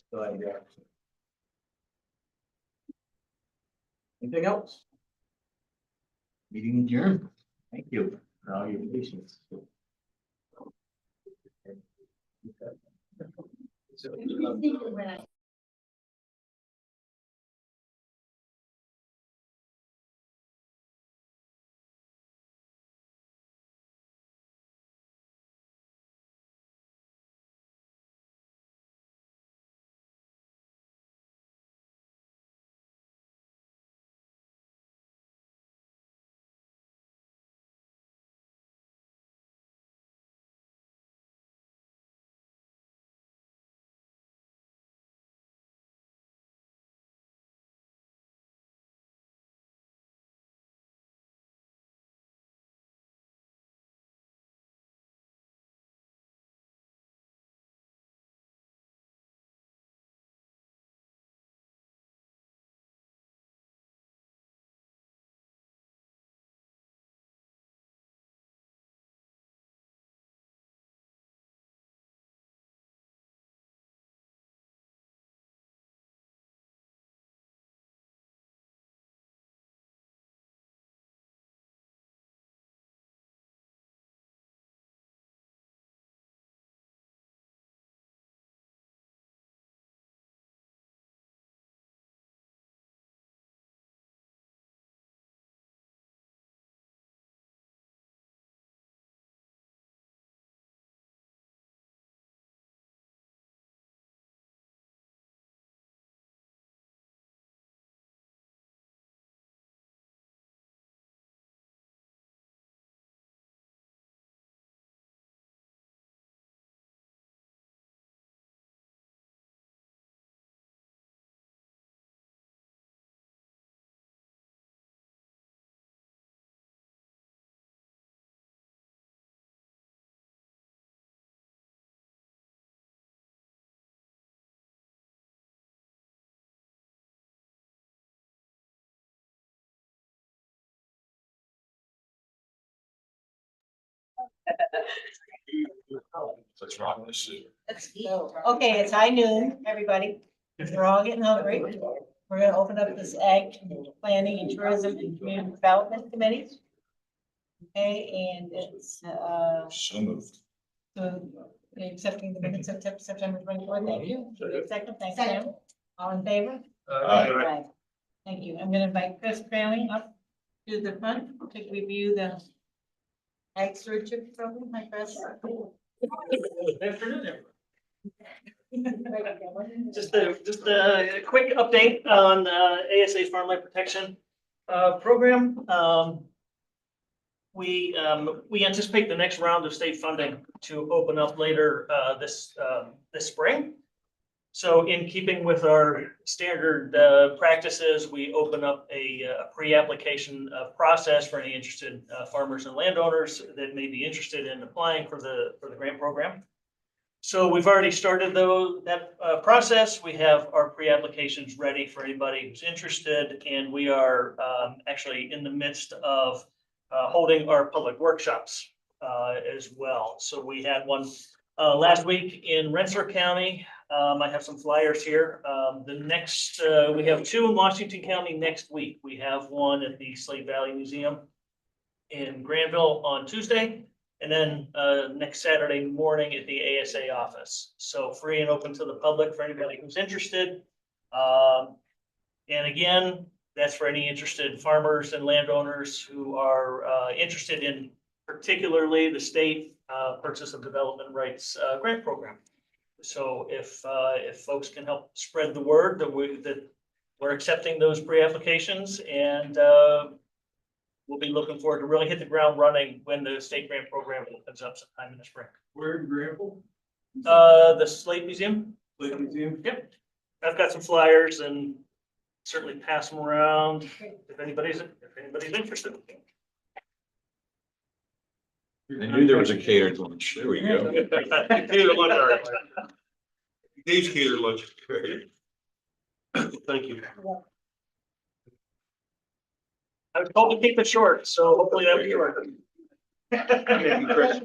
G: So I got. Anything else? Meeting adjourned. Thank you for all your patience.
Q: When I
E: Let's rock this.
D: Okay, it's high noon, everybody. We're all getting hungry. We're gonna open up this Ag Planning and Tourism and Community Development Committee. Okay, and it's,
E: So moved.
D: so accepting the minutes of September 24th. Thank you. Second, thanks, Sam. All in favor? Aye. Thank you. I'm gonna invite Chris Cranley up to the front to review the Ag Stewardship Program. Hi, Chris.
R: Good afternoon, everyone. Just a quick update on ASA's Farmland Protection Program. We anticipate the next round of state funding to open up later this spring. So in keeping with our standard practices, we open up a pre-application process for any interested farmers and landowners that may be interested in applying for the grant program. So we've already started that process. We have our pre-applications ready for anybody who's interested, and we are actually in the midst of holding our public workshops as well. So we had one last week in Rensselaer County. I have some flyers here. The next, we have two in Washington County next week. We have one at the Slate Valley Museum in Granville on Tuesday, and then next Saturday morning at the ASA office. So free and open to the public for anybody who's interested. And again, that's for any interested farmers and landowners who are interested in particularly the state Purchase of Development Rights grant program. So if folks can help spread the word that we're accepting those pre-applications, and we'll be looking forward to really hit the ground running when the state grant program opens up sometime in the spring.
P: Where in Granville?
R: The Slate Museum.
P: Slate Museum?
R: Yep. I've got some flyers and certainly pass them around if anybody's interested.
E: I knew there was a catered lunch. There we go.
J: Catered lunch. Dave's catered lunch. Thank you.
R: I was told to keep it short, so hopefully that was short.
J: Thank you, Chris.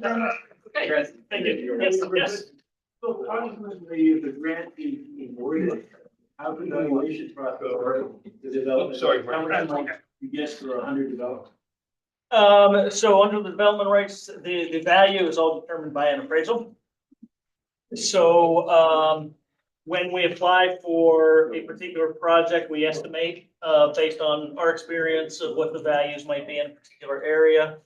R: Okay, thank you. Yes.
P: So how does the grant be awarded? How the evaluation process work? The development.
J: Sorry,
P: How much money you get for 100 development?
R: So under the development rights, the value is all determined by an appraisal. So, when we apply for a particular project, we estimate, based on our experience of what the values might be in a particular area.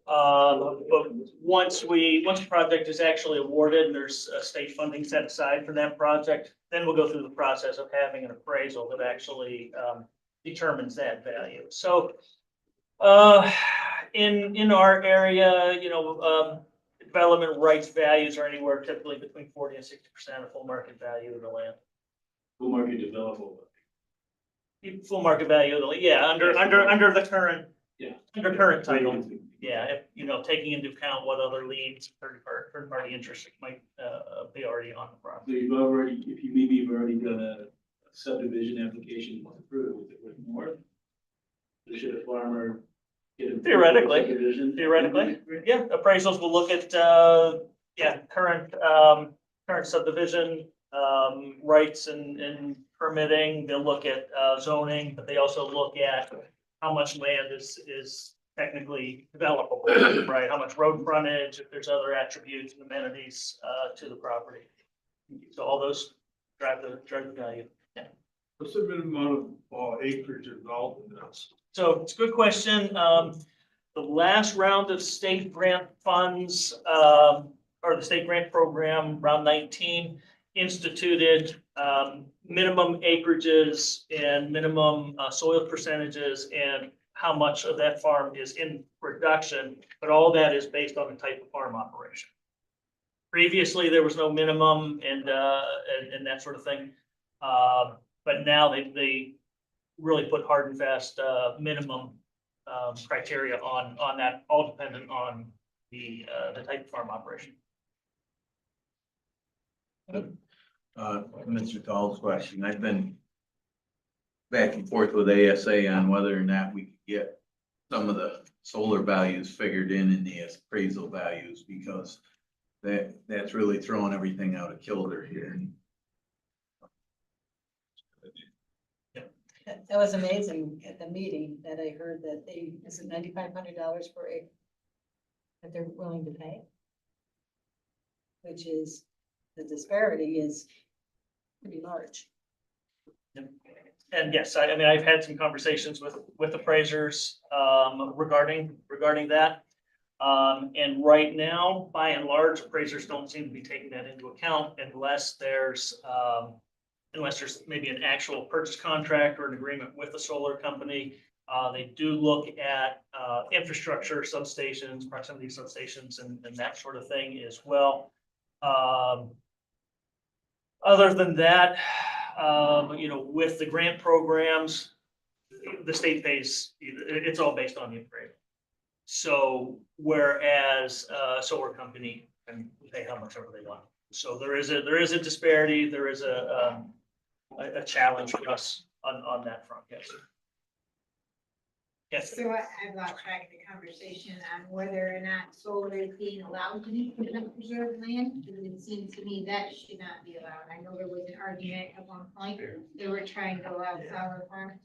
R: But once the project is actually awarded and there's a state funding set aside for that project, then we'll go through the process of having an appraisal that actually, determines that value. So, in our area, development rights values are anywhere typically between 40 and 60% of full market value of the land.
P: Full market developable.
R: Full market value of the, under the current, under current title. Yeah, if, taking into account what other liens, third party interests might, be already on the
P: So
R: property.
P: you've already done a subdivision application was approved, is it worth more? So should a farmer get a
R: Theoretically,
P: subdivision?
R: yeah, appraisals will look at, current subdivision, rights and permitting. They'll look at, zoning, but they also look at how much land is technically developable, right? How much road frontage, if there's other attributes and amenities, to the property. So all those drive the value. Yeah.
J: What's the minimum amount of acreage involved in this?
R: So it's a good question. The last round of state grant funds, or the state grant program, round 19, instituted minimum acreages and minimum soil percentages and how much of that farm is in production, but all that is based on the type of farm operation. Previously, there was no minimum and that sort of thing. But now they really put hard and fast minimum criteria on that, all dependent on the type of farm operation.
G: Mr. Tall's question, I've been back and forth with ASA on whether or not we could get some of the solar values figured in the appraisal values, because that's really throwing everything out of kilter here.
D: That was amazing at the meeting that I heard that is it $9,500 per acre that they're willing to pay? Which is, the disparity is pretty large.
R: And yes, I mean, I've had some conversations with appraisers, regarding that. And right now, by and large, appraisers don't seem to be taking that into account unless there's maybe an actual purchase contract or an agreement with the solar company. They do look at, infrastructure, substations, proximity substations, and that sort of thing as well. Other than that, with the grant programs, the state pays, it's all based on the appraisal. So whereas a solar company can pay how much ever they want. So there is a disparity, there is a challenge for us on that front, yes. Yes.
Q: So I've lost track of the conversation on whether or not solar is being allowed to be put on preserved land, because it seems to me that should not be allowed. I know there was an argument at one point, they were trying to allow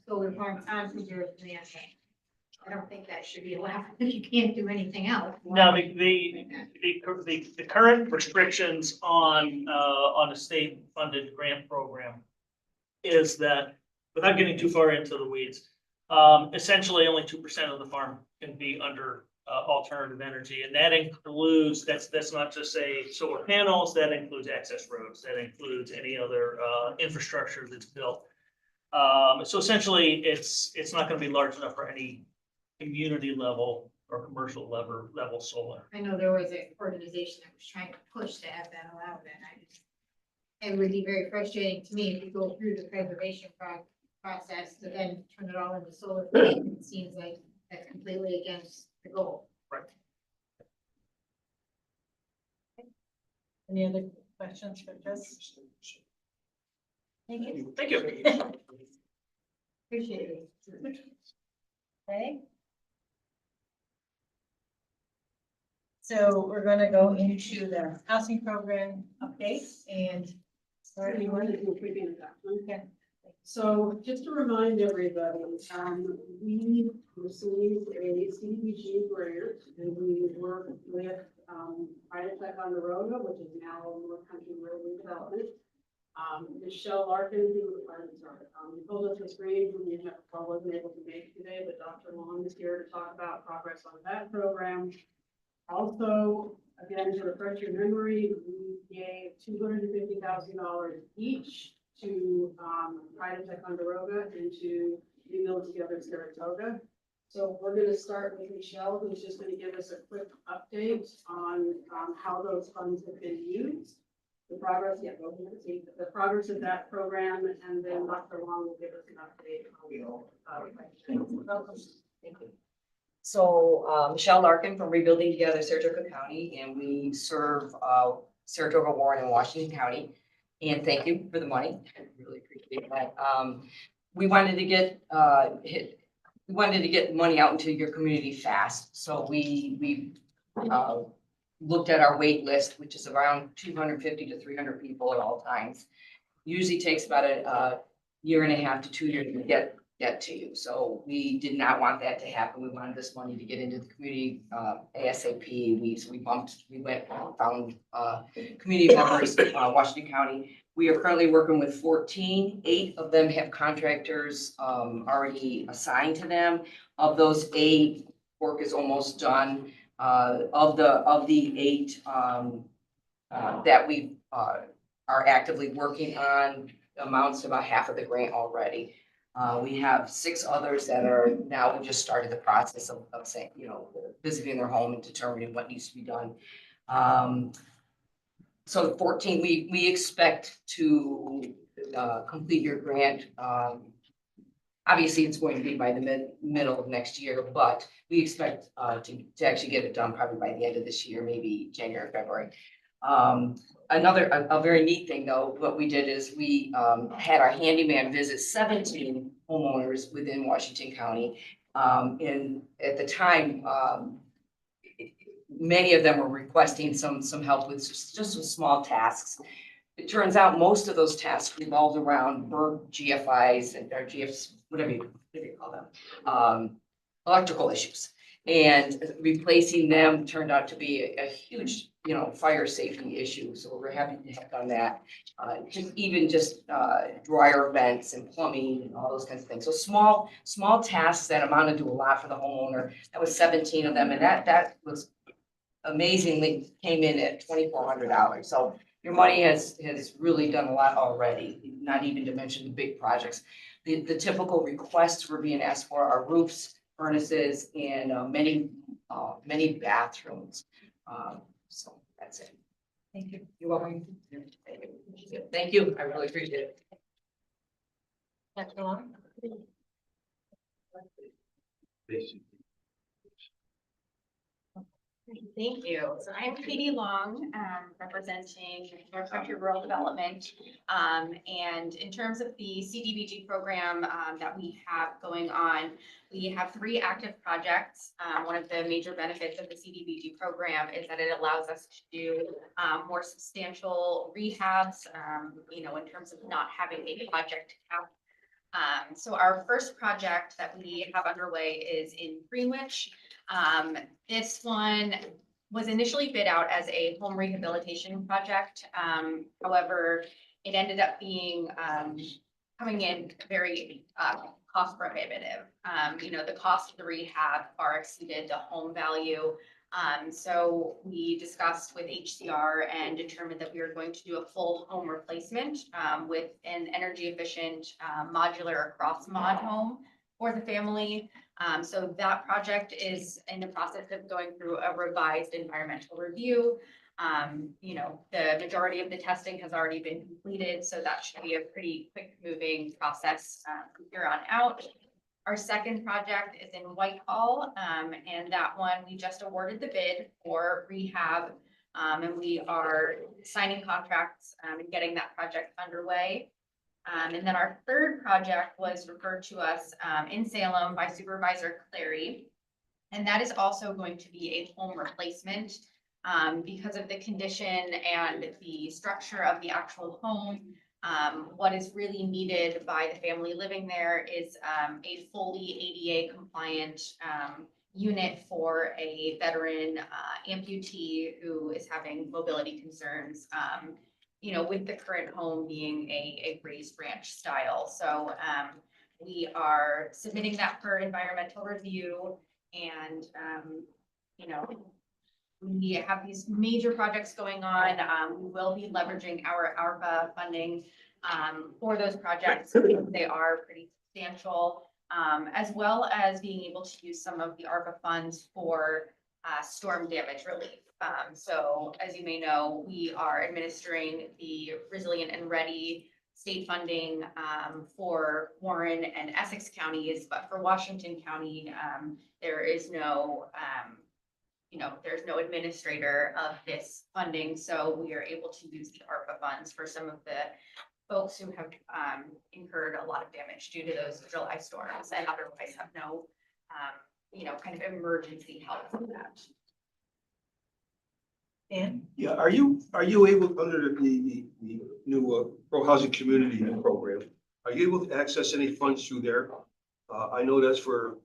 Q: solar farms on preserved land. I don't think that should be allowed, if you can't do anything else.
R: Now, the current restrictions on a state-funded grant program is that, without getting too far into the weeds, essentially only 2% of the farm can be under alternative energy, and that includes, that's not just say solar panels, that includes access roads, that includes any other infrastructure that's built. So essentially, it's not going to be large enough for any community level or commercial level solar.
Q: I know there was an organization that was trying to push to have that allowed, and it would be very frustrating to me if you go through the preservation process to then turn it all into solar. It seems like that's completely against the goal.
R: Right.
D: Any other questions for Chris? Thank you.
R: Thank you.
Q: Appreciate it.
D: Okay. So we're gonna go into the housing program updates and.
S: Sorry, you want to do a quick introduction?
D: Okay.
S: So just to remind everybody, we received a CDBG grant and we worked with, Tech on the Road, which is now North Country Road Redevelopment. Michelle Larkin, who told us this grant, we wasn't able to make today, but Dr. Long is here to talk about progress on that program. Also, again, to refresh your memory, we gave $250,000 each to Tech on the Road and to Rebuild Together Saratoga. So we're going to start with Michelle, who's just going to give us a quick update on how those funds have been used, the progress, the progress of that program, and then Dr. Long will give us an update on
T: Thank you. So Michelle Larkin from Rebuilding Together Saratoga County, and we serve Saratoga, Warren, and Washington County. And thank you for the money. I really appreciate that. We wanted to get money out into your community fast. So we looked at our wait list, which is around 250 to 300 people at all times. Usually takes about a year and a half to 2 years to get to you. So we did not want that to happen. We wanted this money to get into the community ASAP. We went and found community members, Washington County. We are currently working with 14. 8 of them have contractors already assigned to them. Of those 8, work is almost done. Of the 8 that we are actively working on, amounts to about half of the grant already. We have 6 others that are now, we just started the process of saying, visiting their home and determining what needs to be done. So 14, we expect to complete your grant. Obviously, it's going to be by the middle of next year, but we expect to actually get it done probably by the end of this year, maybe January, February. A very neat thing though, what we did is we had our handyman visit 17 homeowners within Washington County. And at the time, many of them were requesting some help with just some small tasks. It turns out most of those tasks revolved around GFIs and or GFs, whatever you call them, electrical issues. And replacing them turned out to be a huge, fire safety issue. So we're happy to have done that. Just dryer vents and plumbing and all those kinds of things. So small tasks that amounted to a lot for the homeowner. That was 17 of them, and that was amazingly came in at $2,400. So your money has really done a lot already, not even to mention the big projects. The typical requests we're being asked for are roofs, furnaces, and many bathrooms. So that's it.
H: Thank you.
T: You're welcome. Thank you. I really appreciate it.
D: Dr. Long?
L: Thank you. So I'm Katie Long, representing North Country Rural Development. And in terms of the CDBG program that we have going on, we have 3 active projects. One of the major benefits of the CDBG program is that it allows us to do more substantial rehabs, in terms of not having a project cap. So our first project that we have underway is in Greenwich. This one was initially bid out as a home rehabilitation project. However, it ended up being coming in very cost prohibitive. The cost of the rehab far exceeded the home value. So we discussed with HCR and determined that we were going to do a full home replacement with an energy efficient modular cross mod home for the family. So that project is in the process of going through a revised environmental review. The majority of the testing has already been completed, so that should be a pretty quick moving process from here on out. Our second project is in Whitehall, and that one we just awarded the bid for rehab, and we are signing contracts and getting that project underway. And then our third project was referred to us in Salem by Supervisor Clary. And that is also going to be a home replacement because of the condition and the structure of the actual home. What is really needed by the family living there is a fully ADA compliant unit for a veteran amputee who is having mobility concerns. With the current home being a raised ranch style. So we are submitting that for environmental review and, we have these major projects going on. We will be leveraging our ARPA funding for those projects. They are pretty substantial, as well as being able to use some of the ARPA funds for storm damage relief. So as you may know, we are administering the Resilient and Ready state funding for Warren and Essex counties, but for Washington County, there is no, there's no administrator of this funding. So we are able to use the ARPA funds for some of the folks who have incurred a lot of damage due to those July storms and otherwise have no, kind of emergency help from that.
D: Dan?
J: Yeah, are you able, under the new pro housing community program, are you able to access any funds through there? I know that's for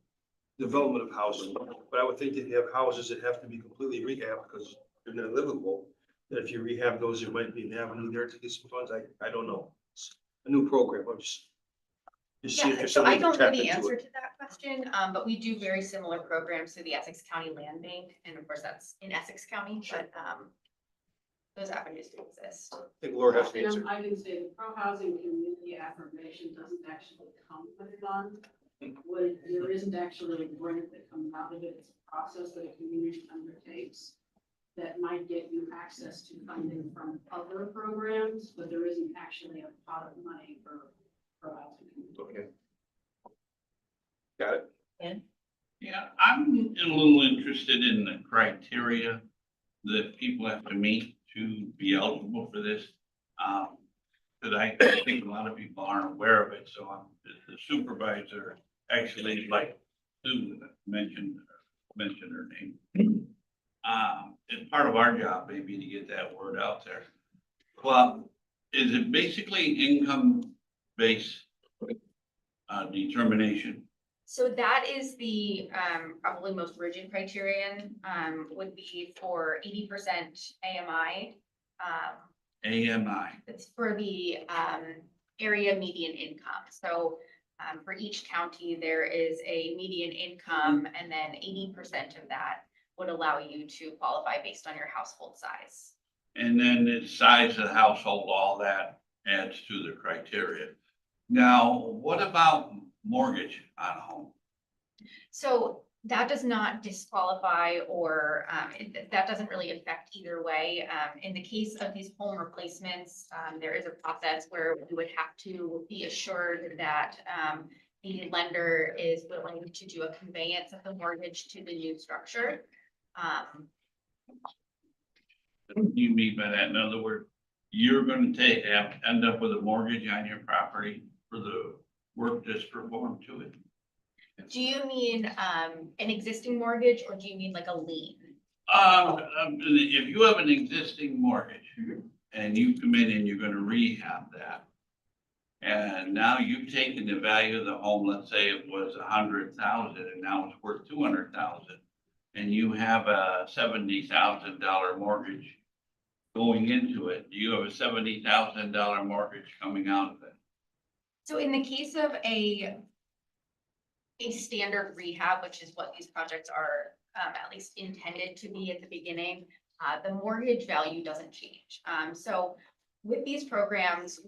J: development of housing, but I would think that you have houses that have to be completely rehabbed because they're not livable. That if you rehab those, there might be an avenue there to get some funds. I don't know. It's a new program. I'm just seeing if
L: Yeah,
J: there's
L: so I
J: something
L: don't
J: to
L: know
J: tap
L: the
J: into
L: answer
J: it.
L: to that question, but we do very similar programs through the Essex County Land Bank, and of course, that's in Essex County, but those avenues do exist.
J: I think Laura has the answer.
S: I can say the pro-housing community affirmation doesn't actually come with a fund. There isn't actually a grant that comes out of it. It's a process that a community undertakes that might get you access to funding from other programs, but there isn't actually a pot of money for pro-housing.
J: Okay. Got it.
D: And
A: Yeah, I'm a little interested in the criteria that people have to meet to be eligible for this. Because I think a lot of people aren't aware of it, so the supervisor actually Sue mentioned her name. It's part of our job maybe to get that word out there. Well, is it basically income-based determination?
L: So that is the probably most rigid criterion, would be for 80% AMI.
A: AMI.
L: It's for the area median income. So for each county, there is a median income, and then 80% of that would allow you to qualify based on your household size.
A: And then the size of the household, all that adds to the criteria. Now, what about mortgage on a home?
L: So that does not disqualify or that doesn't really affect either way. In the case of these home replacements, there is a process where we would have to be assured that the lender is willing to do a conveyance of the mortgage to the new structure.
A: What do you mean by that? In other words, you're gonna end up with a mortgage on your property for the work that's performed to it?
L: Do you mean an existing mortgage, or do you mean like a lien?
A: If you have an existing mortgage and you come in and you're gonna rehab that, and now you've taken the value of the home, let's say it was 100,000 and now it's worth 200,000. And you have a $70,000 mortgage going into it, do you have a $70,000 mortgage coming out of it?
L: So in the case of a standard rehab, which is what these projects are at least intended to be at the beginning, the mortgage value doesn't change. So with these programs,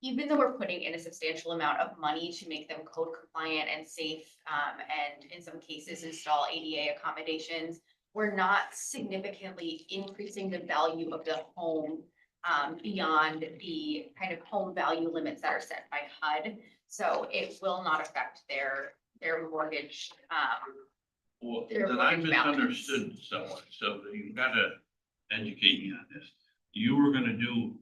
L: even though we're putting in a substantial amount of money to make them code compliant and safe, and in some cases install ADA accommodations, we're not significantly increasing the value of the home beyond the kind of home value limits that are set by HUD. So it will not affect their mortgage.
A: Well,
L: Their
A: then I
L: mortgage balance.
A: misunderstood somewhat, so you gotta educate me on this.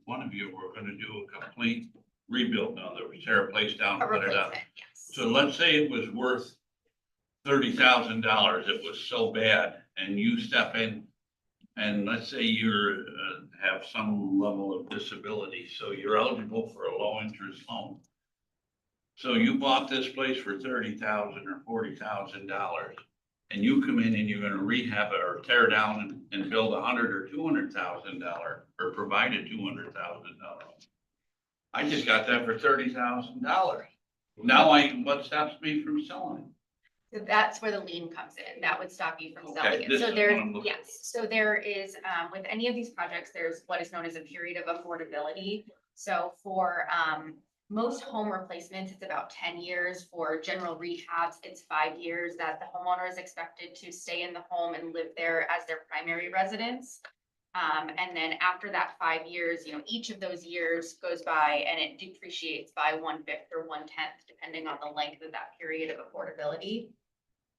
A: One of you were gonna do a complete rebuild, in other words, tear a place down,
L: A
A: and put it up.
L: replacement, yes.
A: So let's say it was worth $30,000, it was so bad, and you step in, and let's say you're, have some level of disability, so you're eligible for a low interest loan. So you bought this place for $30,000 or $40,000, and you come in and you're gonna rehab it or tear down and build $100,000 or $200,000 or provide a $200,000. I just got that for $30,000. Now what stops me from selling it?
L: So that's where the lien comes in. That would stop you from
A: Okay,
L: selling it.
A: this
L: So
A: is what
L: there's,
A: I'm looking
L: yes, so there is, with any of these projects, there's what is known as a period of affordability. So for most home replacements, it's about 10 years. For general rehabs, it's 5 years that the homeowner is expected to stay in the home and live there as their primary residence. And then after that 5 years, each of those years goes by and it depreciates by 1/5 or 1/10, depending on the length of that period of affordability.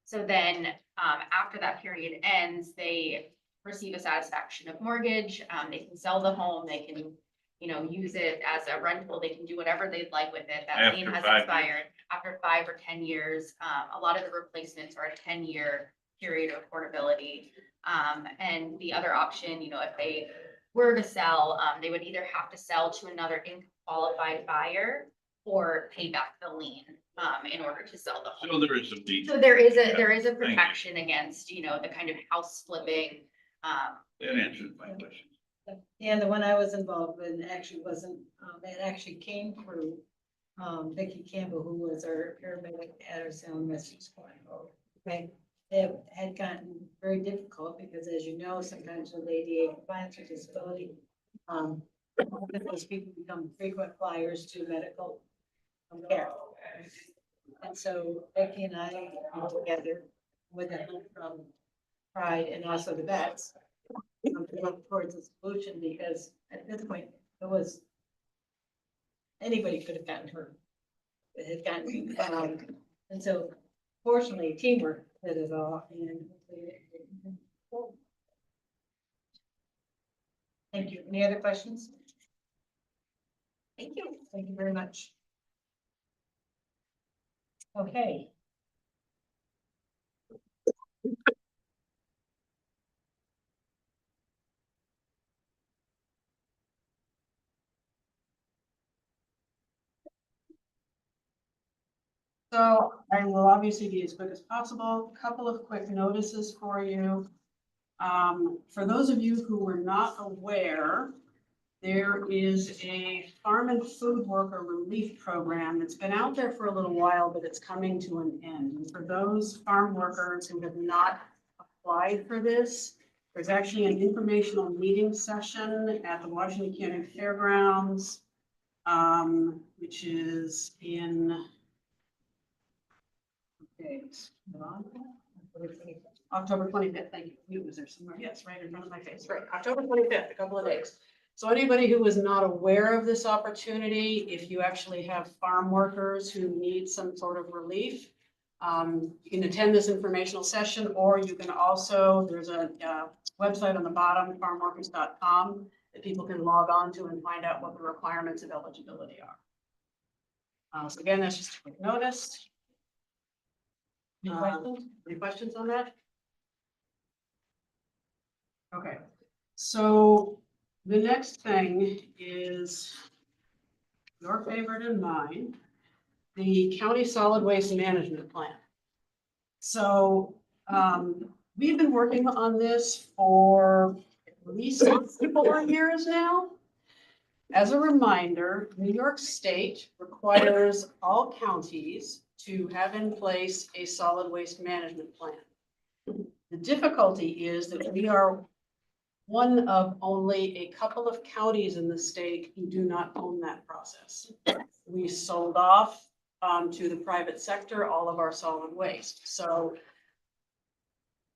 L: So then, after that period ends, they receive a satisfaction of mortgage. They can sell the home, they can, use it as a rental, they can do whatever they'd like with it. That lien
A: After
L: has
A: 5 years.
L: expired after 5 or 10 years. A lot of the replacements are a 10-year period of affordability. And the other option, if they were to sell, they would either have to sell to another qualified buyer or pay back the lien, in order to sell the home.
A: So there is some detail.
L: So there is
A: Yeah,
L: a
A: thank you.
L: protection against, the kind of house flipping.
A: That answers my question.
D: And the one I was involved in actually wasn't, it actually came through Vicki Campbell, who was our paramedic at our Salem Rescue Squad. Okay, it had gotten very difficult because, as you know, sometimes with ADA compliance or disability, those people become frequent flyers to medical care. And so Becky and I got together with the help from Pride and also the vets to look towards a solution, because at this point, anybody could have gotten hurt. It had gotten, and so fortunately, teamwork did it all, and hopefully it- Thank you. Any other questions?
L: Thank you.
D: Thank you very much. Okay.
S: I will obviously be as quick as possible. Couple of quick notices for you. For those of you who were not aware, there is a farm and food worker relief program that's been out there for a little while, but it's coming to an end. And for those farm workers who have not applied for this, there's actually an informational meeting session at the Washington County Fairgrounds, which is in October 25th, thank you. It was there somewhere. Yes, right in front of my face. Right, October 25th, a couple of days. So anybody who is not aware of this opportunity, if you actually have farm workers who need some sort of relief, you can attend this informational session, or you can also, there's a website on the bottom, farmworkers.com, that people can log on to and find out what the requirements of eligibility are. So again, that's just a quick notice. Any questions? Any questions on that? Okay, so the next thing is your favorite and mine, the county solid waste management plan. So we've been working on this for at least 4 years now. As a reminder, New York State requires all counties to have in place a solid waste management plan. The difficulty is that we are one of only a couple of counties in the state who do not own that process. We sold off to the private sector all of our solid waste. So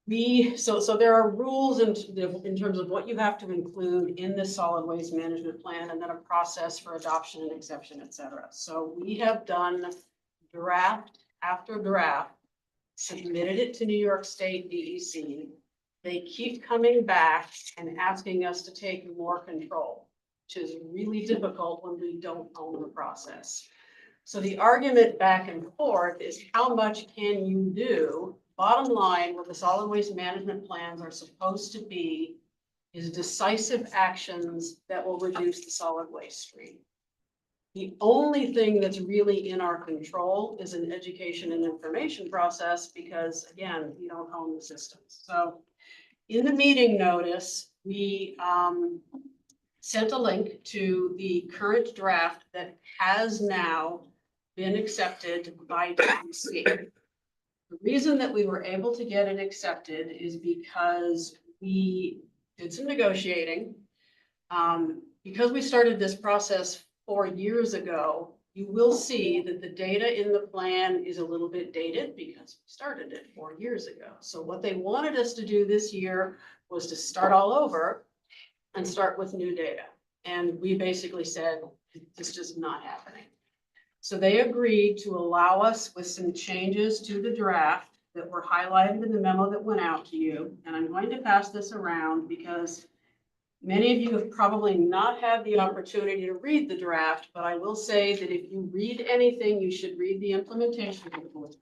S: there are rules in terms of what you have to include in the solid waste management plan, and then a process for adoption and exception, et cetera. So we have done draft after draft, submitted it to New York State DEC. They keep coming back and asking us to take more control, which is really difficult when we don't own the process. So the argument back and forth is, how much can you do? Bottom line, what the solid waste management plans are supposed to be is decisive actions that will reduce the solid waste stream. The only thing that's really in our control is an education and information process, because again, we don't own the systems. So in the meeting notice, we sent a link to the current draft that has now been accepted by DEC. The reason that we were able to get it accepted is because we did some negotiating. Because we started this process 4 years ago, you will see that the data in the plan is a little bit dated because we started it 4 years ago. So what they wanted us to do this year was to start all over and start with new data. And we basically said, it's just not happening. So they agreed to allow us with some changes to the draft that were highlighted in the memo that went out to you. And I'm going to pass this around because many of you have probably not had the opportunity to read the draft, but I will say that if you read anything, you should read the implementation report.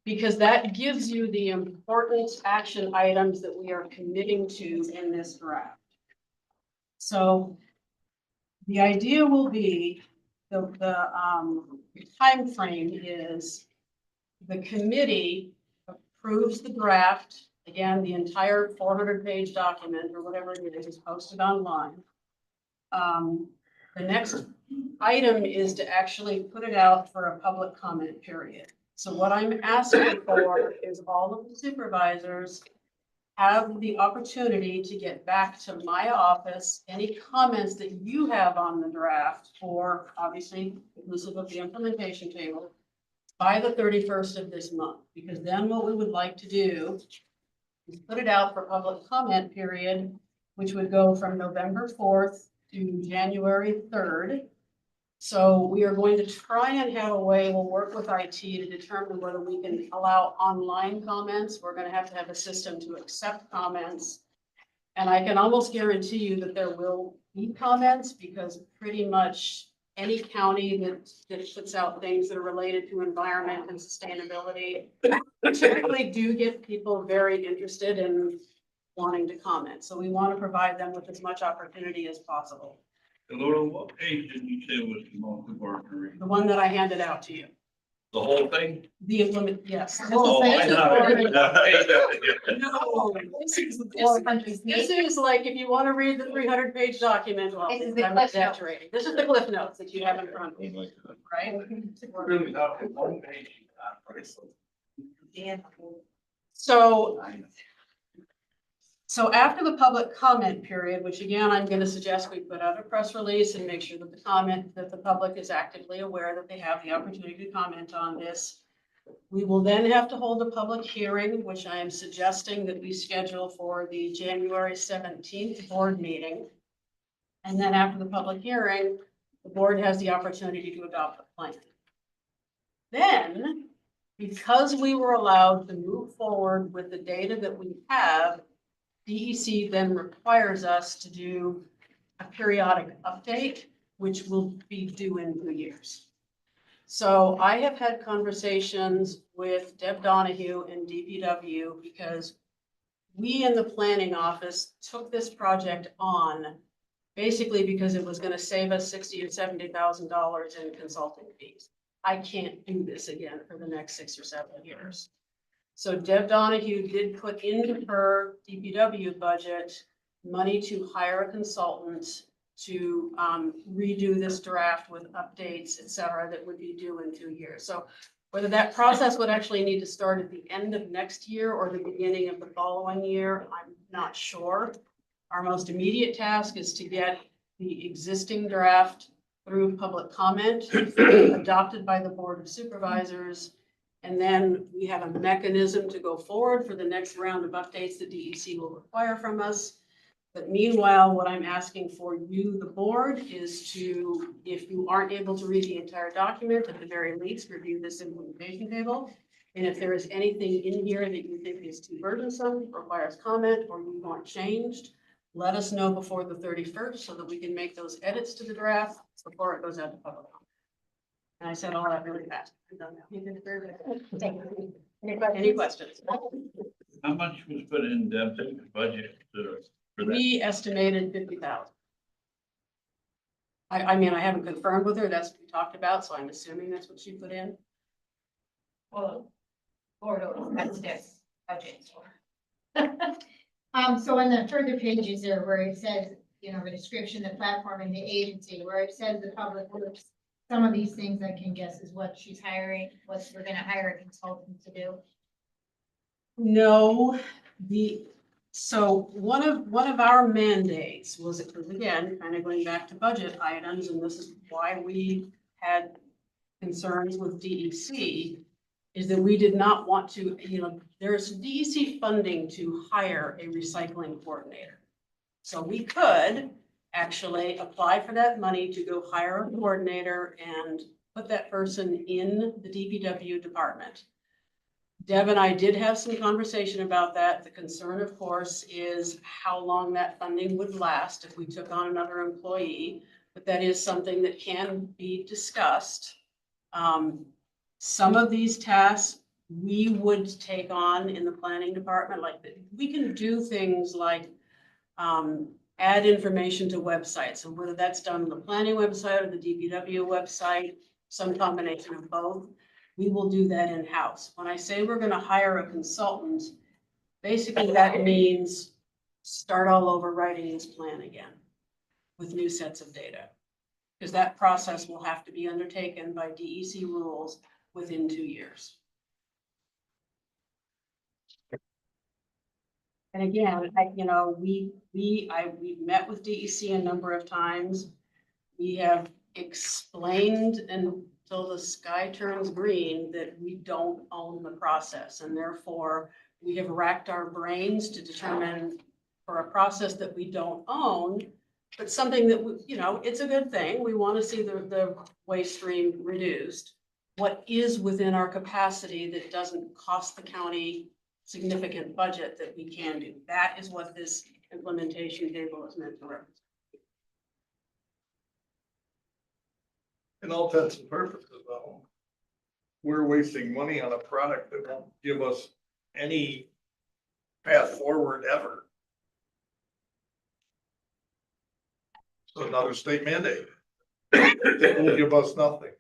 S: Because that gives you the important action items that we are committing to in this draft. So the idea will be, the time frame is the committee approves the draft. Again, the entire 400-page document or whatever it is posted online. The next item is to actually put it out for a public comment period. So what I'm asking for is all of the supervisors have the opportunity to get back to my office, any comments that you have on the draft, or obviously inclusive of the implementation table, by the 31st of this month. Because then what we would like to do is put it out for public comment period, which would go from November 4th to January 3rd. So we are going to try and have a way, we'll work with IT to determine whether we can allow online comments. We're going to have a system to accept comments. And I can almost guarantee you that there will be comments, because pretty much any county that puts out things that are related to environment and sustainability typically do get people very interested in wanting to comment. So we want to provide them with as much opportunity as possible.
A: Laura, what page did you say was the most important to read?
S: The one that I handed out to you,
A: The whole thing?
S: the implement, yes.
A: Oh, I know.
S: No, this is like, if you want to read the 300-page document, well,
H: This is the
S: I'm
H: Cliff Notes.
S: exaggerating. This is the Cliff Notes that you have in front of you, right?
A: Really, not one page.
S: So after the public comment period, which again, I'm gonna suggest we put out a press release and make sure that the public is actively aware that they have the opportunity to comment on this. We will then have to hold a public hearing, which I am suggesting that we schedule for the January 17th board meeting. And then after the public hearing, the board has the opportunity to adopt the plan. Then, because we were allowed to move forward with the data that we have, DEC then requires us to do a periodic update, which will be due in 2 years. So I have had conversations with Deb Donahue and DPW because we in the planning office took this project on basically because it was gonna save us $60,000 or $70,000 in consulting fees. I can't do this again for the next 6 or 7 years. So Deb Donahue did put into her DPW budget money to hire a consultant to redo this draft with updates, et cetera, that would be due in 2 years. So whether that process would actually need to start at the end of next year or the beginning of the following year, I'm not sure. Our most immediate task is to get the existing draft through public comment, adopted by the Board of Supervisors. And then we have a mechanism to go forward for the next round of updates that DEC will require from us. But meanwhile, what I'm asking for you, the board, is to, if you aren't able to read the entire document, at the very least, review this implementation table. And if there is anything in here that you think is too burdensome, requires comment, or you want changed, let us know before the 31st so that we can make those edits to the draft before it goes out to public. And I said all that really fast. I'm done now. You did very good. Any questions?
A: How much was put in the budget for that?
S: We estimated 50,000. I mean, I haven't confirmed with her. That's what we talked about, so I'm assuming that's what she put in.
Q: Well, Lord, that's this budget. So in the further pages there where it says, you know, the description, the platform and the agency, where it says the public works, some of these things I can guess is what she's hiring, what we're gonna hire a consultant to do.
S: No, so one of our mandates was, again, kind of going back to budget items, and this is why we had concerns with DEC, is that we did not want to, there's DEC funding to hire a recycling coordinator. So we could actually apply for that money to go hire a coordinator and put that person in the DPW department. Deb and I did have some conversation about that. The concern, of course, is how long that funding would last if we took on another employee, but that is something that can be discussed. Some of these tasks we would take on in the planning department, like we can do things like add information to websites, and whether that's done on the planning website or the DPW website, some combination of both. We will do that in-house. When I say we're gonna hire a consultant, basically that means start all over writing this plan again with new sets of data. Because that process will have to be undertaken by DEC rules within 2 years. And again, we've met with DEC a number of times. We have explained until the sky turns green that we don't own the process, and therefore we have racked our brains to determine for a process that we don't own, but something that, it's a good thing. We want to see the waste stream reduced. What is within our capacity that doesn't cost the county significant budget that we can do. That is what this implementation table is meant to represent.
M: In all intents and purposes, though, we're wasting money on a product that won't give us any path forward ever.
O: Another state mandate. They will give us nothing.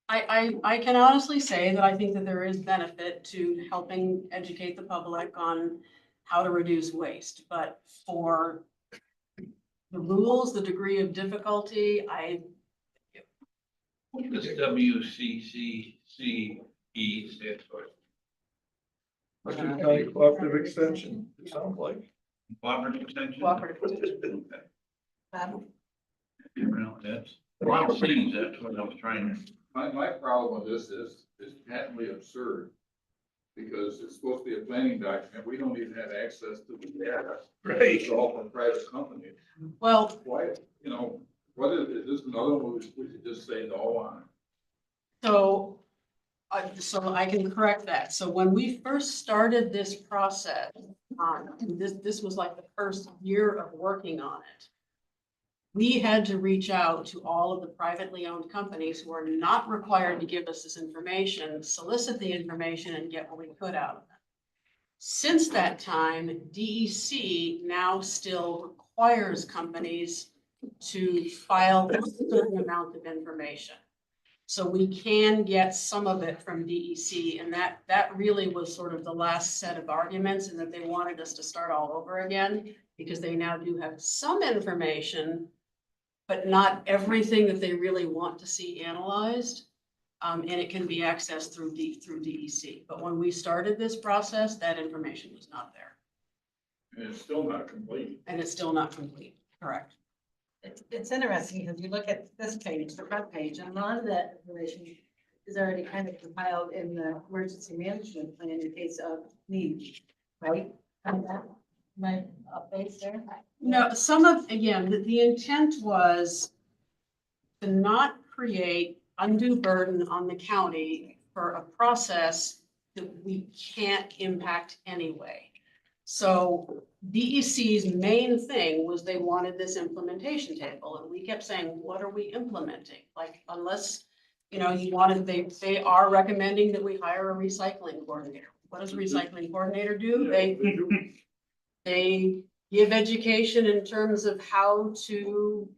S: I can honestly say that I think that there is benefit to helping educate the public on how to reduce waste, but for the rules, the degree of difficulty,
A: What does WCCCE stand for?
O: Western County Cooperative Extension, it sounds like.
A: Cooperative extension?
S: Cooperative extension.
A: Well, that's, a lot of C's, that's what I was trying to.
M: My problem with this is patently absurd. Because it's supposed to be a planning document, we don't even have access to the data.
O: Right.
M: It's all from private companies.
S: well,
M: Why, you know, what is this another one we should just say no on?
S: so, so I can correct that. So when we first started this process, this was like the first year of working on it. We had to reach out to all of the privately owned companies who are not required to give us this information, solicit the information and get what we could out of them. Since that time, DEC now still requires companies to file a certain amount of information. So we can get some of it from DEC, and that really was sort of the last set of arguments, and that they wanted us to start all over again, because they now do have some information, but not everything that they really want to see analyzed. And it can be accessed through DEC. But when we started this process, that information was not there.
M: And it's still not complete.
S: And it's still not complete, correct?
D: It's interesting because you look at this page, the front page, and a lot of that information is already kind of compiled in the emergency management plan in case of need, right? My updates there?
S: No, some of, again, the intent was to not create undue burden on the county for a process that we can't impact anyway. So DEC's main thing was they wanted this implementation table, and we kept saying, what are we implementing? Like, unless, you know, you wanted, they are recommending that we hire a recycling coordinator. What does a recycling coordinator do? They give education in terms of how to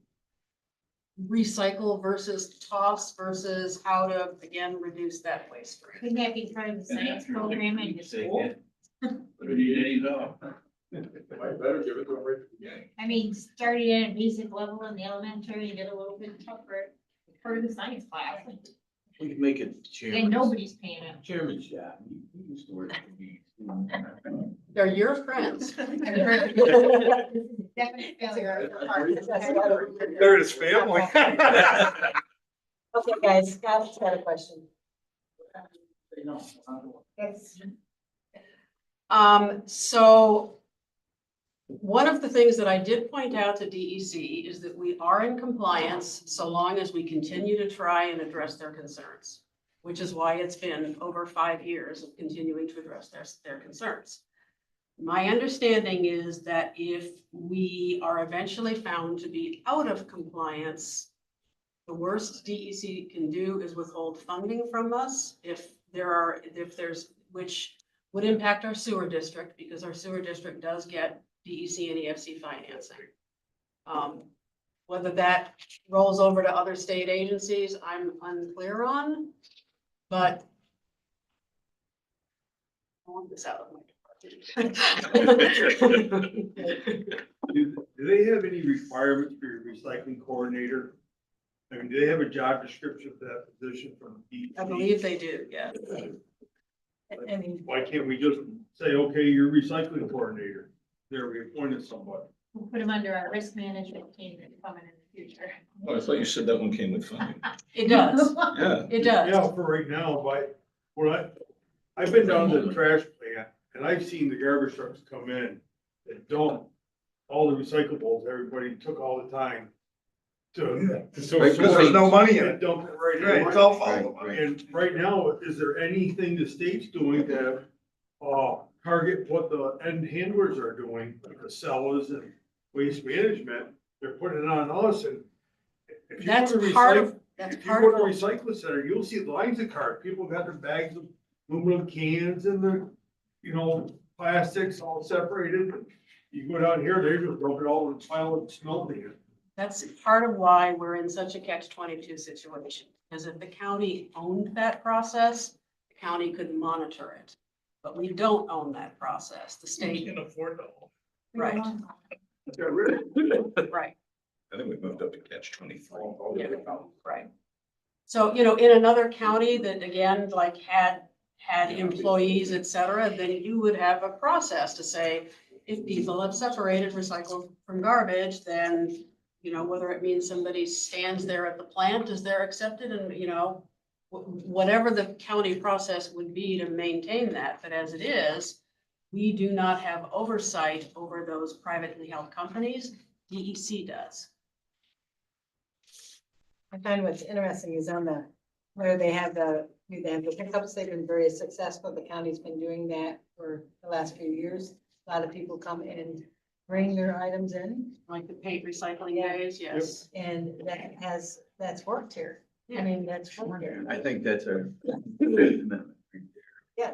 S: recycle versus toss versus how to, again, reduce that waste.
Q: Couldn't that be part of the science program in your school?
A: What do you need to
M: Might better give it to them right at the beginning.
Q: I mean, starting at a basic level in the elementary and get a little bit tougher for the science class.
G: We can make it chairman.
Q: And nobody's paying it.
G: Chairman's job. He used to work for me.
S: They're your friends.
Q: Definite failure.
O: They're his family.
B: Okay, guys, Scott's got a question.
Q: That's
S: So one of the things that I did point out to DEC is that we are in compliance so long as we continue to try and address their concerns, which is why it's been over 5 years of continuing to address their concerns. My understanding is that if we are eventually found to be out of compliance, the worst DEC can do is withhold funding from us if there's, which would impact our sewer district, because our sewer district does get DEC and EFC financing. Whether that rolls over to other state agencies, I'm unclear on, but I want this out of my department.
J: Do they have any requirements for your recycling coordinator? I mean, do they have a job description for that position from DEC?
S: I believe they do, yeah.
J: Why can't we just say, okay, you're recycling coordinator? There, we appointed somebody.
Q: We'll put them under our risk management team that's coming in the future.
E: Oh, I thought you said that one came with funding.
S: It does,
E: Yeah.
S: it does.
J: Yeah, for right now, but I've been down to the trash plant and I've seen the garbage trucks come in and dump all the recyclables. Everybody took all the time to.
O: Because there's no money in it.
J: Dump it right
O: Right,
J: in.
O: it's all falling.
J: And right now, is there anything the state's doing to, target what the end handlers are doing, like the sellers and waste management? They're putting it on us, and if you
S: That's
J: go to
S: part
J: recycle,
S: of, that's
J: if you
S: part
J: go
S: of,
J: to the recycling center, you'll see lines of cars. People got their bags of aluminum cans and the, plastics all separated.
F: You go down here, they just broke it all with final snow there.
S: That's part of why we're in such a catch-22 situation, because if the county owned that process, the county could monitor it. But we don't own that process, the
F: We
S: state,
F: can afford to.
S: right,
F: Got rid of it.
S: right.
E: I think we moved up to catch 23.
S: Yeah, right. So, you know, in another county that again, like had employees, et cetera, then you would have a process to say, if people have separated recycled from garbage, then, you know, whether it means somebody stands there at the plant as they're accepted and, you know, whatever the county process would be to maintain that, but as it is, we do not have oversight over those privately held companies. DEC does.
D: I find what's interesting is on the, where they have the pickups, they've been very successful. The county's been doing that for the last few years. A lot of people come in and bring their items in.
S: Like the paint recycling
D: Yeah.
S: days, yes.
D: And that's worked here. I mean, that's worked here.
G: I think that's our commitment.
D: Yeah,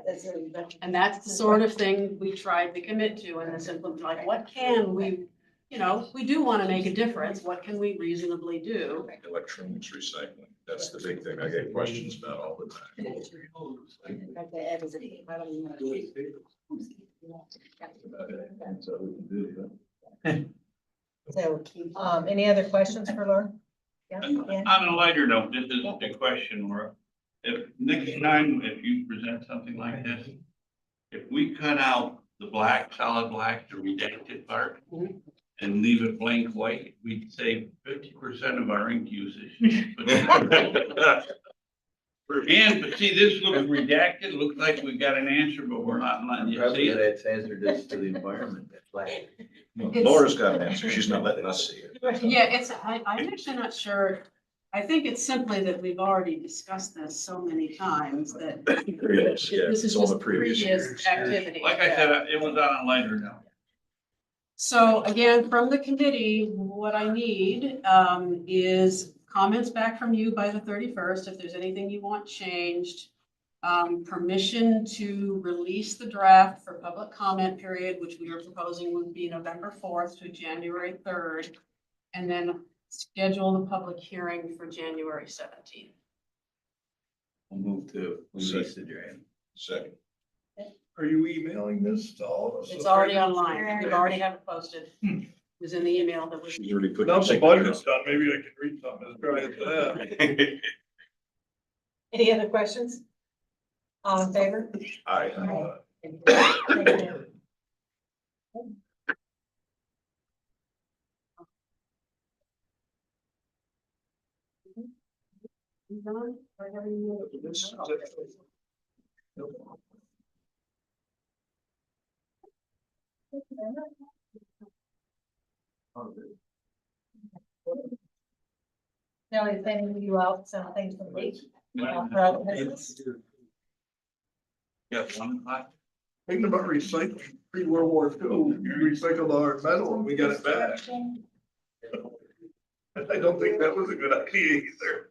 S: And that's the sort of thing we tried to commit to in this implement, like, what can we, you know, we do want to make a difference. What can we reasonably do?
E: Electronics recycling, that's the big thing I get questions about all the time.
D: So, any other questions for Laura? Yeah, yeah.
A: On a lighter note, this is a question where if next time, if you present something like this, if we cut out the black, solid black, the redacted part, and leave it blank white, we'd save 50% of our ink usage. And, but see, this looks redacted, looks like we got an answer, but we're not letting you see
G: Probably
A: it.
G: that's hazardous to the environment, that's like.
E: Laura's got an answer, she's not letting us see it.
S: Yeah, I'm actually not sure. I think it's simply that we've already discussed this so many times that
E: Previous, yeah,
S: this is
E: it's all the
S: just
E: previous
S: previous
E: years.
S: activity.
A: Like I said, it was on a lighter note.
S: So again, from the committee, what I need is comments back from you by the 31st, if there's anything you want changed. Permission to release the draft for public comment period, which we are proposing would be November 4th to January 3rd. And then schedule the public hearing for January 17th.
G: I'll move to release the draft.
E: Second.
F: Are you emailing this to all of us?
S: It's already online. We already have it posted. It was in the email that was.
E: She's already put.
F: Now
E: your
F: the
E: signature
F: budget's done, maybe I can read something as dry as that.
D: Any other questions? All in favor?
E: Aye.
D: Thank you. Now, is sending you out some things from me.
A: Got 1 o'clock?
F: Thinking about recycling, pre-World War II, we recycled our metal and we got it back. I don't think that was a good idea either.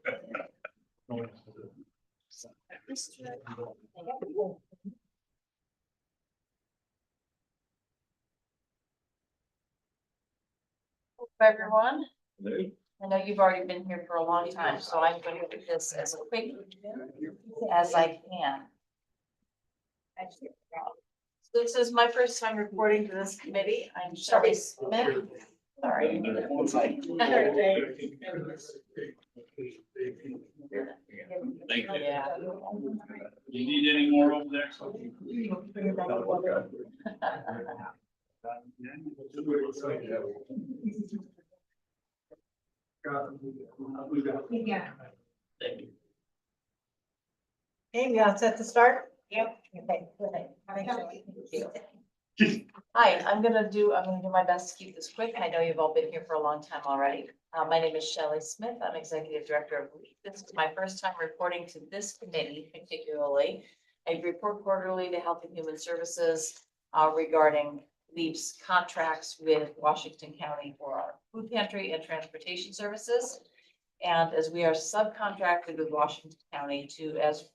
H: Everyone, I know you've already been here for a long time, so I'm going to do this as quick as I can. So this is my first time reporting to this committee. I'm Shelley Smith. Sorry.
A: Thank you.
H: Yeah.
A: You need any more over there?
D: Yeah.
A: Thank you.
D: Okay, we all set to start? Yep. Okay,
H: Hi, I'm gonna do my best to keep this quick. I know you've all been here for a long time already. My name is Shelley Smith. I'm Executive Director of LEAP. This is my first time reporting to this committee particularly. I report quarterly to Health and Human Services regarding LEAP's contracts with Washington County for our food pantry and transportation services. And as we are subcontracted with Washington County as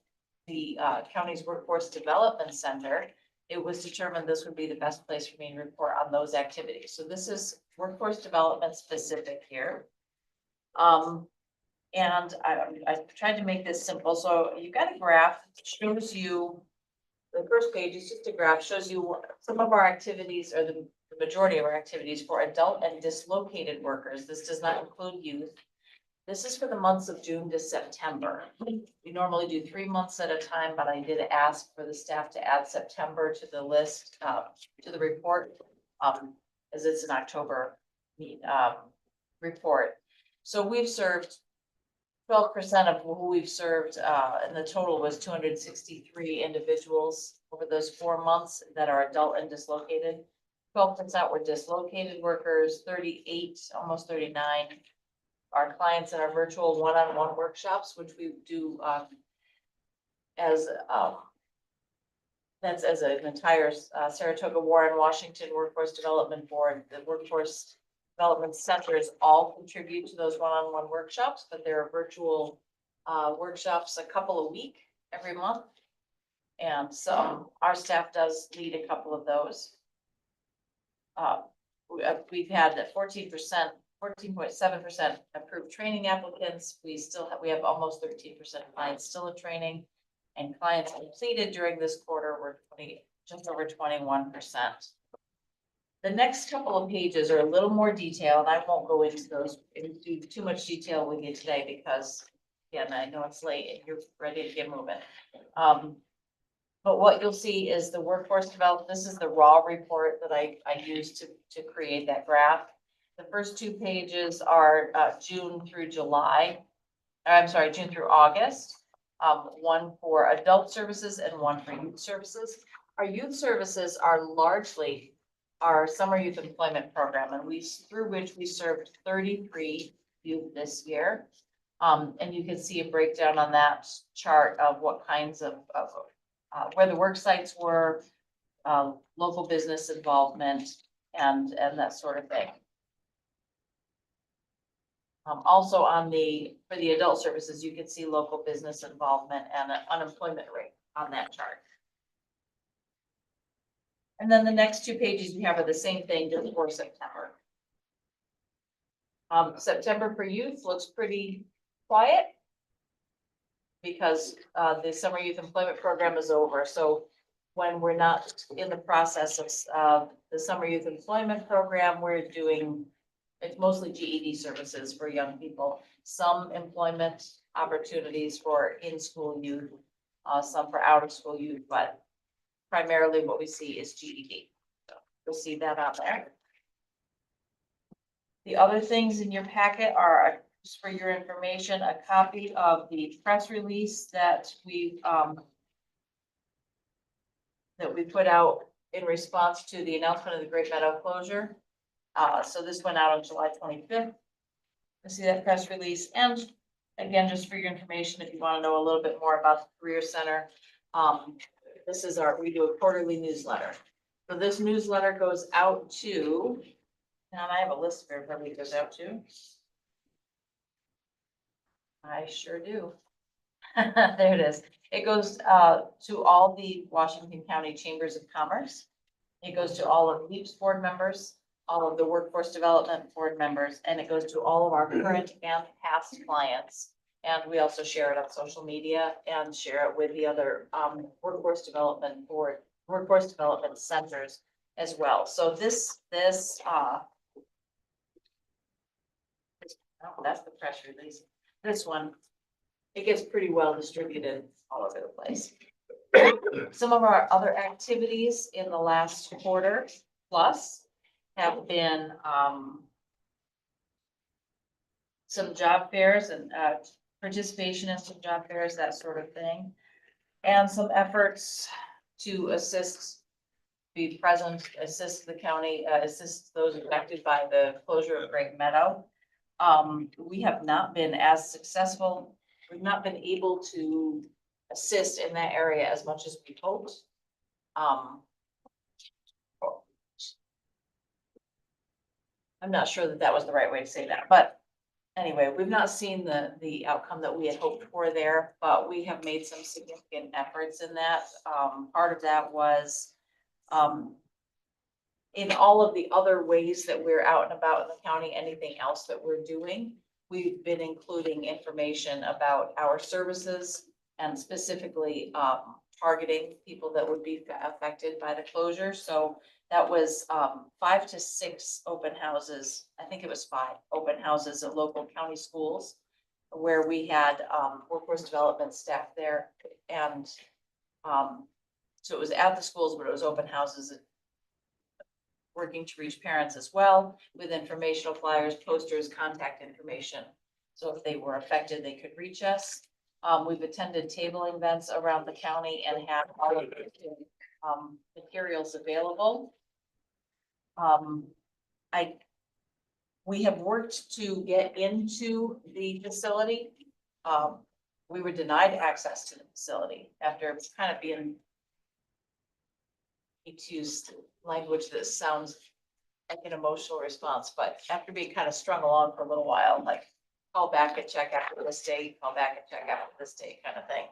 H: the county's workforce development center,
B: it was determined this would be the best place for me to report on those activities. So this is workforce development specific here. And I tried to make this simple. So you've got a graph that shows you, the first page is just a graph, shows you some of our activities, or the majority of our activities for adult and dislocated workers. This does not include youth. This is for the months of June to September. We normally do 3 months at a time, but I did ask for the staff to add September to the list, to the report, as it's an October report. So we've served 12% of who we've served, and the total was 263 individuals over those 4 months that are adult and dislocated. 12% were dislocated workers, 38, almost 39 our clients in our virtual one-on-one workshops, which we do as that's as an entire Saratoga, Warren, Washington Workforce Development Board. The Workforce Development Centers all contribute to those one-on-one workshops, but there are virtual workshops a couple a week every month. And so our staff does lead a couple of those. We've had 14%, 14.7% approved training applicants. We have almost 13% clients still in training, and clients completed during this quarter were just over 21%. The next couple of pages are a little more detailed. I won't go into too much detail with you today because, again, I know it's late and you're ready to get moving. But what you'll see is the workforce development. This is the raw report that I used to create that graph. The first 2 pages are June through July. I'm sorry, June through August. One for adult services and one for youth services. Our youth services are largely our summer youth employment program, and through which we served 33 youth this year. And you can see a breakdown on that chart of what kinds of where the work sites were, local business involvement, and that sort of thing. Also for the adult services, you can see local business involvement and an unemployment rate on that chart. And then the next 2 pages we have are the same thing just for September. September for youth looks pretty quiet because the summer youth employment program is over. So when we're not in the process of the summer youth employment program, it's mostly GED services for young people, some employment opportunities for in-school youth, some for out-of-school youth, but primarily what we see is GED. So you'll see that out there. The other things in your packet are, just for your information, a copy of the press release that we put out in response to the announcement of the Great Meadow closure. So this went out on July 25th. You see that press release. And again, just for your information, if you want to know a little bit more about the Career Center, we do a quarterly newsletter. So this newsletter goes out to, and I have a list of everybody it goes out to. I sure do. There it is. It goes to all the Washington County Chambers of Commerce. It goes to all of LEAP's board members, all of the Workforce Development board members, and it goes to all of our current and past clients. And we also share it on social media and share it with the other Workforce Development centers as well. So that's the press release. This one, it gets pretty well distributed all over the place. Some of our other activities in the last quarter plus have been some job fairs and participation in some job fairs, that sort of thing. And some efforts to be present, assist the county, assist those affected by the closure of Great Meadow. We have not been as successful. We've not been able to assist in that area as much as we hoped. I'm not sure that was the right way to say that, but anyway, we've not seen the outcome that we had hoped for there, but we have made some significant efforts in that. Part of that was in all of the other ways that we're out and about in the county, anything else that we're doing, we've been including information about our services and specifically, targeting people that would be affected by the closure. So that was, 5 to 6 open houses. I think it was 5 open houses at local county schools where we had, workforce development staff there. And, so it was at the schools, but it was open houses working to reach parents as well with informational flyers, posters, contact information. So if they were affected, they could reach us. We've attended tabling events around the county and have all of the materials available. We have worked to get into the facility. We were denied access to the facility after kind of being, to use language that sounds like an emotional response, but after being kind of strung along for a little while, like call back and check after this date, call back and check after this date kind of thing.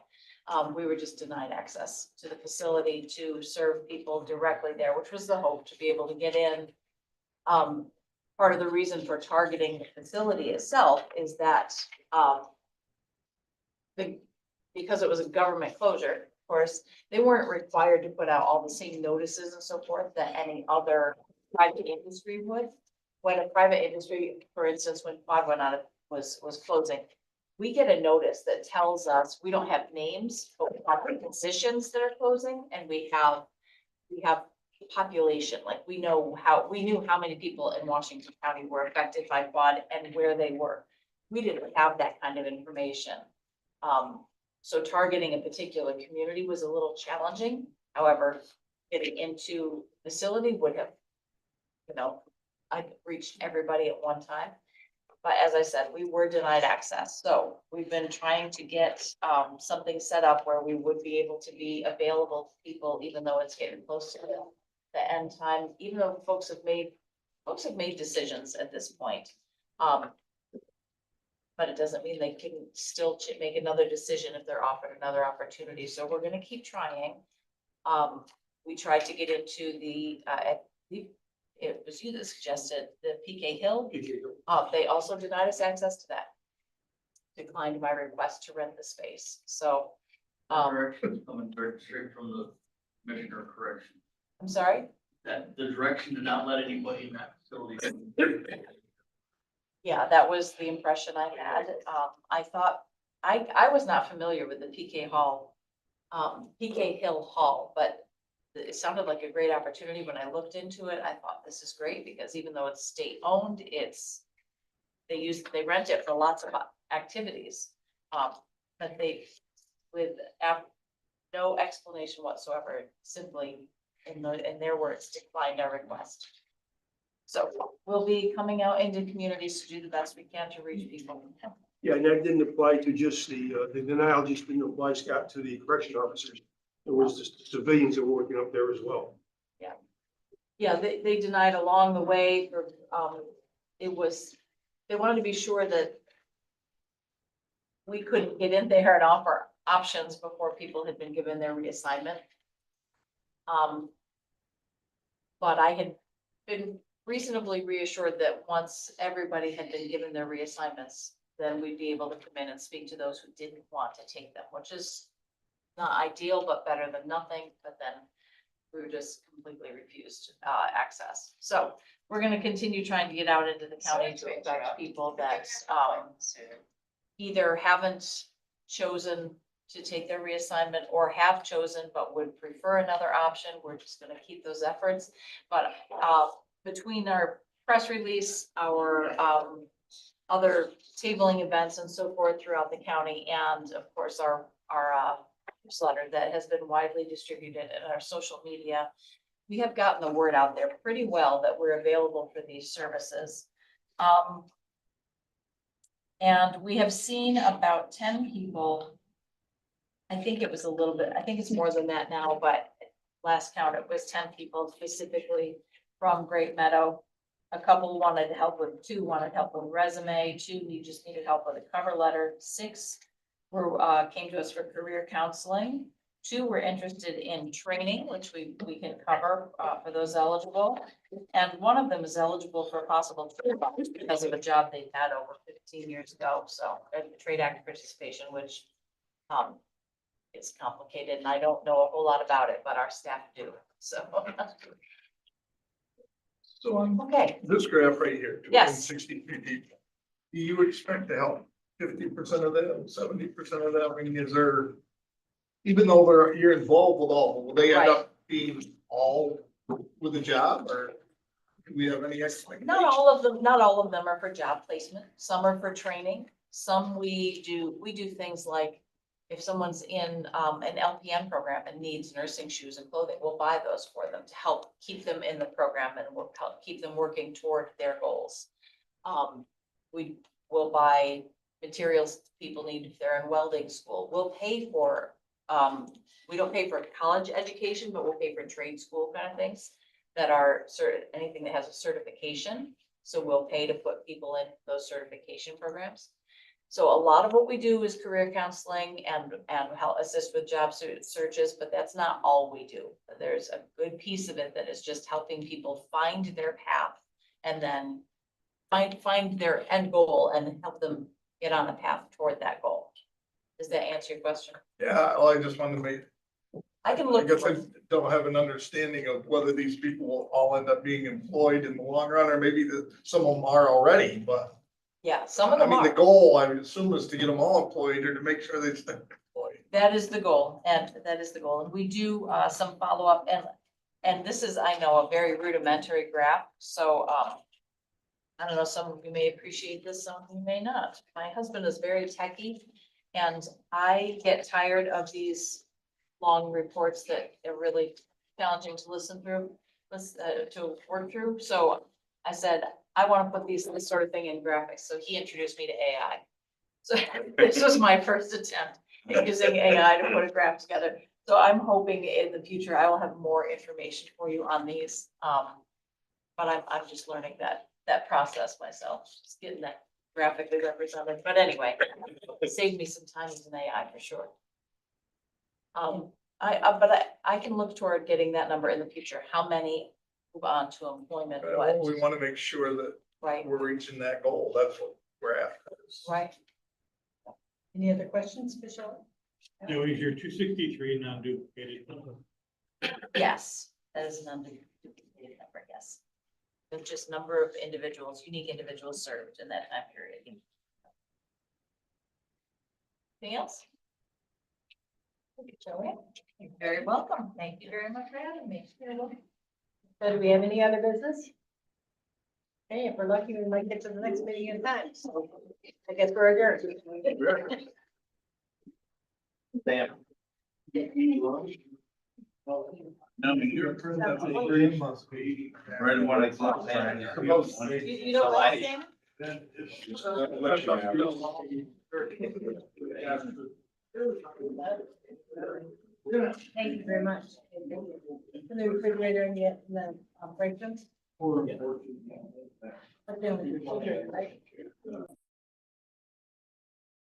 B: We were just denied access to the facility to serve people directly there, which was the hope to be able to get in. Part of the reason for targeting the facility itself is that, because it was a government closure, of course, they weren't required to put out all the same notices and so forth that any other private industry would. When a private industry, for instance, when Quad went out of, was closing, we get a notice that tells us, we don't have names, but we have the positions that are closing, and we have population, like we knew how many people in Washington County were affected by Quad and where they were. We didn't have that kind of information. So targeting a particular community was a little challenging. However, getting into facility would have, I reached everybody at one time. But as I said, we were denied access. So we've been trying to get something set up where we would be able to be available to people, even though it's getting close to the end time, even though folks have made decisions at this point. But it doesn't mean they can still make another decision if they're offered another opportunity. So we're gonna keep trying. We tried to get into the, it was you that suggested the PK Hill. They also denied us access to that. Declined my request to rent the space, so.
G: Directions coming straight from the Commissioner of Correction.
B: I'm sorry?
G: That the direction to not let anybody in that facility.
B: Yeah, that was the impression I had. I thought, I was not familiar with the PK Hill Hall, but it sounded like a great opportunity. When I looked into it, I thought this is great because even though it's state owned, they rent it for lots of activities. But with no explanation whatsoever, simply in their words, declined our request. So we'll be coming out into communities to do the best we can to reach people.
J: Yeah, and that didn't apply to just the denial just didn't apply, Scott, to the correction officers. It was the civilians that were working up there as well.
B: Yeah. Yeah, they denied along the way for, they wanted to be sure that we couldn't get in there and offer options before people had been given their reassignment. But I had been reasonably reassured that once everybody had been given their reassignments, then we'd be able to come in and speak to those who didn't want to take them, which is not ideal, but better than nothing. But then we were just completely refused access. So we're going to continue trying to get out into the county to affect people that either haven't chosen to take their reassignment or have chosen but would prefer another option. We're just going to keep those efforts. But between our press release, our other tabling events and so forth throughout the county, and of course our newsletter that has been widely distributed in our social media, we have gotten the word out there pretty well that we're available for these services. And we have seen about 10 people. I think it was a little bit, I think it's more than that now, but last count it was 10 people specifically from Great Meadow. A couple wanted help with, 2 wanted help with resume, 2 just needed help with a cover letter, 6 came to us for career counseling, Two were interested in training, which we can cover for those eligible. And one of them is eligible for a possible trade bonus because of a job they had over 15 years ago. So trade act participation, which is complicated and I don't know a whole lot about it, but our staff do. So.
O: So on
B: Okay.
O: this graph right here,
B: Yes.
O: 263 people, do you expect to help 50% of them, 70% of them? I mean, is there, even though you're involved with all, will they end
B: Right.
O: up being all with a job, or do we have any expectation?
B: Not all of them are for job placement. Some are for training. Some we do things like if someone's in an LPN program and needs nursing shoes and clothing, we'll buy those for them to help keep them in the program and we'll help keep them working toward their goals. We will buy materials people need if they're in welding school. We'll pay for, we don't pay for college education, but we'll pay for trade school kind of things that are anything that has a certification. So we'll pay to put people in those certification programs. So a lot of what we do is career counseling and help assist with job searches, but that's not all we do. There's a good piece of it that is just helping people find their path and then find their end goal and help them get on a path toward that goal. Does that answer your question?
O: Yeah, well, I just wanted to make,
B: I can
O: I
B: look.
O: guess I don't have an understanding of whether these people will all end up being employed in the long run, or maybe some of them are already, but.
B: Yeah, some of
O: I
B: them
O: mean, the
B: are.
O: goal, I would assume, is to get them all employed or to make sure they stay employed.
B: That is the goal, and that is the goal, and we do some follow-up, and this is, I know, a very rudimentary graph, so I don't know, some of you may appreciate this, some of you may not. My husband is very techie, and I get tired of these long reports that are really challenging to listen through, to work through, so I said, I want to put this sort of thing in graphics, so he introduced me to AI. So this was my first attempt at using AI to put a graph together. So I'm hoping in the future I will have more information for you on these. But I'm just learning that process myself, just getting that graphically represented. But anyway, it saved me some time using AI for sure. But I can look toward getting that number in the future. How many move on to employment? What?
O: We want to make sure that
B: Right.
O: we're reaching that goal. That's what we're after.
B: Right.
D: Any other questions, Michelle?
F: No, is your 263 non-duplicated?
B: Yes, that is an unduplicated number, yes. It's just number of individuals, unique individuals served in that time period. Anything else? Thank you, Joanne. You're very welcome. Thank you very much for having me.
D: So do we have any other business? Hey, if we're lucky, we might get to the next meeting in time, so I guess we're adjourned.
G: Sam.
A: No, you're.
O: Must be.
A: Right at 1 o'clock.
D: You don't like Sam? Thank you very much. In the refrigerator and the break rooms? But then, right?